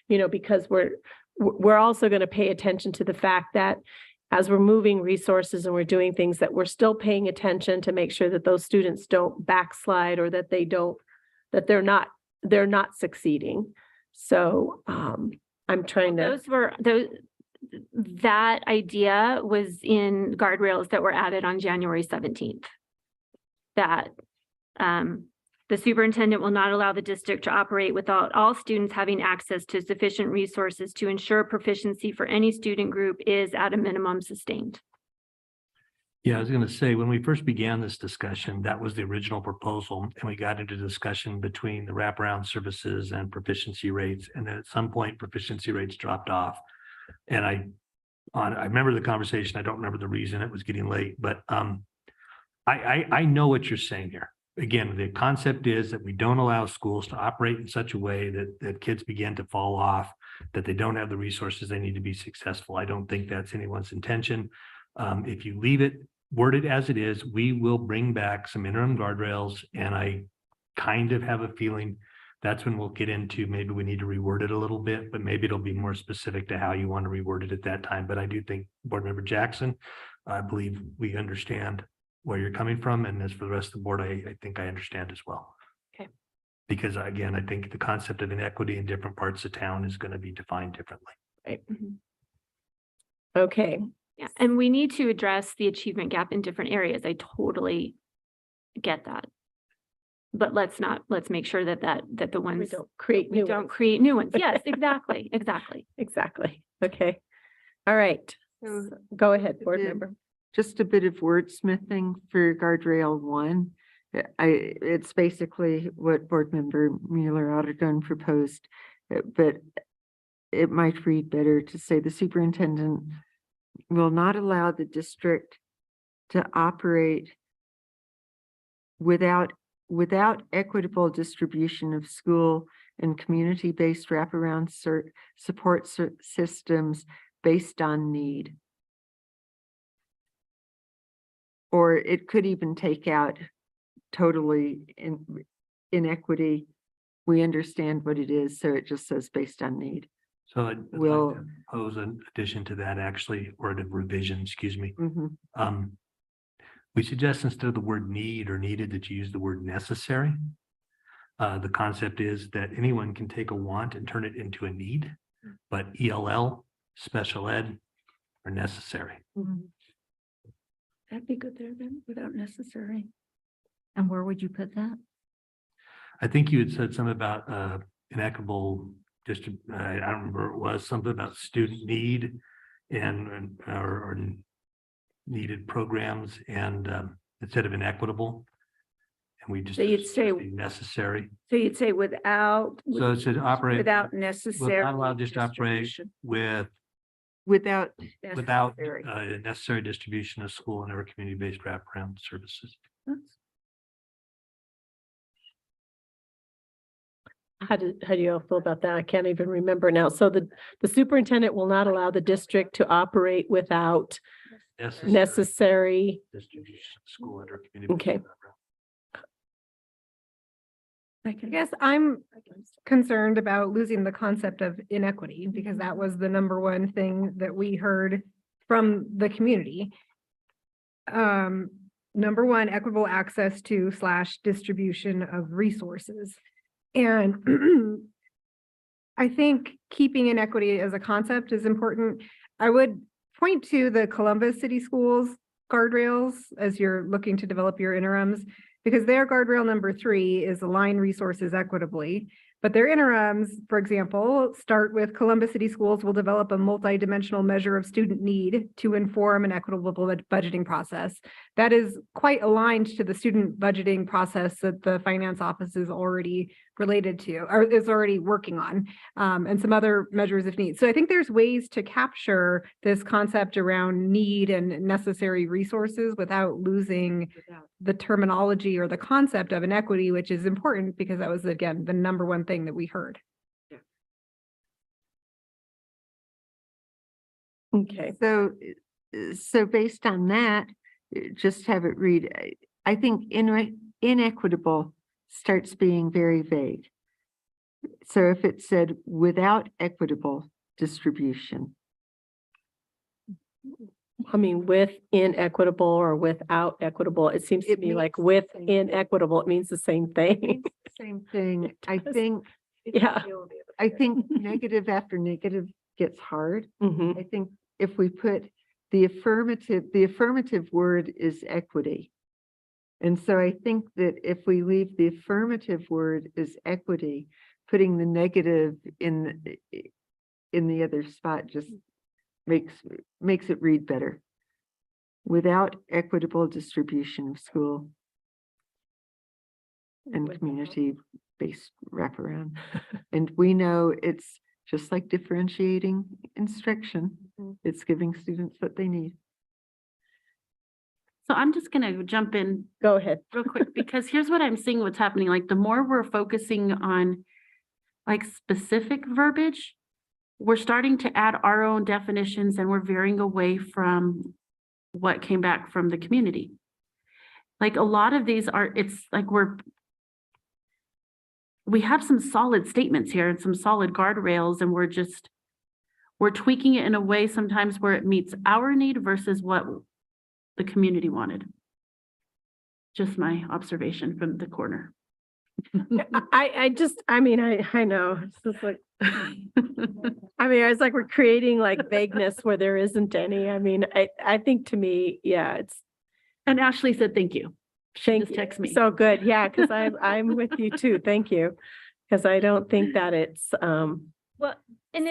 you know, because we're also going to pay attention to the fact that as we're moving resources and we're doing things that we're still paying attention to make sure that those students don't backslide or that they're not succeeding. So, I'm trying to. That idea was in guardrails that were added on January 17th. That the superintendent will not allow the district to operate without all students having access to sufficient resources to ensure proficiency for any student group is at a minimum sustained. Yeah, I was going to say, when we first began this discussion, that was the original proposal, and we got into discussion between the wraparound services and proficiency rates, and then at some point proficiency rates dropped off. And I remember the conversation. I don't remember the reason. It was getting late, but I know what you're saying here. Again, the concept is that we don't allow schools to operate in such a way that kids begin to fall off, that they don't have the resources they need to be successful. I don't think that's anyone's intention. If you leave it worded as it is, we will bring back some interim guardrails, and I kind of have a feeling that's when we'll get into, maybe we need to reword it a little bit, but maybe it'll be more specific to how you want to reword it at that time. But I do think, Board Member Jackson, I believe we understand where you're coming from, and as for the rest of the board, I think I understand as well. Okay. Because again, I think the concept of inequity in different parts of town is going to be defined differently. Right. Okay. Yeah, and we need to address the achievement gap in different areas. I totally get that. But let's make sure that the ones We don't create we new don't ones. create new ones. Yes, exactly, exactly. Exactly. Okay. All right. So Go ahead, board bit- member. just a bit of wordsmithing for guardrail 1. It's basically what Board Member Mueller-Ottergun proposed, but it might read better to say the superintendent will not allow the district to operate without equitable distribution of school and community-based wraparound support systems based on need. Or it could even take out totally inequity. We understand what it is, so it just says based on need. So I'd like Will- to pose an addition to that actually, or a revision, excuse me. Mhm. We suggest instead of the word need or needed, that you use the word necessary. The concept is that anyone can take a want and turn it into a need, but ELL, special ed are necessary. That'd be good there then, without necessary. And where would you put that? I think you had said something about inequitable I don't remember, it was something about student need and or needed programs, and instead of inequitable. And we just So you'd say- necessary. So you'd say without. So it should operate. Without Will necessary. not allow just to operate distribution. Without without necessary. necessary distribution of school and other community-based wraparound services. How do you all feel about that? I can't even remember now. So the superintendent will not allow the district to operate without necessary. Distribution of school and other community. Okay. I guess I'm concerned about losing the concept of inequity because that was the number one thing that we heard from the community. Number one, equitable access to / distribution of resources. And I think keeping inequity as a concept is important. I would point to the Columbus City Schools guardrails as you're looking to develop your interims, because their guardrail number 3 is align resources equitably. But their interims, for example, start with Columbus City Schools will develop a multidimensional measure of student need to inform an equitable budgeting process. That is quite aligned to the student budgeting process that the finance office is already related to, or is already working on, and some other measures if need. So I think there's ways to capture this concept around need and necessary resources without losing the terminology or the concept of inequity, which is important because that was, again, the number one thing that we heard. Okay. So based on that, just have it read, I think inequitable starts being very vague. So if it said without equitable distribution. I mean, with inequitable or without equitable, it seems to It me means like the with same thing. inequitable, it means the same thing. Same thing. I does. think, Yeah. I think negative after negative gets hard. Mhm. I think if we put the affirmative word is equity. And so I think that if we leave the affirmative word is equity, putting the negative in the other spot just makes it read better. without equitable distribution of school and community-based wraparound. And we know it's just like differentiating instruction. It's giving students what they need. So I'm just gonna jump in. Go ahead. Real quick, because here's what I'm seeing what's happening. Like the more we're focusing on like specific verbiage, we're starting to add our own definitions and we're veering away from what came back from the community. Like a lot of these are, it's like we have some solid statements here and some solid guardrails, and we're tweaking it in a way sometimes where it meets our need versus what the community wanted. Just my observation from the corner. I mean, I know, it's just like, I mean, it's like we're creating like vagueness where there isn't any. I mean, I think to me, yeah, it's. And Ashley said, thank you. She just Thank texted you. me. So good. Yeah, because I'm with you too. Thank you. Because I don't think that it's, Well, and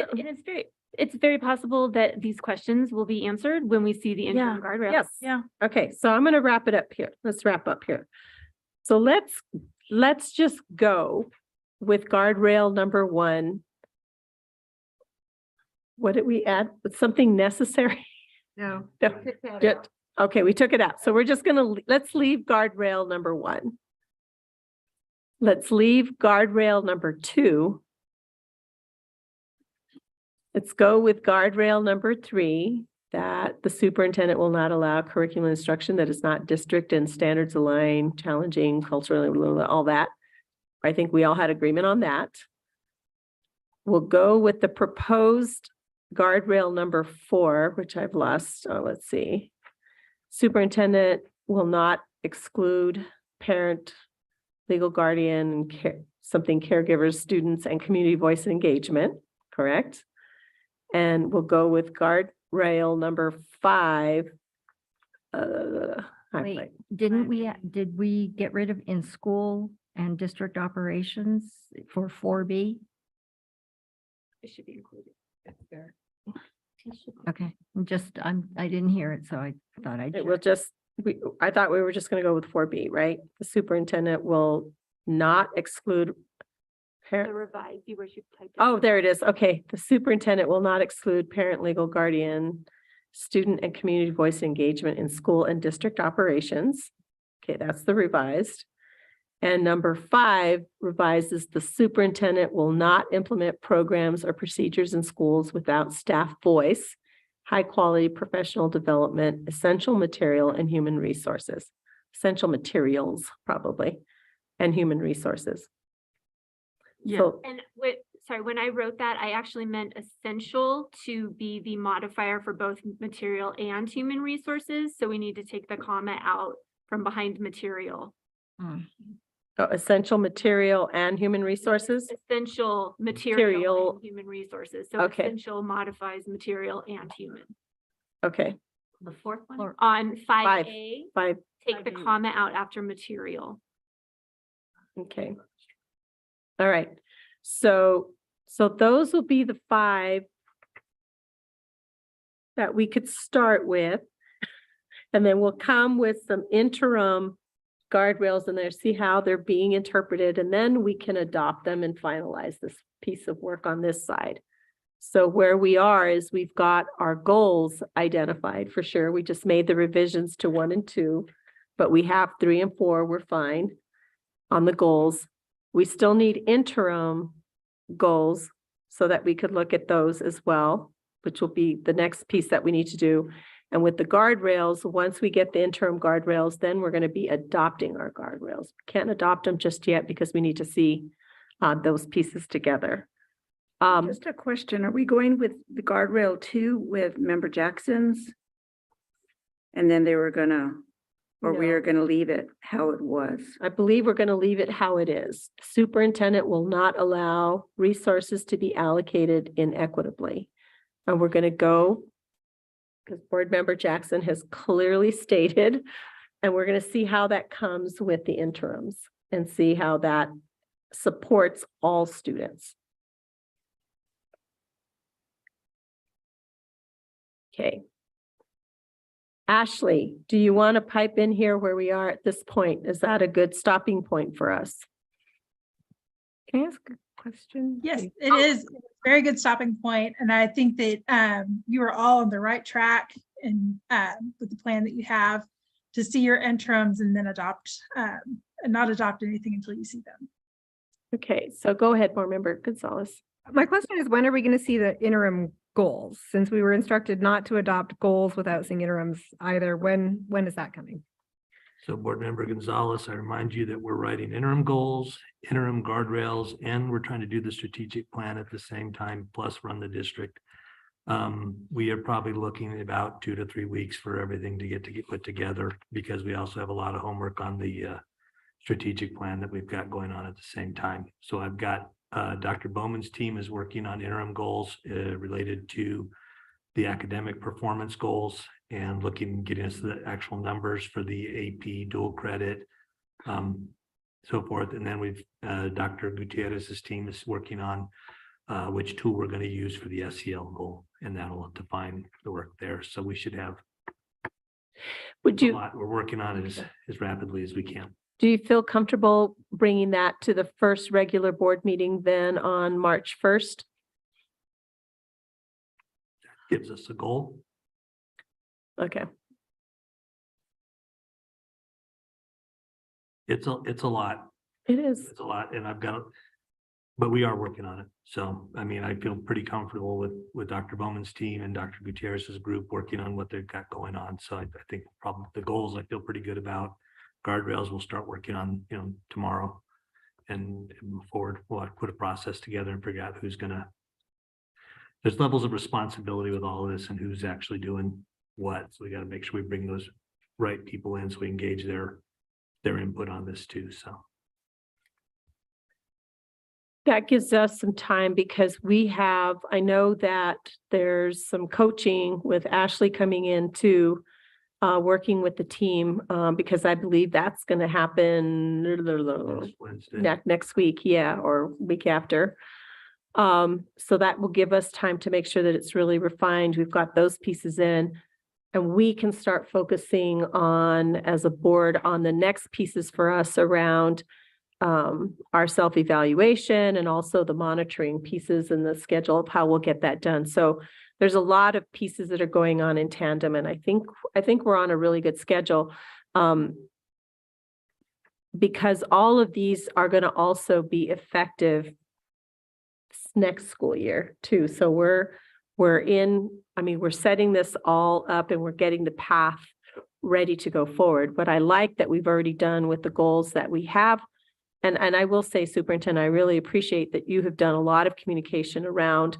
it's very possible that these questions will be answered when we see the interim guardrails. Yes. Yeah. Okay, so I'm going to wrap it up here. Let's wrap up here. So let's just go with guardrail number 1. What did we add? Something necessary? No. Good. Okay, we took it out. So we're just let's leave guardrail number 1. Let's leave guardrail number 2. Let's go with guardrail number 3, that the superintendent will not allow curriculum instruction that is not district and standards aligned, challenging, culturally, all that. I think we all had agreement on that. We'll go with the proposed guardrail number 4, which I've lost. Oh, let's see. Superintendent will not exclude parent, legal guardian, caregivers, students, and community voice and engagement, correct? And we'll go with guardrail number 5. Wait, did we get rid of in school and district operations for 4B? It should be included. That's fair. Okay, I didn't hear it, so I thought I'd. It will I thought we were just going to go with 4B, right? The superintendent will not exclude The revised, you were typed. Oh, there it is. Okay. The superintendent will not exclude parent, legal guardian, student and community voice engagement in school and district operations. Okay, that's the revised. And number 5 revises the superintendent will not implement programs or procedures in schools without staff voice, high quality professional development, essential material and human resources, essential materials probably, and human resources. Yeah. So, And when I wrote that, I actually meant essential to be the modifier for both material and human resources. So we need to take the comma out from behind material. essential material and human resources? Essential material and human resources. So Okay. essential modifies material and human. Okay, The 4th one? On 5A, 5, take the comma out after material. okay. All right, so those will be the 5 that we could start with. And then we'll come with some interim guardrails in there, see how they're being interpreted, and then we can adopt them and finalize this piece of work on this side. So where we are is we've got our goals identified for sure. We just made the revisions to 1 and 2, but we have 3 and 4, we're fine on the goals. We still need interim goals so that we could look at those as well, which will be the next piece that we need to do. And with the guardrails, once we get the interim guardrails, then we're going to be adopting our guardrails. Can't adopt them just yet because we need to see those pieces together. Just a question, are we going with the guardrail 2 with Member Jackson's? And then they were gonna, or we No. are gonna leave it how it was? I believe we're going to leave it how it is. Superintendent will not allow resources to be allocated inequitably. And we're going to go, because Board Member Jackson has clearly stated, and we're going to see how that comes with the interims and see how that supports all students. Okay. Ashley, do you want to pipe in here where we are at this point? Is that a good stopping point for us? Can I ask a question? Yes, it is a very good stopping point, and I think that you are all on the right track and with the plan that you have to see your interims and then adopt and not adopt anything until you see them. Okay, so go ahead, Board Member Gonzalez. My question is, when are we going to see the interim goals? Since we were instructed not to adopt goals without seeing interims either, when is that coming? So Board Member Gonzalez, I remind you that we're writing interim goals, interim guardrails, and we're trying to do the strategic plan at the same time, plus run the district. We are probably looking at about 2 to 3 weeks for everything to get put together, because we also have a lot of homework on the strategic plan that we've got going on at the same time. So I've got Dr. Bowman's team is working on interim goals related to the academic performance goals and getting us the actual numbers for the AP dual credit, so forth. And then we've Dr. Gutierrez's team is working on which tool we're going to use for the SEL goal, and that'll define the work there. So we should have we're working on it as rapidly as we can. Do you feel comfortable bringing that to the first regular board meeting then on March 1st? Gives us a goal. Okay. It's a lot. It is. It's a lot, and but we are working on it. So, I mean, I feel pretty comfortable with Dr. Bowman's team and Dr. Gutierrez's group working on what they've got going on. So I think probably the goals I feel pretty good about. Guardrails we'll start working on, tomorrow, and move forward. We'll have to put a process together and figure out who's there's levels of responsibility with all of this and who's actually doing what. So we got to make sure we bring those right people in so we engage their input on this too. So that gives us some time, because I know that there's some coaching with Ashley coming in too, working with the team, because I believe that's going to happen next week, or week after. So that will give us time to make sure that it's really refined. We've got those pieces in, and we can start focusing on, as a board, on the next pieces for us around our self-evaluation and also the monitoring pieces and the schedule of how we'll get that done. So there's a lot of pieces that are going on in tandem, and I think we're on a really good schedule, because all of these are going to also be effective next school year too. So we're setting this all up and we're getting the path ready to go forward. What I like that we've already done with the goals that we have, and I will say, Superintendent, I really appreciate that you have done a lot of communication around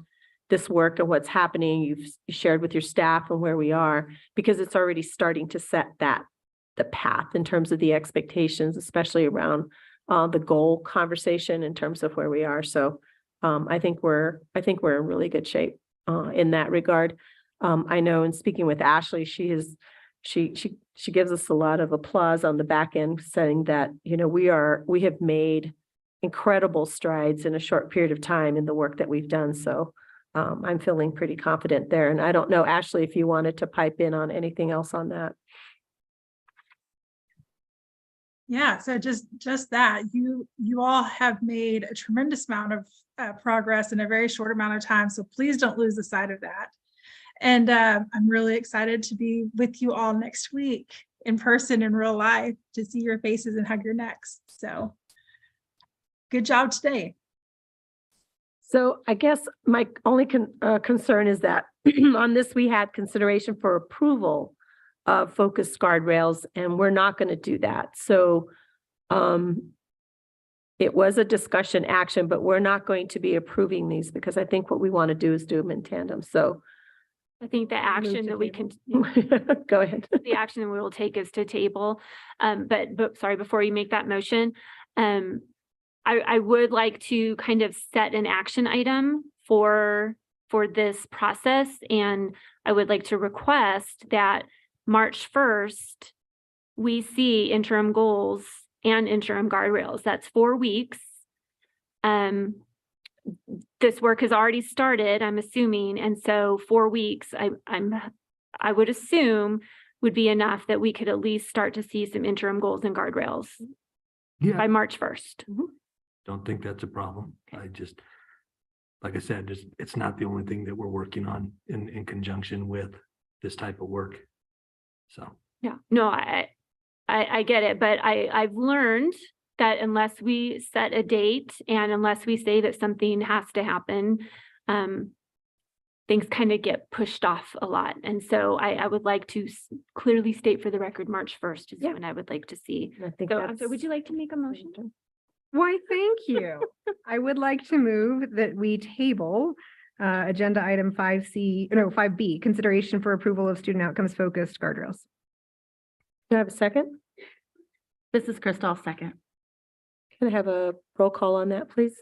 this work and what's happening. You've shared with your staff and where we are, because it's already starting to set the path in terms of the expectations, especially around the goal conversation in terms of where we are. So I think we're in really good shape in that regard. I know, in speaking with Ashley, she gives us a lot of applause on the back end, saying that, we have made incredible strides in a short period of time in the work that we've done. So I'm feeling pretty confident there. And I don't know, Ashley, if you wanted to pipe in on anything else on that. Yeah, so just that you all have made a tremendous amount of progress in a very short amount of time. So please don't lose the sight of that. And I'm really excited to be with you all next week in person, in real life, to see your faces and hug your necks. So good job today. So I guess my only concern is that on this, we had consideration for approval of focused guardrails, and we're not going to do that. So it was a discussion action, but we're not going to be approving these, because I think what we want to do is do them in tandem. So I think the action that we can go ahead. The action that we will take is to table. But sorry, before you make that motion, I would like to kind of set an action item for this process, and I would like to request that March 1st, we see interim goals and interim guardrails. That's 4 weeks. This work has already started, I'm assuming, and so 4 weeks, I would assume would be enough that we could at least start to see some interim goals and guardrails Yeah. by March 1st. Don't think that's a problem. I just, like I said, just, it's not the only thing that we're working on in conjunction with this type of work. So. Yeah, no, I get it, but I've learned that unless we set a date and unless we say that something has to happen, things kind of get pushed off a lot. And so I would like to clearly state for the record, March 1st is when I would like to see. I think So, that's. would you like to make a motion? Why, thank you. I would like to move that we table agenda item 5B, consideration for approval of student outcomes focused guardrails. Can I have a second? This is Crystal, second. Can I have a roll call on that, please?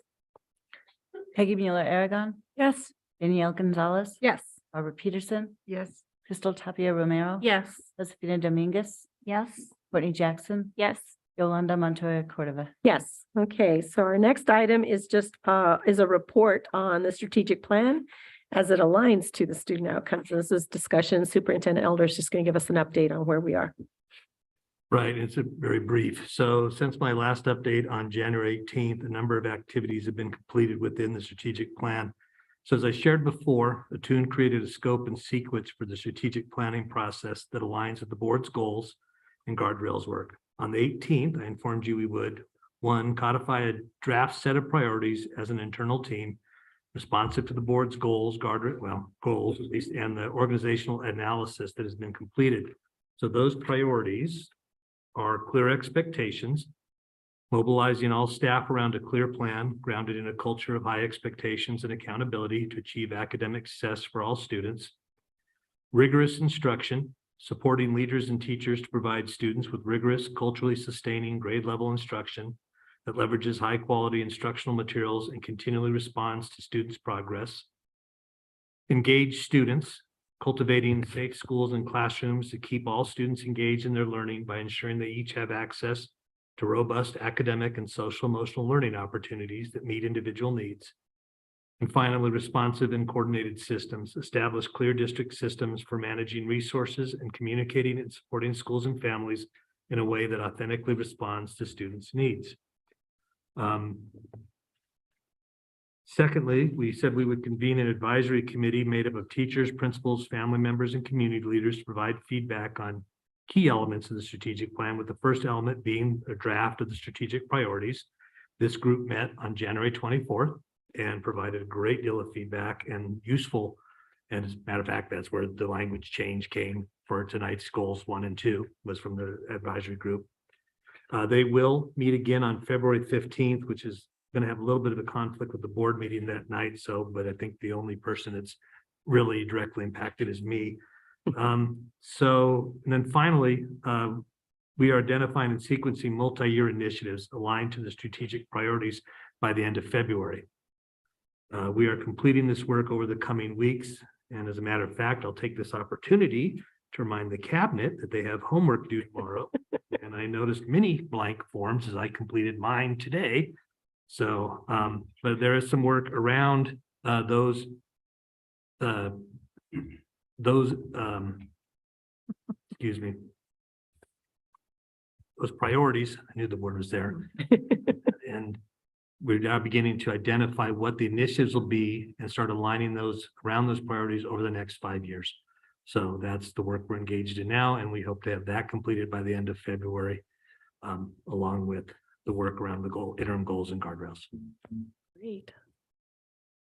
Peggy Mueller Aragon, Yes. Danielle Gonzalez, Yes. Barbara Peterson, Yes. Crystal Tapia Romero. Yes. Josefina Dominguez, Yes. Courtney Jackson, Yes. Yolanda Montoya Cordova. Yes. Okay, so our next item is just is a report on the strategic plan as it aligns to the student outcomes. This is discussion. Superintendent Elder is just going to give us an update on where we are. Right, it's a very brief. So since my last update on January 18th, a number of activities have been completed within the strategic plan. So as I shared before, Attune created a scope and sequence for the strategic planning process that aligns with the board's goals and guardrails work. On the 18th, I informed you we would, 1, codify a draft set of priorities as an internal team, responsive to the board's goals, goals at least, and the organizational analysis that has been completed. So those priorities are clear expectations, mobilizing all staff around a clear plan grounded in a culture of high expectations and accountability to achieve academic success for all students, rigorous instruction, supporting leaders and teachers to provide students with rigorous, culturally sustaining grade level instruction that leverages high quality instructional materials and continually responds to students' progress, engage students, cultivating safe schools and classrooms to keep all students engaged in their learning by ensuring they each have access to robust academic and social emotional learning opportunities that meet individual needs. And finally, responsive and coordinated systems, establish clear district systems for managing resources and communicating and supporting schools and families in a way that authentically responds to students' needs. Secondly, we said we would convene an advisory committee made up of teachers, principals, family members, and community leaders to provide feedback on key elements of the strategic plan, with the first element being a draft of the strategic priorities. This group met on January 24th and provided a great deal of feedback and useful. And as a matter of fact, that's where the language change came for tonight's goals 1 and 2 was from the advisory group. They will meet again on February 15th, which is going to have a little bit of a conflict with the board meeting that night. But I think the only person that's really directly impacted is me. And then finally, we are identifying and sequencing multi-year initiatives aligned to the strategic priorities by the end of February. We are completing this work over the coming weeks. And as a matter of fact, I'll take this opportunity to remind the cabinet that they have homework due tomorrow. And I noticed many blank forms as I completed mine today. So, but there is some work around those priorities. I knew the word was there. And we're now beginning to identify what the initiatives will be and start aligning those around those priorities over the next 5 years. So that's the work we're engaged in now, and we hope to have that completed by the end of February, along with the work around the interim goals and guardrails. Great.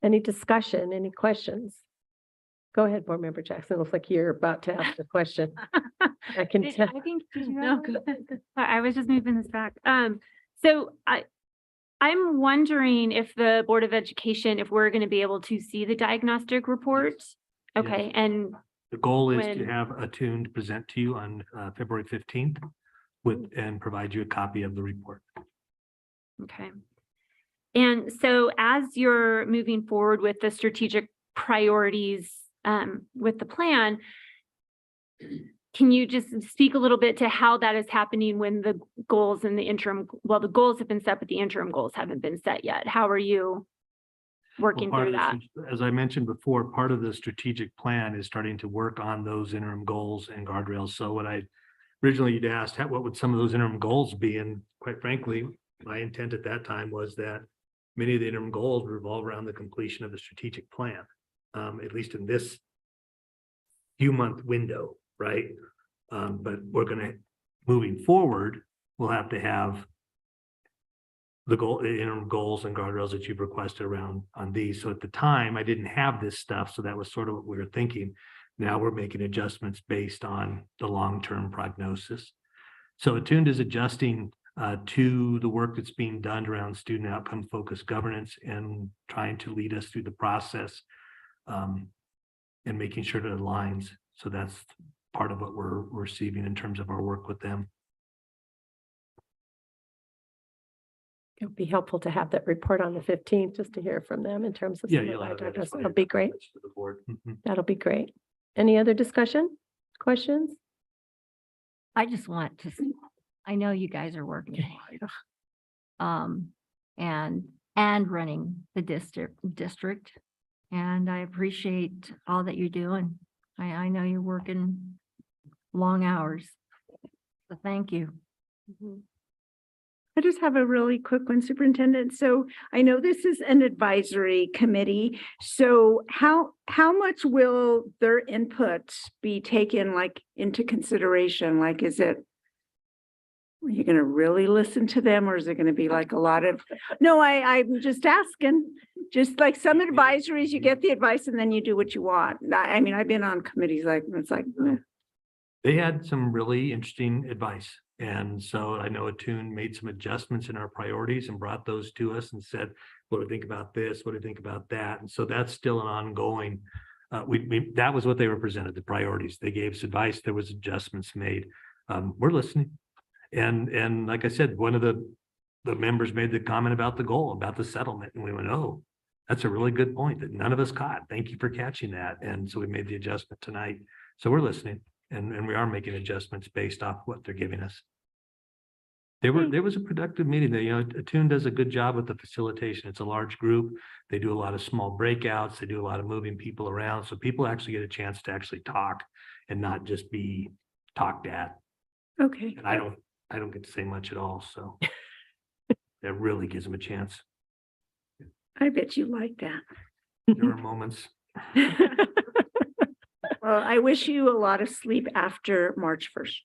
Any discussion, any questions? Go ahead, Board Member Jackson. Looks like you're about to ask a question. I can tell. I think, did you No, have go one? I was just moving this back. So I'm wondering if the Board of Education, if we're going to be able to see the diagnostic report. Okay, and The goal is to when- have Attune present to you on February 15th and provide you a copy of the report. okay. And so as you're moving forward with the strategic priorities with the plan, can you just speak a little bit to how that is happening when the goals and the interim, well, the goals have been set, but the interim goals haven't been set yet. How are you? working Part through of that. this, as I mentioned before, part of the strategic plan is starting to work on those interim goals and guardrails. So what I originally you'd asked, what would some of those interim goals be? And quite frankly, my intent at that time was that many of the interim goals revolve around the completion of the strategic plan, at least in this few month window, right? But we're gonna, moving forward, we'll have to have the interim goals and guardrails that you've requested around on these. So at the time, I didn't have this stuff, so that was sort of what we were thinking. Now we're making adjustments based on the long-term prognosis. So Attuned is adjusting to the work that's being done around student outcome focused governance and trying to lead us through the process and making sure that it aligns. So that's part of what we're receiving in terms of our work with them. It would be helpful to have that report on the 15th, just to hear from them in terms of. Yeah, some of you'll the have that. ideas. as part That'll of be your great. comments to the board. Mhm. That'll be great. Any other discussion, questions? I just want to, I know you guys are working. And running the district. And I appreciate all that you're doing. I know you're working long hours. So thank you. I just have a really quick one, Superintendent. So I know this is an advisory committee. So how much will their input be taken into consideration? Is it, are you going to really listen to them, or is it going to be a lot of, no, I'm just asking, just like some advisories, you get the advice and then you do what you want. I mean, I've been on committees it's eh. They had some really interesting advice. And so I know Attune made some adjustments in our priorities and brought those to us and said, what do you think about this? What do you think about that? And so that's still an ongoing, that was what they represented, the priorities. They gave us advice. There was adjustments made. We're listening. And like I said, one of the members made the comment about the goal, about the settlement. And we went, oh, that's a really good point that none of us caught. Thank you for catching that. And so we made the adjustment tonight. So we're listening. And we are making adjustments based off what they're giving us. There was a productive meeting. Attune does a good job with the facilitation. It's a large group. They do a lot of small breakouts. They do a lot of moving people around. So people actually get a chance to actually talk and not just be talked at. Okay. And I don't get to say much at all. So that really gives them a chance. I bet you like that. There are moments. Well, I wish you a lot of sleep after March 1st.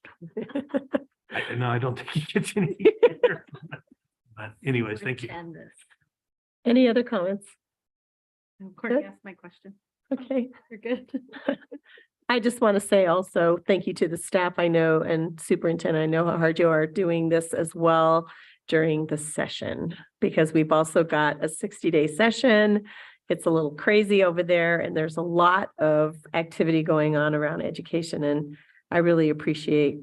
No, I don't think he gets any better. But anyways, thank you. Any other comments? Courtney Good. asked my question. Okay. You're good. I just want to say also, thank you to the staff I know and superintendent. I know how hard you are doing this as well during the session, because we've also got a 60-day session. It's a little crazy over there, and there's a lot of activity going on around education. And I really appreciate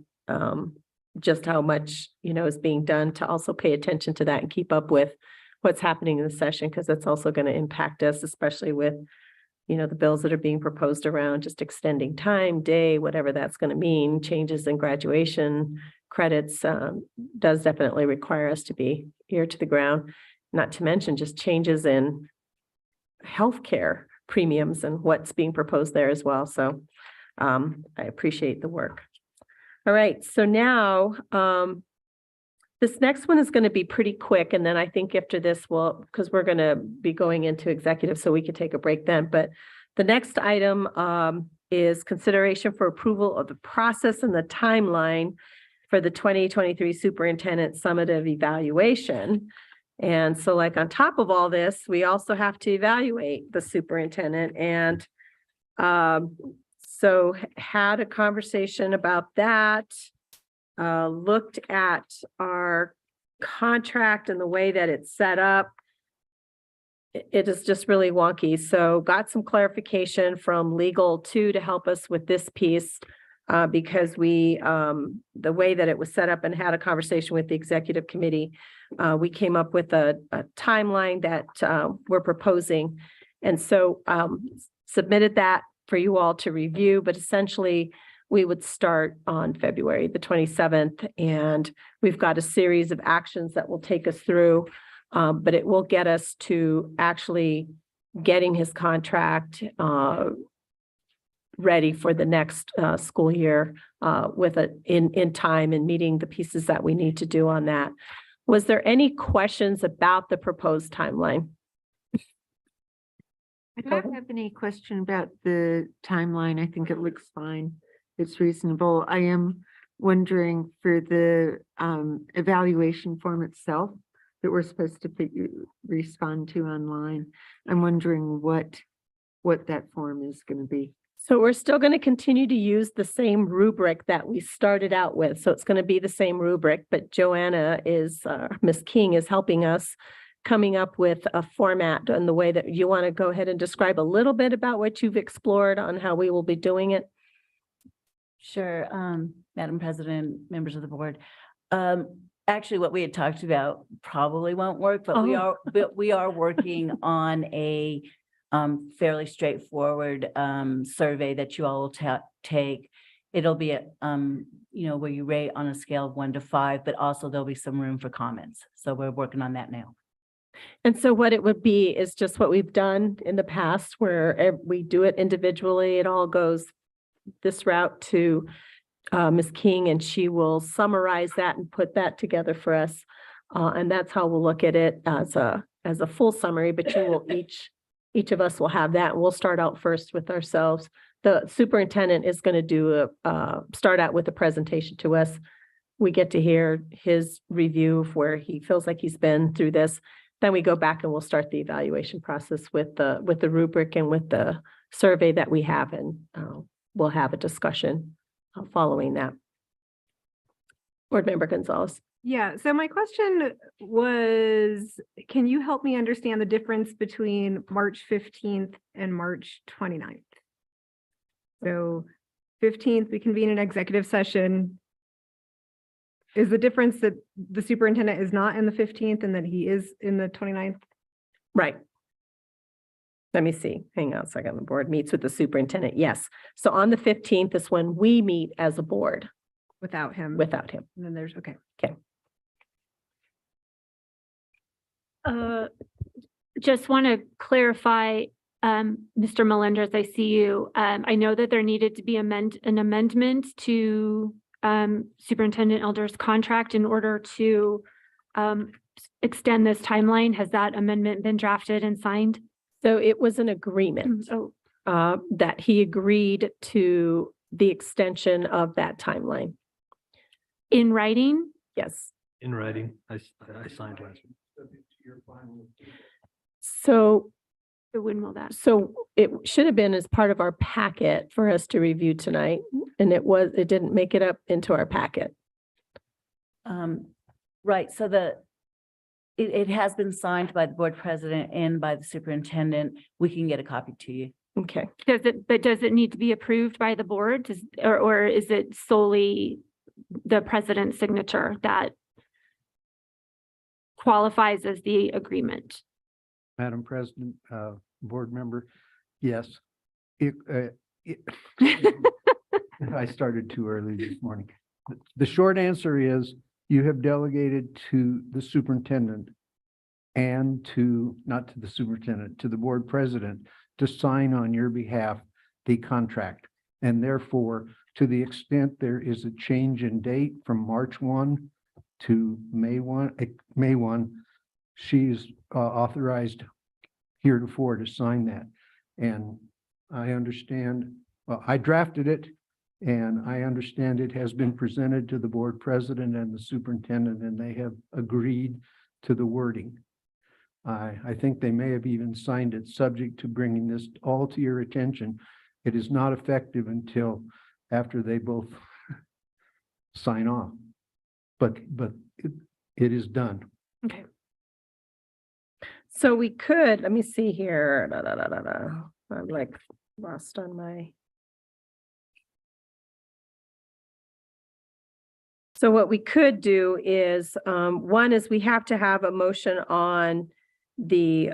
just how much, is being done to also pay attention to that and keep up with what's happening in the session, because that's also going to impact us, especially with, the bills that are being proposed around just extending time, day, whatever that's going to mean. Changes in graduation credits does definitely require us to be ear to the ground, not to mention just changes in healthcare premiums and what's being proposed there as well. So I appreciate the work. All right, so now this next one is going to be pretty quick. And then I think after this, because we're going to be going into executive, so we can take a break then. But the next item is consideration for approval of the process and the timeline for the 2023 Superintendent Summative Evaluation. And so on top of all this, we also have to evaluate the superintendent, and so had a conversation about that, looked at our contract and the way that it's set up. It is just really wonky. So got some clarification from legal too to help us with this piece, because the way that it was set up, and had a conversation with the executive committee, we came up with a timeline that we're proposing. And so submitted that for you all to review, but essentially we would start on February the 27th, and we've got a series of actions that will take us through, but it will get us to actually getting his contract ready for the next school year with in time and meeting the pieces that we need to do on that. Was there any questions about the proposed timeline? I don't have any question about the timeline. I think it looks fine. It's reasonable. I am wondering for the evaluation form itself that we're supposed to respond to online. I'm wondering what that form is going to be. So we're still going to continue to use the same rubric that we started out with. So it's going to be the same rubric, but Joanna Ms. King is helping us coming up with a format and the way that you want to go ahead and describe a little bit about what you've explored on how we will be doing it. Sure, Madam President, members of the board. Actually, what we had talked about probably won't work, but we are working on a fairly straightforward survey that you all will take. It'll be where you rate on a scale of 1 to 5, but also there'll be some room for comments. So we're working on that now. And so what it would be is just what we've done in the past where we do it individually. It all goes this route to Ms. King, and she will summarize that and put that together for us. And that's how we'll look at it as a full summary, but you will each of us will have that. And we'll start out first with ourselves. The superintendent is going to do start out with a presentation to us. We get to hear his review of where he feels like he's been through this. Then we go back and we'll start the evaluation process with the rubric and with the survey that we have, and we'll have a discussion following that. Board Member Gonzalez. Yeah, so my question was, can you help me understand the difference between March 15th and March 29th? So 15th, we convene an executive session. Is the difference that the superintendent is not in the 15th and that he is in the 29th? Right. Let me see. Hang on a second. The board meets with the superintendent. Yes. So on the 15th is when we meet as a board. Without him? Without him. And then there's, okay. Okay. Just want to clarify, Mr. Melendez, I see you. I know that there needed to be an amendment to Superintendent Elder's contract in order to extend this timeline. Has that amendment been drafted and signed? So it was an agreement that he agreed to the extension of that timeline. In writing? Yes. In writing, I signed last week. So when will that? So it should have been as part of our packet for us to review tonight, and it didn't make it up into our packet. Right, so it has been signed by the board president and by the superintendent. We can get a copy to you. Okay. Does it need to be approved by the board? Or is it solely the president's signature that qualifies as the agreement? Madam President, board member, yes. I started too early this morning. The short answer is you have delegated to the superintendent and not to the superintendent, to the board president to sign on your behalf the contract. And therefore, to the extent there is a change in date from March 1 to May 1, she's authorized heretofore to sign that. And I understand, well, I drafted it, and I understand it has been presented to the board president and the superintendent, and they have agreed to the wording. I think they may have even signed it subject to bringing this all to your attention. It is not effective until after they both sign off, but it is done. Okay. So we could, let me see here. I'm like lost on my. So what we could do is, one is we have to have a motion on the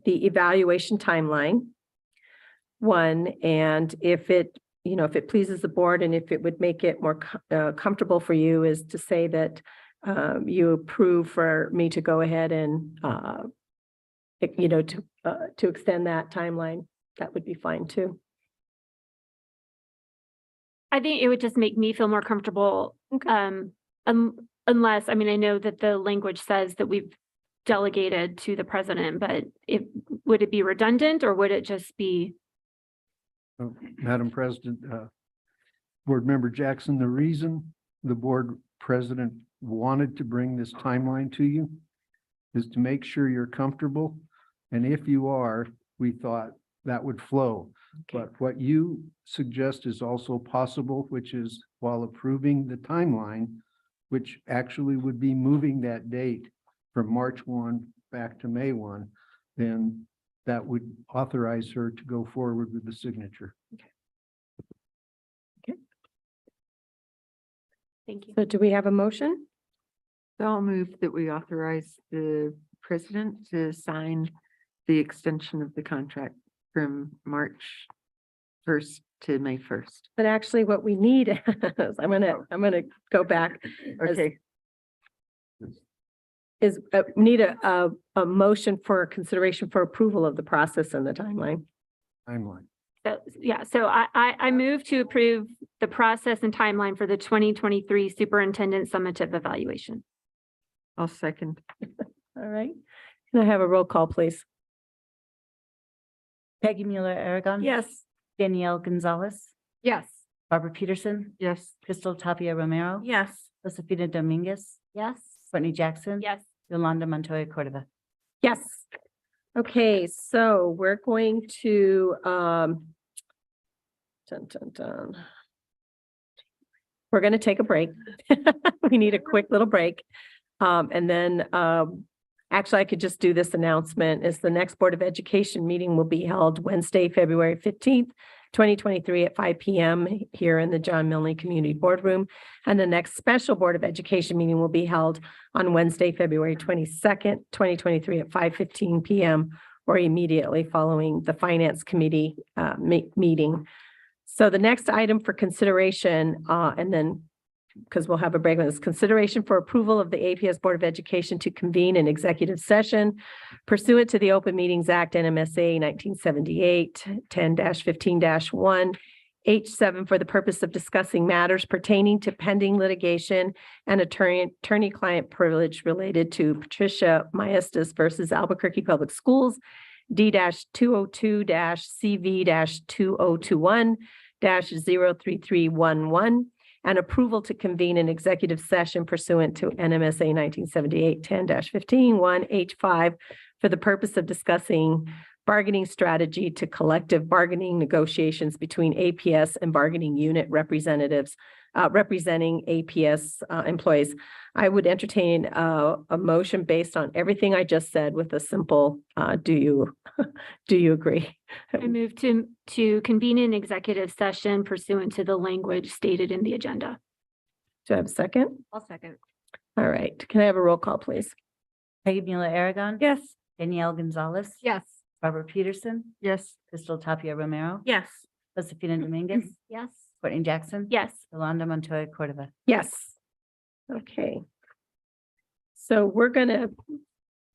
evaluation timeline. One, and if it pleases the board and if it would make it more comfortable for you, is to say that you approve for me to go ahead and to extend that timeline, that would be fine too. I think it would just make me feel more comfortable. Unless, I mean, I know that the language says that we've delegated to the president, but would it be redundant or would it just be? Madam President, Board Member Jackson, the reason the board president wanted to bring this timeline to you is to make sure you're comfortable. And if you are, we thought that would flow. But what you suggest is also possible, which is while approving the timeline, which actually would be moving that date from March 1 back to May 1, then that would authorize her to go forward with the signature. Thank you. So do we have a motion? So I'll move that we authorize the president to sign the extension of the contract from March 1st to May 1st. But actually what we need is, I'm gonna go back. Okay. Need a motion for consideration for approval of the process and the timeline. Timeline. So, yeah, so I move to approve the process and timeline for the 2023 Superintendent Summative Evaluation. I'll second. All right. Can I have a roll call, please? Peggy Mueller Aragon. Yes. Danielle Gonzalez, Yes. Barbara Peterson, Yes. Crystal Tapia Romero. Yes. Josefina Dominguez, Yes. Courtney Jackson. Yes. Yolanda Montoya Cordova. Yes. Okay, so we're going to, we're going to take a break. We need a quick little break. And then, actually, I could just do this announcement is the next Board of Education meeting will be held Wednesday, February 15th, 2023 at 5 p.m. here in the John Milne Community Boardroom. And the next special Board of Education meeting will be held on Wednesday, February 22nd, 2023 at 5:15 p.m. or immediately following the Finance Committee meeting. So the next item for consideration, and then because we'll have a break on this, consideration for approval of the APS Board of Education to convene an executive session pursuant to the Open Meetings Act, NMSA 1978, 10-15-1, H7 for the purpose of discussing matters pertaining to pending litigation and attorney-client privilege related to Patricia Maestas versus Albuquerque Public Schools, D-202-CV-2021-03311, and approval to convene an executive session pursuant to NMSA 1978, 10-15-1, H5 for the purpose of discussing bargaining strategy to collective bargaining negotiations between APS and bargaining unit representatives representing APS employees. I would entertain a motion based on everything I just said with a simple, do you agree? I move to convene an executive session pursuant to the language stated in the agenda. Do I have a second? I'll second. All right. Can I have a roll call, please? Peggy Mueller Aragon. Yes. Danielle Gonzalez. Yes. Barbara Peterson, Yes. Crystal Tapia Romero. Yes. Josefina Dominguez, Yes. Courtney Jackson. Yes. Yolanda Montoya Cordova. Yes. Okay. So we're going to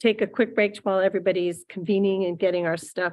take a quick break while everybody's convening and getting our stuff